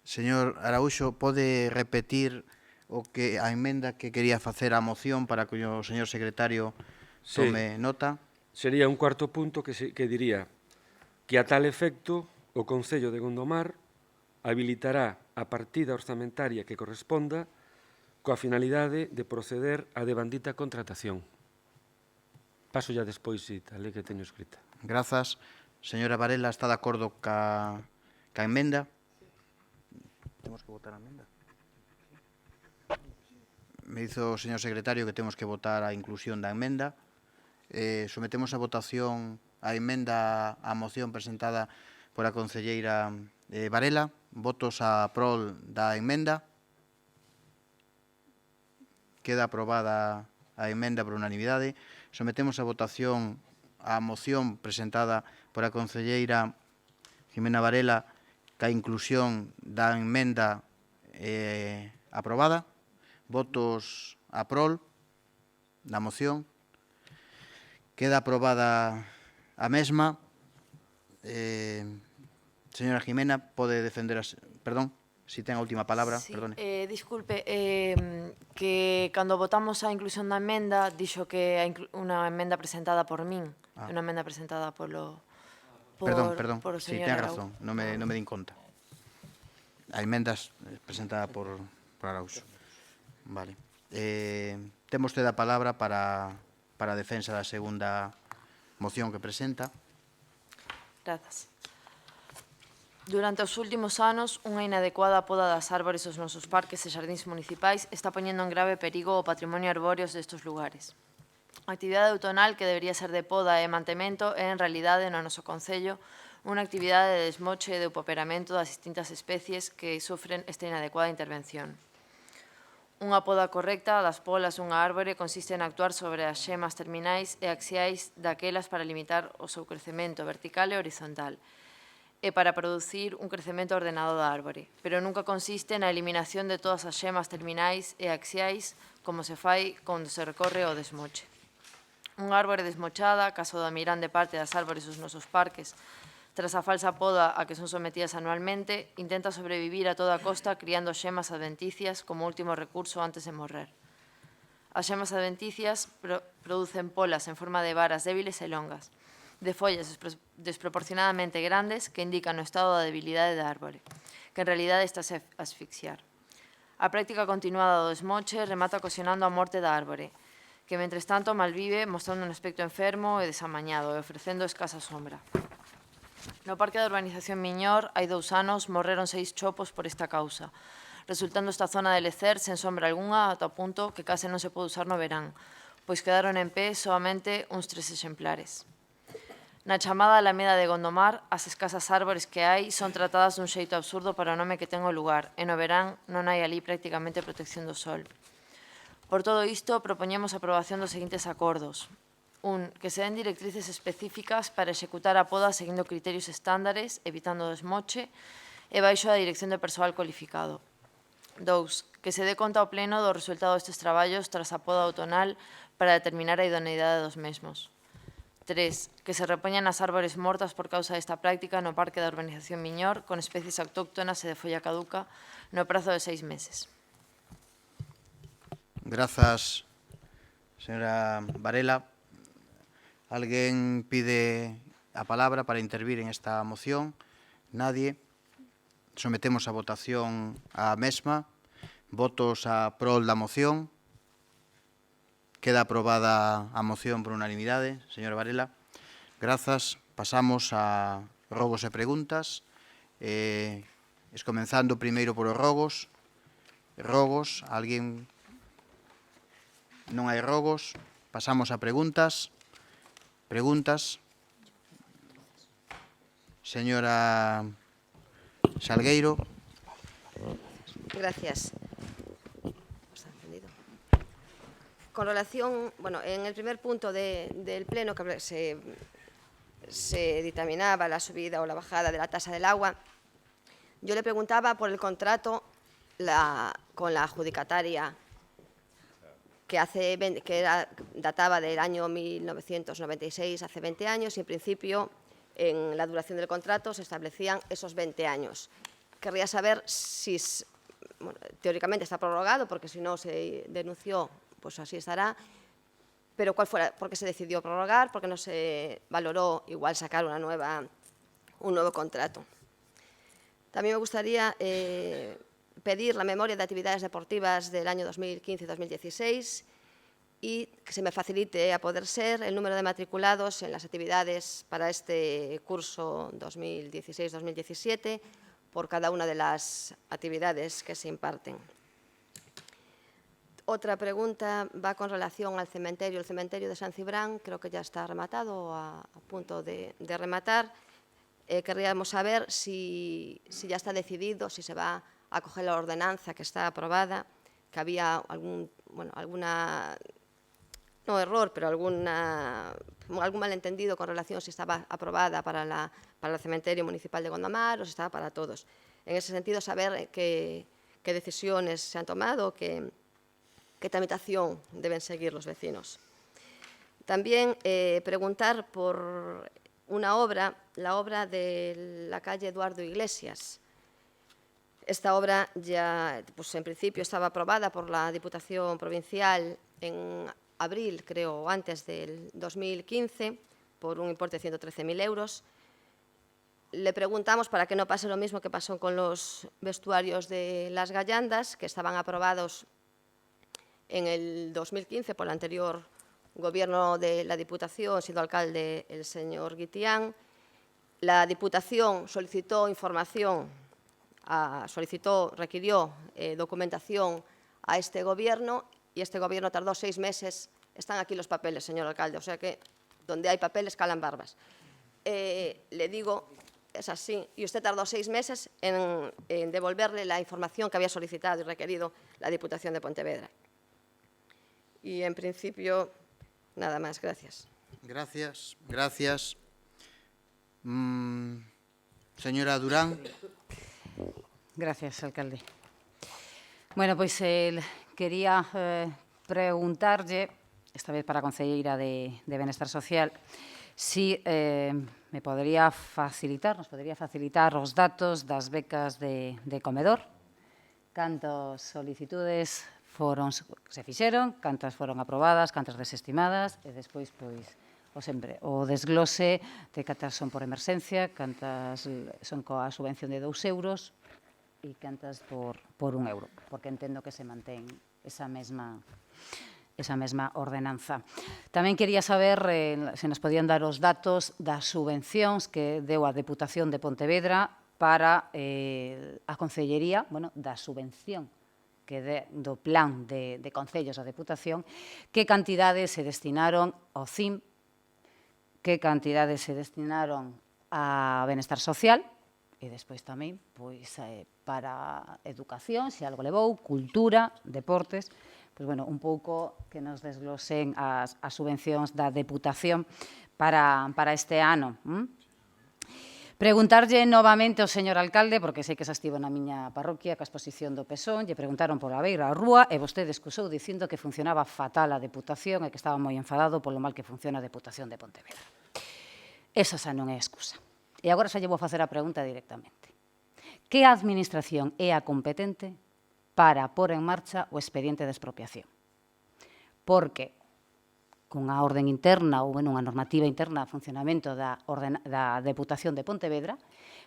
Señor Araúxo, pode repetir a emenda que quería facer á moción para que o señor secretario tome nota? Sería un cuarto punto que diría que a tal efecto o Concello de Gondomar habilitará a partida orzamentaria que corresponda coa finalidade de proceder á devandita contratación. Paso ya despois, a lei que teño escrita. Grazas. Señora Varela, está de acordo ca emenda? Temos que votar a emenda? Me dizo o señor secretario que temos que votar a inclusión da emenda. Sometemos a votación a emenda á moción presentada por a concelleira Varela. Votos a prol da emenda. Queda aprobada a emenda por unanimidade. Sometemos a votación a moción presentada por a concelleira Ximena Varela ca inclusión da emenda aprobada. Votos a prol da moción. Queda aprobada a mesma. Señora Ximena, pode defender perdón, si ten a última palabra, Sí, perdone. disculpe, que cando votamos a inclusión da emenda, dixo que unha emenda presentada por min, unha emenda presentada polo Perdón, por o si, señor ten Araújo. razón, non me din conta. A emenda presentada por Araújo. Vale. Temos a palabra para a defensa da segunda moción que presenta. Grazas. Durante os últimos anos, unha inadecuada poda das árbores dos nosos parques e xardíns municipais está poñendo en grave perigo o patrimonio arbóreo destes lugares. A actividade outonal que debería ser de poda e mantemento é, en realidade, no noso concello, unha actividade de desmoche e de upoperamento das distintas especies que sufren esta inadecuada intervención. Unha poda correcta das polas dunha árbore consiste en actuar sobre as xemas terminais e axiais daquelas para limitar o seu crecemento vertical e horizontal e para producir un crecemento ordenado da árbore, pero nunca consiste na eliminación de todas as xemas terminais e axiais como se fai cando se recorre ao desmoche. Unha árbore desmochada, caso da mirande parte das árbores dos nosos parques, tras a falsa poda a que son sometidas anualmente, intenta sobrevivir a toda costa criando xemas adventicias como último recurso antes de morrer. As xemas adventicias producen polas en forma de varas débiles e longas, de follas desproporcionadamente grandes que indican o estado da debilidade da árbore, que en realidade está a asfixiar. A práctica continuada do desmoche remata ocasionando a morte da árbore, que, mentres tanto, malvive mostrando un aspecto enfermo e desamañado e ofrecendo escasa sombra. No Parque da Urbanización Miñor, hai 2 anos, morreron 6 chopos por esta causa, resultando esta zona de lecer sen sombra algunha ata o punto que case non se pode usar no verán, pois quedaron en pé soamente uns 3 exemplares. Na chamada Alameda de Gondomar, as escasas árbores que hai son tratadas dun xeito absurdo para o nome que ten o lugar, e no verán non hai ali prácticamente protección do sol. Por todo isto, propoñemos a aprobación dos seguintes acordos. 1. Que se den directrices específicas para executar a poda seguindo criterios estándares, evitando o desmoche, e baixo a dirección de persoal cualificado. 2. Que se dé conta ao pleno do resultado destes traballos tras a poda outonal para determinar a idoneidade dos mesmos. 3. Que se repoñan as árbores mortas por causa desta práctica no Parque da Urbanización Miñor con especies autóctonas e de folla caduca no prazo de 6 meses. Grazas, señora Varela. Alguén pide a palabra para intervir en esta moción? Nadie. Sometemos a votación a mesma. Votos a prol da moción. Queda aprobada a moción por unanimidade, señora Varela. Grazas. Pasamos a rogos e preguntas. Comenzando primeiro por os rogos. Rogos. Alguén? Non hai rogos. Pasamos a preguntas. Preguntas. Señora Salgueiro. Gracias. Con relación, bueno, en el primer punto del Pleno que se se dictaminaba la subida o la bajada de la tasa del agua, yo le preguntaba por el contrato con la adjudicataria que databa del año 1996, hace 20 años, y en principio en la duración del contrato se establecían esos 20 años. Querría saber si, bueno, teóricamente está prorrogado, porque si no se denunció, pues así estará, pero ¿por qué se decidió prorrogar? ¿Por qué no se valoró igual sacar un nuevo contrato? También me gustaría pedir la memoria de actividades deportivas del año 2015 y 2016 y que se me facilite, a poder ser, el número de matriculados en las actividades para este curso 2016-2017 por cada una de las actividades que se imparten. Otra pregunta va con relación al cementerio. El cementerio de San Cibrán creo que ya está rematado, a punto de rematar. Querríamos saber si ya está decidido, si se va a acoger la ordenanza que está aprobada, que había algún malentendido con relación si estaba aprobada para el cementerio municipal de Gondomar o si estaba para todos. En ese sentido, saber qué decisiones se han tomado, qué tramitación deben seguir los vecinos. También preguntar por una obra, la obra de la calle Eduardo Iglesias. Esta obra ya, pues en principio, estaba aprobada por la Diputación Provincial en abril, creo, antes del 2015, por un importe de 113.000 euros. Le preguntamos para que no pase lo mismo que pasó con los vestuarios de Las Gallandas, que estaban aprobados en el 2015 por el anterior gobierno de la Diputación, siendo alcalde el señor Guitián. La Diputación solicitó información, requirió documentación a este gobierno y este gobierno tardó 6 meses. Están aquí los papeles, señor alcalde, o sea que donde hay papeles calan barbas. Le digo, es así, y usted tardó 6 meses en devolverle la información que había solicitado y requerido la Diputación de Pontevedra. Y en principio, nada más. Gracias. Gracias. Gracias. Señora Durán. Gracias, alcalde. Bueno, pois quería preguntarlle, esta vez para a concelleira de Benestar Social, si nos podría facilitar os datos das becas de comedor, cantas solicitudes se fixeron, cantas foron aprobadas, cantas desestimadas, e despois, pois, o desglose de cantas son por emerxencia, cantas son coa subvención de 2 euros e cantas por 1 euro, porque entendo que se mantén esa mesma ordenanza. Tamén quería saber se nos podían dar os datos das subvencións que deu a Deputación de Pontevedra para a Concellería, da subvención do plan de concellos da Deputación, que cantidades se destinaron ao CIM, que cantidades se destinaron a Benestar Social, e despois tamén para educación, se algo levou, cultura, deportes, un pouco que nos desglosen as subvencións da Deputación para este ano. Preguntarlle novamente ao señor alcalde, porque sei que xa estivo na miña parroquia, ca exposición do Pesón, lle preguntaron por a beira a rúa e vostede excusou dicindo que funcionaba fatal a Deputación e que estaba moi enfadado polo mal que funciona a Deputación de Pontevedra. Esa xa non é excusa. E agora xa lle vou facer a pregunta directamente. Que administración é a competente para pôr en marcha o expediente de expropiación? Porque cunha orde interna ou unha normativa interna de funcionamento da Deputación de Pontevedra,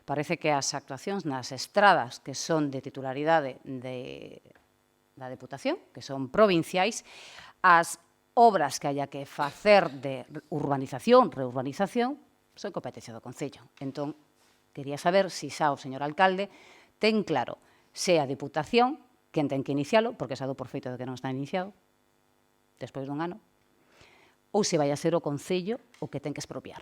parece que as actuacións nas estradas que son de titularidade da Deputación, que son provinciais, as obras que haya que facer de urbanización, reurbanización, son competencia do Concello. Entón, quería saber se xa o señor alcalde ten claro se a Deputación quen ten que inicialo, porque xa do por feito de que non está iniciado, despois dun ano, ou se vai a ser o Concello o que ten que expropiar.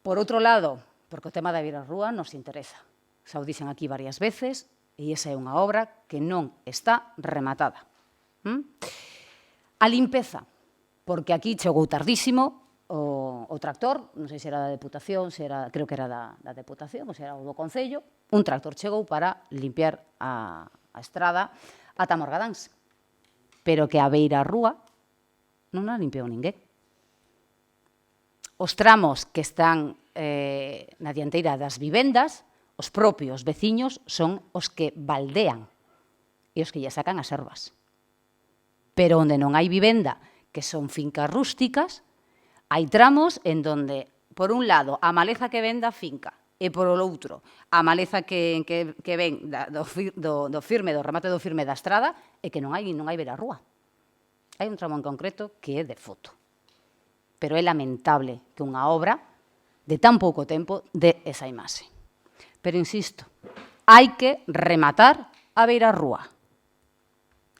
Por outro lado, porque o tema da beira rúa nos interesa. Xa o dixen aquí varias veces, e esa é unha obra que non está rematada. A limpeza. porque aquí chegou tardísimo o tractor, non sei se era da Deputación, creo que era da Deputación, ou se era o do Concello, un tractor chegou para limpiar a estrada ata Morgadáns, pero que a beira rúa non a limpiou ninguén. Os tramos que están na dianteira das vivendas, os propios veciños son os que baldean e os que lle sacan as ervas. Pero onde non hai vivenda, que son fincas rústicas, hai tramos en donde, por un lado, a maleza que ven da finca e, por outro, a maleza que ven do remate do firme da estrada e que non hai ver a rúa. Hai un tramo en concreto que é de foto. Pero é lamentable que unha obra de tan pouco tempo dé esa imaxe. Pero, insisto, hai que rematar a beira rúa.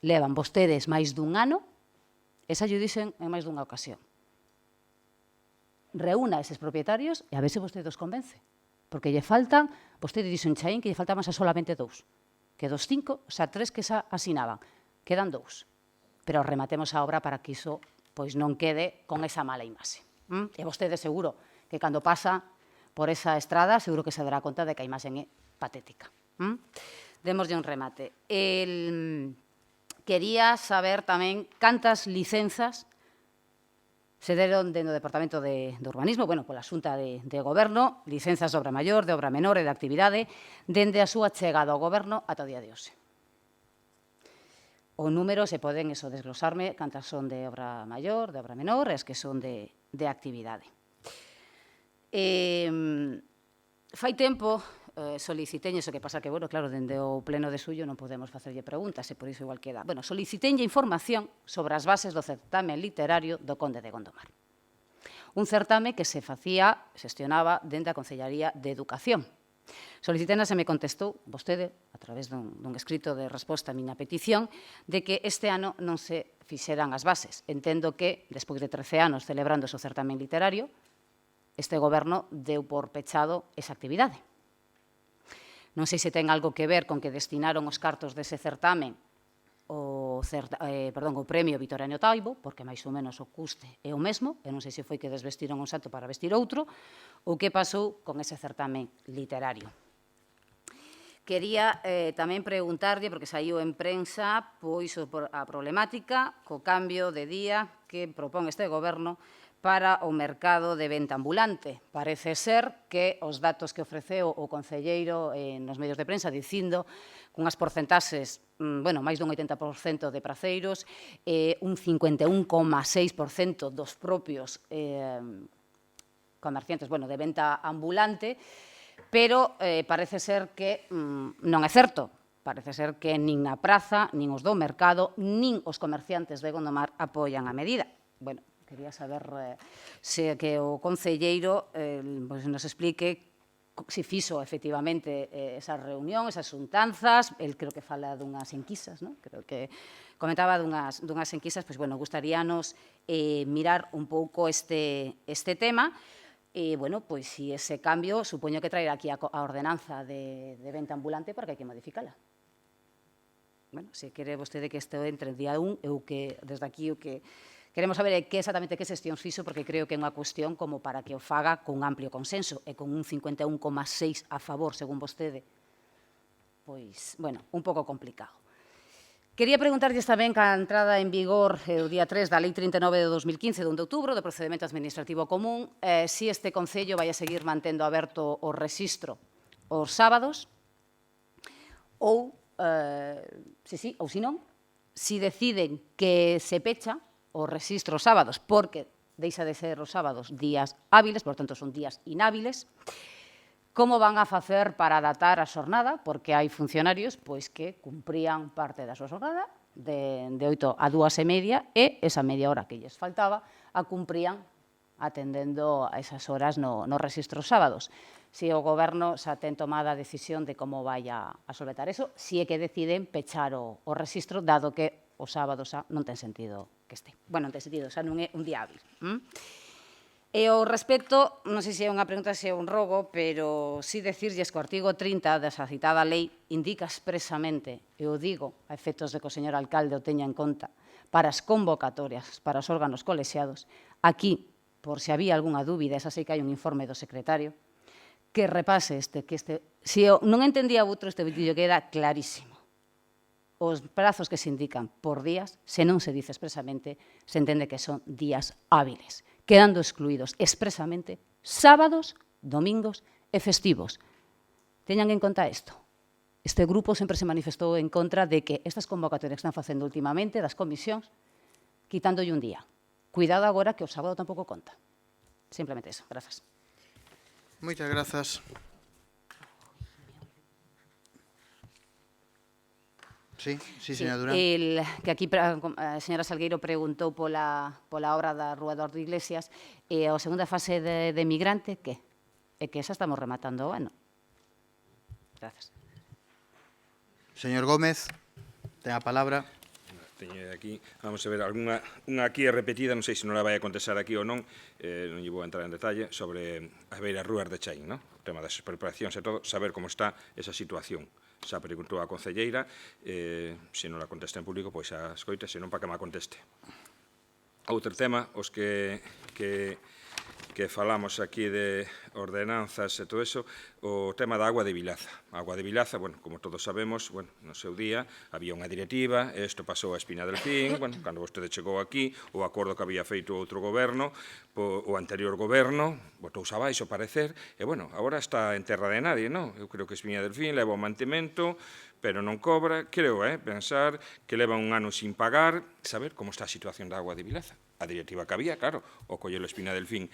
Levan vostedes máis dun ano, esa lle dixen en máis dunha ocasión. Reúna eses propietarios e a ver se vostede os convence. Porque lle faltan, vostede dixo en Chaín que lle faltaban xa solamente 2. Que dos 5, xa 3 que xa asinaban. Quedan 2. Pero rematemos a obra para que iso pois non quede con esa mala imaxe. E vostede seguro que cando pasa por esa estrada seguro que se dará conta de que a imaxe é patética. Démoslle un remate. Quería saber tamén cantas licenzas se deron dentro do Departamento de Urbanismo, pola Xunta de Goberno, licenzas de obra maior, de obra menor e de actividade, dende a súa chegada ao Goberno ata o día de hoxe. O número se poden desglosarme cantas son de obra maior, de obra menor, e as que son de actividade. Fai tempo soliciteñe, iso que pasa que, claro, dende o pleno de suyo non podemos facerlle preguntas, e por iso igual queda. Soliciteñe información sobre as bases do certame literario do Conde de Gondomar. Un certame que se xestionaba dende a Concellaría de Educación. Solicitena se me contestou, vostede, a través dun escrito de resposta a miña petición, de que este ano non se fixeran as bases. Entendo que, despois de 13 anos celebrando o certame literario, este goberno deu por pechado esa actividade. Non sei se ten algo que ver con que destinaron os cartos dese certamen o premio Vitoriano Taibo, porque máis ou menos o custe é o mesmo, e non sei se foi que desvestiron un santo para vestir outro, ou que pasou con ese certamen literario. Quería tamén preguntarlle, porque saiu en prensa, pois a problemática co cambio de día que propón este goberno para o mercado de venta ambulante. Parece ser que os datos que ofreceu o concelleiro nos medios de prensa dicindo cunhas porcentaxes, máis dun 80% de praceiros, un 51,6% dos propios comerciantes de venta ambulante, pero parece ser que non é certo. Parece ser que nin na praza, nin os do mercado, nin os comerciantes de Gondomar apoian a medida. Quería saber se que o concelleiro nos explique se fixo efectivamente esa reunión, esas xuntanzas. El creo que fala dunhas enquisas, creo que comentaba dunhas enquisas. Gustaríanos mirar un pouco este tema. E, se ese cambio supoño que traerá aquí a ordenanza de venta ambulante porque hai que modificala. Se quere vostede que isto entre día 1, eu que desde aquí o que queremos saber exactamente que xestión fixo, porque creo que é unha cuestión como para que o faga con amplio consenso e con un 51,6 a favor, según vostede. Un pouco complicado. Quería preguntarlles tamén que a entrada en vigor o día 3 da Lei 39 de 2015, de 1 de outubro, de procedimento administrativo común, si este Concello vai a seguir mantendo aberto o rexistro os sábados, ou, se non, si deciden que se pecha o rexistro os sábados, porque deixa de ser os sábados días hábiles, por tanto son días inhábiles, como van a facer para adaptar a xornada, porque hai funcionarios que cumprían parte da súa xornada de 8 a 2:30 e esa media hora que lles faltaba a cumprían atendendo a esas horas no rexistro os sábados. Si o goberno xa ten tomada a decisión de como vai a solventar eso, si é que deciden pechar o rexistro, dado que o sábado xa non ten sentido que este. Non ten sentido, xa non é un día hábil. E ao respecto, non sei se é unha pregunta, se é un rogo, pero si decirlles que o artigo 30 desa citada lei indica expresamente, e o digo a efectos de que o señor alcalde o teña en conta, para as convocatorias, para os órganos colexiados. Aquí, por se había algunha dúbida, esa sei que hai un informe do secretario, que repase se non entendía outro, este vídeo queda clarísimo. Os prazos que se indican por días, se non se dice expresamente, se entende que son días hábiles, quedando excluídos expresamente sábados, domingos e festivos. Teñan en conta isto. Este grupo sempre se manifestou en contra de que estas convocatorias que están facendo últimamente das comisións, quitándolle un día. Cuidado agora que o sábado tampouco conta. Simplemente eso. Grazas. Moitas grazas. Sí, señora Durán. Que aquí a señora Salgueiro preguntou pola obra da Rúa do Ordo Iglesias e a segunda fase de Migrante, que? É que esa estamos rematando o ano. Grazas. Señor Gómez, ten a palabra. Teño aquí, vamos a ver, unha aquí é repetida, non sei se non la vai a contestar aquí ou non, non lle vou entrar en detalle, sobre as beiras rúas de Chaín, non? O tema das expropiacións e todo, saber como está esa situación. Xa preguntou a concelleira, se non la contesta en público, pois a escoite, se non para que me conteste. Outro tema, os que falamos aquí de ordenanzas e todo eso, o tema da agua de Vilaza. A agua de Vilaza, bueno, como todos sabemos, bueno, no seu día había unha directiva, isto pasou a Espina del Fin, bueno, cando vostede chegou aquí, o acordo que había feito outro goberno, o anterior goberno, botouse abaixo, parecer, e, bueno, agora está en terra de nadie, non? Eu creo que Espina del Fin leva o mantemento, pero non cobra, creo, pensar que leva un ano sin pagar, saber como está a situación da agua de Vilaza. A directiva que había, claro, o collelo Espina del Fin.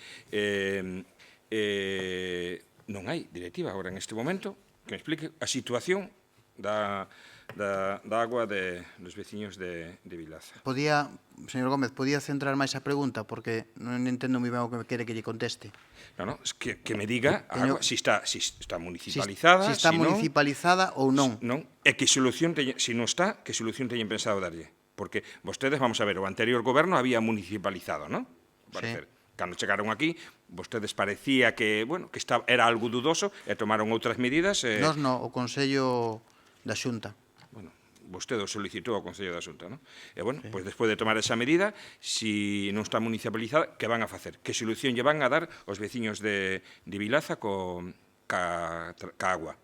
Non hai directiva agora en este momento que me explique a situación da agua dos veciños de Vilaza. Señor Gómez, podía centrar máis a pregunta, porque non entendo moi ben o que quere que lle conteste. Non, que me diga a agua, si está municipalizada, si está municipalizada ou non. Non, e que solución, se non está, que solución teñen pensado darlle? Porque vostedes, vamos a ver, o anterior goberno había municipalizado, non? Parecer. Cando chegaron aquí, vostedes parecía que, bueno, que era algo dudoso e tomaron outras medidas. Nos non, o Consello da Xunta. Bueno, vostede o solicitou ao Consello da Xunta, non? E, bueno, pois despois de tomar esa medida, si non está municipalizada, que van a facer? Que solución lle van a dar os veciños de Vilaza ca agua?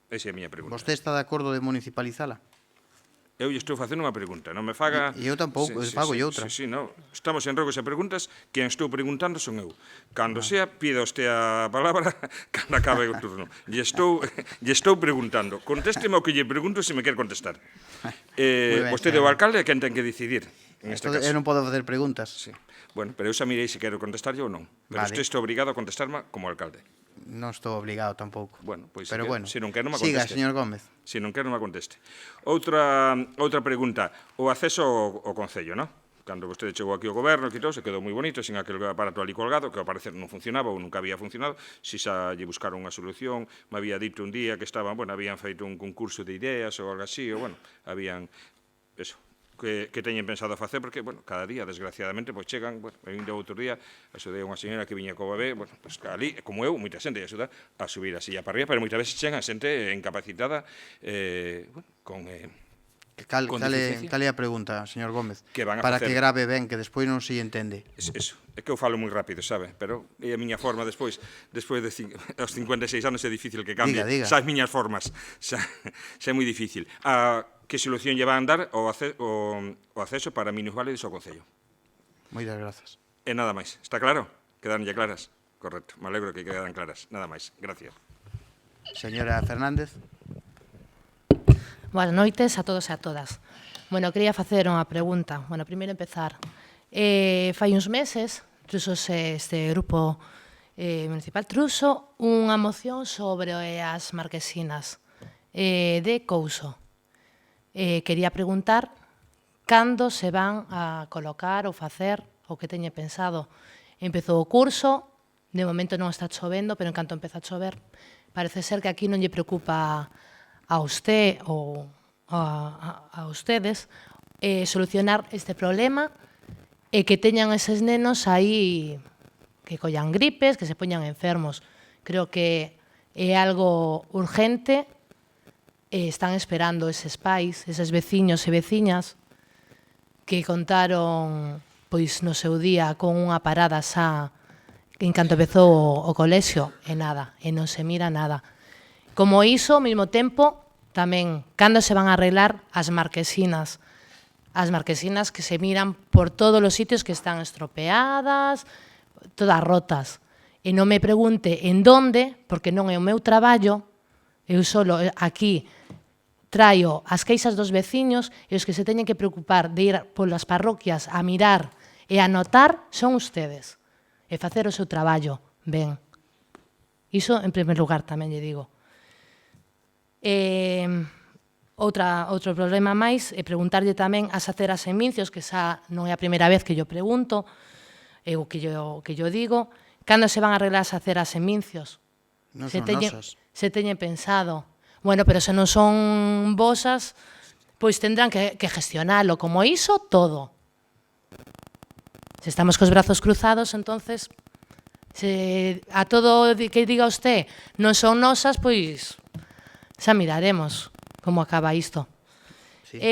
Esa é a miña pregunta. Vostede está de acordo de municipalizala? Eu lle estou facendo unha pregunta, non me faga... E eu tampouco, fago outra. Sí, non. Estamos en rogos e preguntas, quen estou preguntando son eu. Cando sea, pida usted a palabra, cando acabe o turno. Lle estou preguntando. Contésteme o que lle pregunto se me quer contestar. Vostede é o alcalde, quen ten que decidir, en este caso. Eu non podo facer preguntas. Sí. Bueno, pero eu xa mirei se quero contestarlle ou non. Pero usted está obrigado a contestarme como alcalde. Non estou obligado tampouco. Bueno, pois pero bueno, se non quero, non me conteste. Siga, señor Gómez. Se non quero, non me conteste. Outra pregunta. O acceso ao Concello, non? Cando vostede chegou aquí ao goberno, se quedou moi bonito, sin aquel aparato ali colgado, que ao parecer non funcionaba ou nunca había funcionado. Si xa lle buscaron unha solución, me había dito un día que habían feito un concurso de ideas ou algo así, ou, bueno, habían, eso, que teñen pensado facer, porque, bueno, cada día, desgraciadamente, pois chegan, bueno, vindo outro día, axudei a unha señora que viña co bebé, bueno, pois ali, como eu, moita xente axuda a subir a silla para arriba, pero moitas veces chegan xente incapacitada, bueno, con Cal é a pregunta, señor Gómez? Para que grave ben, que despois non se entende. Eso, é que eu falo moi rápido, sabe? Pero é a miña forma despois de aos 56 anos é difícil que cambie. Xa as miñas formas, xa é moi difícil. Que solución lle van dar o acceso para minusválidos ao Concello? Moitas grazas. E nada máis. Está claro? Quedanlle claras? Correcto. Me alegro que quedan claras. Nada máis. Gracias. Señora Fernández. Boas noites a todos e a todas. Bueno, quería facer unha pregunta. Bueno, primeiro empezar. Fai uns meses, este grupo municipal truxo unha moción sobre as marquesinas de Couso. Quería preguntar cando se van a colocar ou facer o que teñe pensado. Empezou o curso, de momento non está chovendo, pero en canto empeza a chover, parece ser que aquí non lle preocupa a usted ou a ustedes solucionar este problema e que teñan eses nenos aí que collan gripes, que se poñan enfermos. Creo que é algo urgente e están esperando eses pais, eses veciños e veciñas que contaron pois no seu día con unha parada xa en canto empezou o colexio, e nada, e non se mira nada. Como iso, ao mesmo tempo, tamén, cando se van a arreglar as marquesinas que se miran por todos os sitios que están estropeadas, todas rotas. E non me pregunte en donde, porque non é o meu traballo, eu solo aquí traio as queixas dos veciños e os que se teñen que preocupar de ir polas parroquias a mirar e a notar son ustedes. E facer o seu traballo ben. Iso, en primer lugar, tamén lle digo. Outro problema máis é preguntarlle tamén ás aceras en Mincios, que xa non é a primeira vez que yo pregunto, e o que yo digo, cando se van a arreglar as aceras en Mincios? Non son nosas. Se teñen pensado. Bueno, pero se non son vosas, pois tendrán que gestionalo. Como iso, todo. Se estamos cos brazos cruzados, entonces, se a todo que diga usted non son nosas, pois xa miraremos como acaba isto. Sí.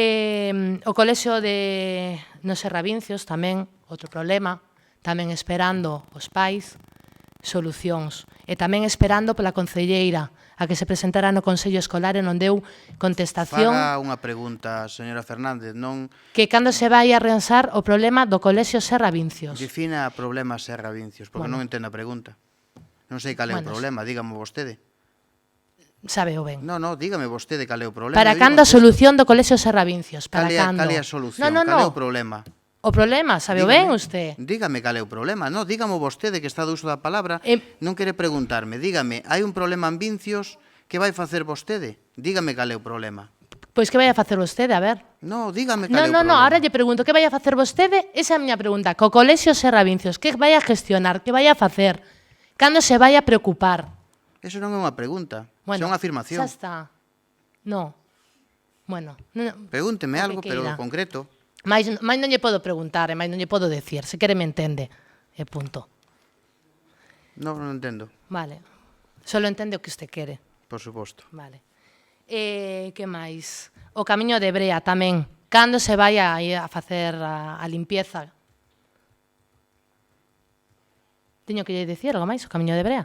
O colexio de nos Serravincios tamén, outro problema, tamén esperando os pais solucións. E tamén esperando pola concelleira a que se presentara no Consello Escolar e non deu contestación. Faga unha pregunta, señora Fernández, non Que cando se vai a reansar o problema do colexio Serravincios. defina problemas Serravincios, porque non entendo a pregunta. Non sei cal é o problema, dígame vostede. Sabe o ben. No, dígame vostede cal é o problema. Para cando a solución do colexio Serravincios? Para cando? Cal é a solución? No. Cal é o problema? O problema, sabe o ben usted? Dígame cal é o problema. No, dígame vostede que está do uso da palabra. Non quere preguntarme. Dígame, hai un problema en Vincios, que vai facer vostede? Dígame cal é o problema. Pois que vai a facer vostede, a ver. No, dígame cal é o problema. No, ahora lle pregunto, que vai a facer vostede? Esa é a miña pregunta. Co colexio Serravincios, que vai a gestionar? Que vai a facer? Cando se vai a preocupar? Eso non é unha pregunta, Bueno, é unha afirmación. Xa está. No. Bueno. Pregúnteme algo, pero concreto. Mais non lle podo preguntar, e máis non lle podo decir. Se quere me entende. E punto. Non entendo. Vale. Solo entende o que usted quere. Por suposto. Vale. Que máis? O camiño de Brea tamén. Cando se vai a ir a facer a limpieza? Teño que lle dicir algo máis, o camiño de Brea?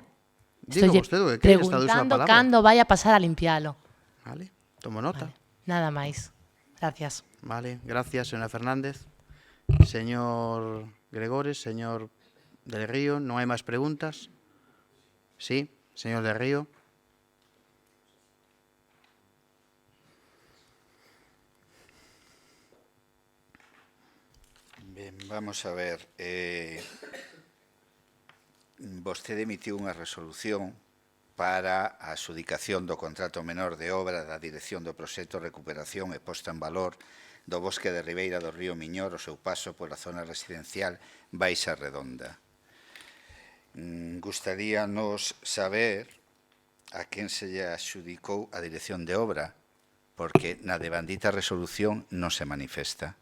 Digo vostede o que quere, está do uso da preguntando palabra. cando vai a pasar a limpialo. Vale, tomo nota. Vale. Nada máis. Gracias. Vale, gracias, señora Fernández. Señor Gregores, señor del Río, non hai máis preguntas? Sí, señor del Río. Ben, vamos a ver. Vostede emitiu unha resolución para a adxudicación do contrato menor de obra da Dirección do Proxecto Recuperación e Posta en Valor do Bosque de Ribeira do Río Miñor o seu paso pola zona residencial Baixa Redonda. Gustaríanos saber a quen se lle adxudicou a dirección de obra, porque na devandita resolución non se manifesta.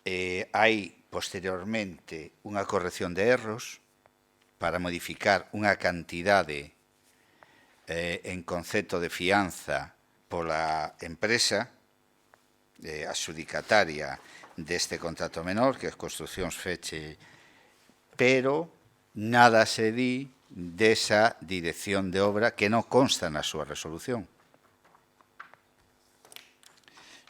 Hai posteriormente unha corrección de erros para modificar unha cantidade en concepto de fianza pola empresa adxudicataria deste contrato menor, que é Construcións Feche, pero nada se di desa dirección de obra que non consta na súa resolución.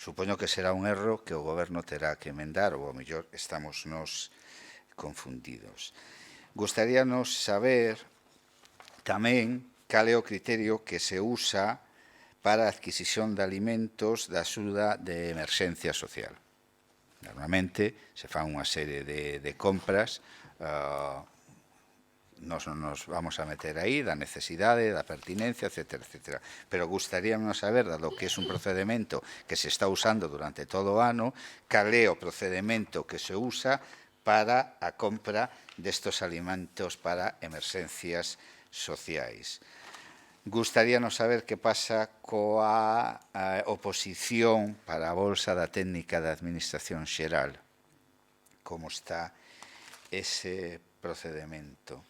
Supoño que será un erro que o Goberno terá que emendar, ou ao mellor estamos nos confundidos. Gustaríanos saber tamén cal é o criterio que se usa para a adquisición de alimentos da axuda de emerxencia social. Normalmente se fan unha serie de compras, nos vamos a meter aí da necesidade, da pertinencia, etc. Pero gustaríamos saber, dado que é un procedimento que se está usando durante todo o ano, cal é o procedimento que se usa para a compra destos alimentos para emerxencias sociais. Gustaríanos saber que pasa coa oposición para a Bolsa da Técnica da Administración Xeral. Como está ese procedimento.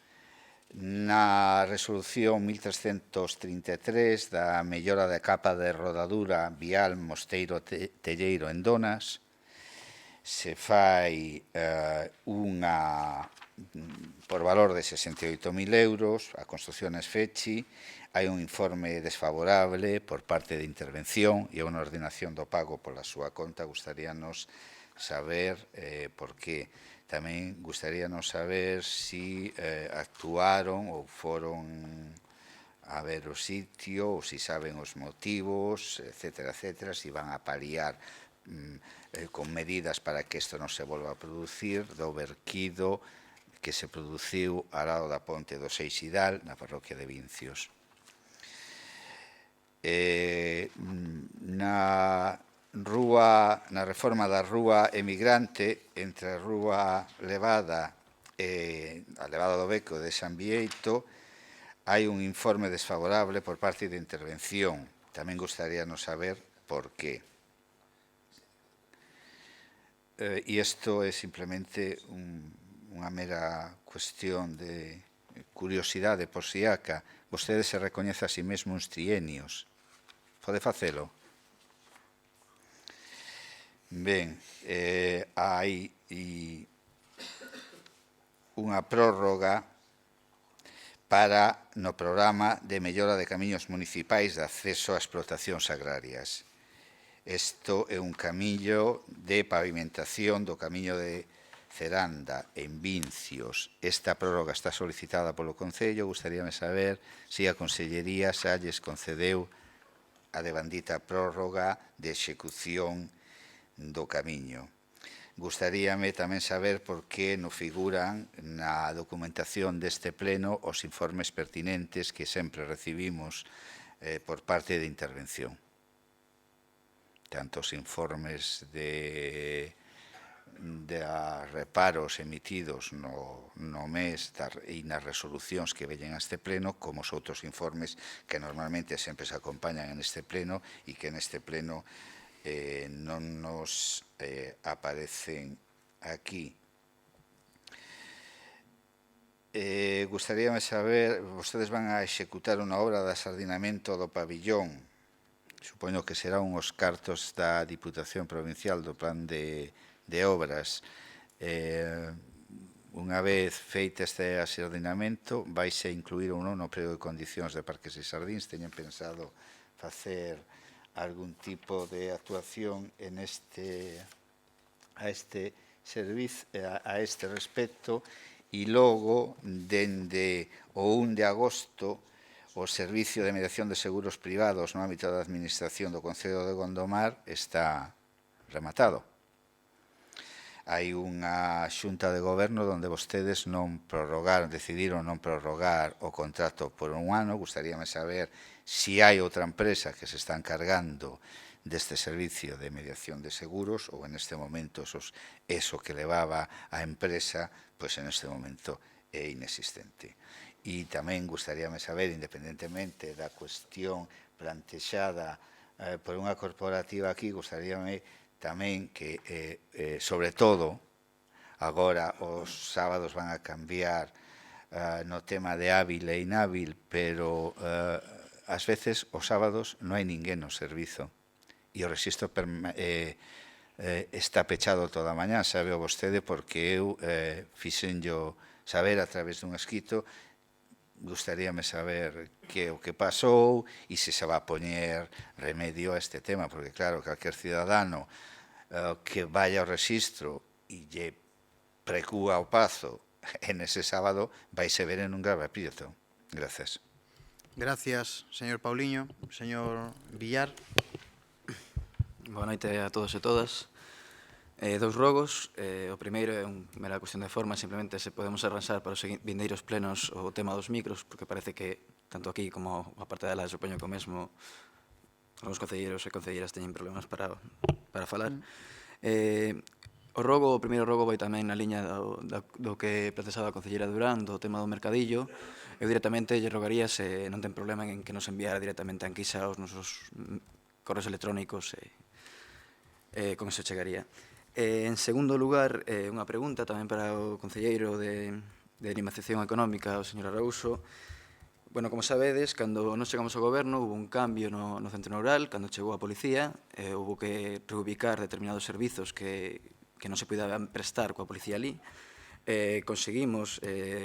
Na resolución 1333 da mellora da capa de rodadura vial Mosteiro-Telleiro en Donas, se fai unha por valor de 68.000 euros, a construción es fechi, hai un informe desfavorable por parte de intervención e unha ordenación do pago pola súa conta. Gustaríanos saber por qué. Tamén gustaríanos saber si actuaron ou foron a ver o sitio, ou si saben os motivos, etcétera, etcétera, si van a paliar con medidas para que isto non se volva a producir, do verquido que se produciu ao lado da ponte do Seixidal, na parroquia de Vincios. Na reforma da rúa emigrante, entre a rúa Levada e a Levada do Beco de San Bieito, hai un informe desfavorable por parte de intervención. Tamén gustaríanos saber por qué. E isto é simplemente unha mera cuestión de curiosidade por si aca. Vostede se recoñece a si mesmo uns trienios. Pode facelo? Ben, hai unha prórroga para no programa de mellora de camiños municipais de acceso a explotacións agrarias. Isto é un camiño de pavimentación do camiño de Ceranda en Vincios. Esta prórroga está solicitada polo Concello. Gustaríame saber se a Consellería xa lles concedeu a devandita prórroga de execución do camiño. Gustaríame tamén saber por que non figuran na documentación deste pleno os informes pertinentes que sempre recibimos por parte de intervención. Tanto os informes de reparos emitidos no mes e nas resolucións que veñen a este pleno, como os outros informes que normalmente sempre se acompañan en este pleno e que neste pleno non nos aparecen aquí. Gustaríame saber, vostedes van a executar unha obra de asardinamento do pabillón. Supoño que serán uns cartos da Diputación Provincial do Plan de Obras. Unha vez feita este asardinamento, vaise incluir ou non no pliego de condicións de Parques e Xardíns. Teñen pensado facer algún tipo de actuación a este respecto, e logo, dende o 1 de agosto, o Servicio de Mediación de Seguros Privados no ámbito da Administración do Concello de Gondomar está rematado. Hai unha xunta de goberno onde vostedes decidiron non prorrogar o contrato por un ano. Gustaríame saber se hai outra empresa que se está encargando deste servicio de mediación de seguros ou en este momento eso que levaba a empresa, pois en este momento é inexistente. E tamén gustaríame saber, independentemente da cuestión plantexada por unha corporativa aquí, gustaríame tamén que, sobre todo, agora os sábados van a cambiar no tema de hábil e inhábil, pero ás veces os sábados non hai ninguén no servizo e o rexistro está pechado toda a mañá, sabe o vostede, porque eu fixenllo saber a través dun escrito. Gustaríame saber que o que pasou e se se va a poñer remedio a este tema, porque claro, calquer cidadano que vaya ao rexistro e lle precúa o pazo en ese sábado vaise ver en un grave aprieto. Gracias. Gracias, señor Pauliño. Señor Villar. Boa noite a todos e todas. Dous rogos. O primeiro é unha mera cuestión de forma, simplemente se podemos arranxar para os vindeiros plenos o tema dos micros, porque parece que, tanto aquí como a parte dela, supoño que o mesmo, algúns concelleiros e concelleiras teñen problemas para falar. O primeiro rogo vai tamén na liña do que plantexaba a concelleira Durán, do tema do mercadillo. Eu directamente lle rogaría se non ten problema en que nos enviara directamente a Anquisa aos nosos correos electrónicos e con eso chegaría. En segundo lugar, unha pregunta tamén para o concelleiro de dinamización económica ao señor Araújo. Bueno, como sabedes, cando nos chegamos ao goberno, hubo un cambio no centro neural, cando chegou a policía, hubo que reubicar determinados servizos que non se podaban prestar coa policía ali. Conseguimos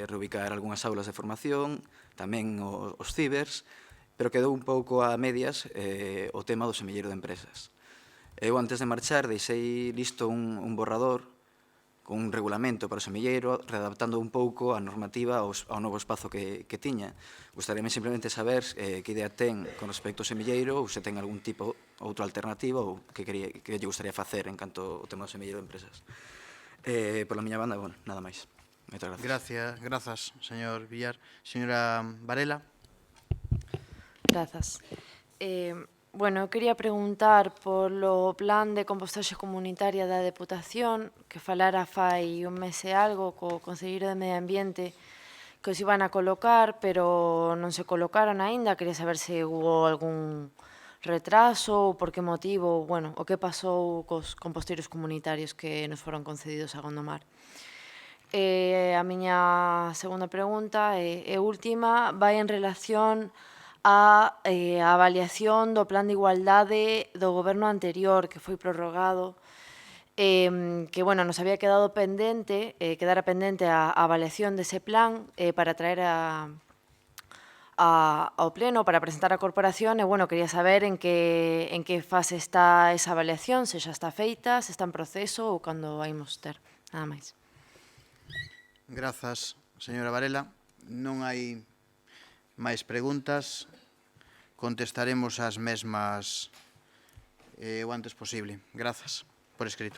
reubicar algunhas aulas de formación, tamén os cibers, pero quedou un pouco a medias o tema do semilleiro de empresas. Eu, antes de marchar, deixei listo un borrador con un regulamento para o semilleiro, readaptando un pouco a normativa ao novo espazo que tiña. Gustaríame simplemente saber que idea ten con respecto ao semilleiro, ou se ten algún tipo, outra alternativa, ou que lle gustaría facer en canto ao tema do semilleiro de empresas. Por la miña banda, bueno, nada máis. Moitas gracias. Grazas, señor Villar. Señora Varela. Grazas. Bueno, quería preguntar polo plan de compostaxe comunitaria da Deputación, que falara fai un mes e algo co Conselleiro de Medio Ambiente, que os iban a colocar, pero non se colocaron aínda. Quería saber se hubo algún retraso ou por que motivo, bueno, o que pasou cos composteiros comunitarios que nos foron concedidos a Gondomar. A miña segunda pregunta e última vai en relación a avaliación do plan de igualdade do goberno anterior, que foi prorrogado, que, bueno, nos había quedado pendente, quedara pendente a avaliación dese plan para traer ao Pleno, para presentar a Corporación, e, bueno, quería saber en que fase está esa avaliación, se xa está feita, se está en proceso ou cando vai ter. Nada máis. Grazas, señora Varela. Non hai máis preguntas. Contestaremos as mesmas o antes posible. Grazas por escrito.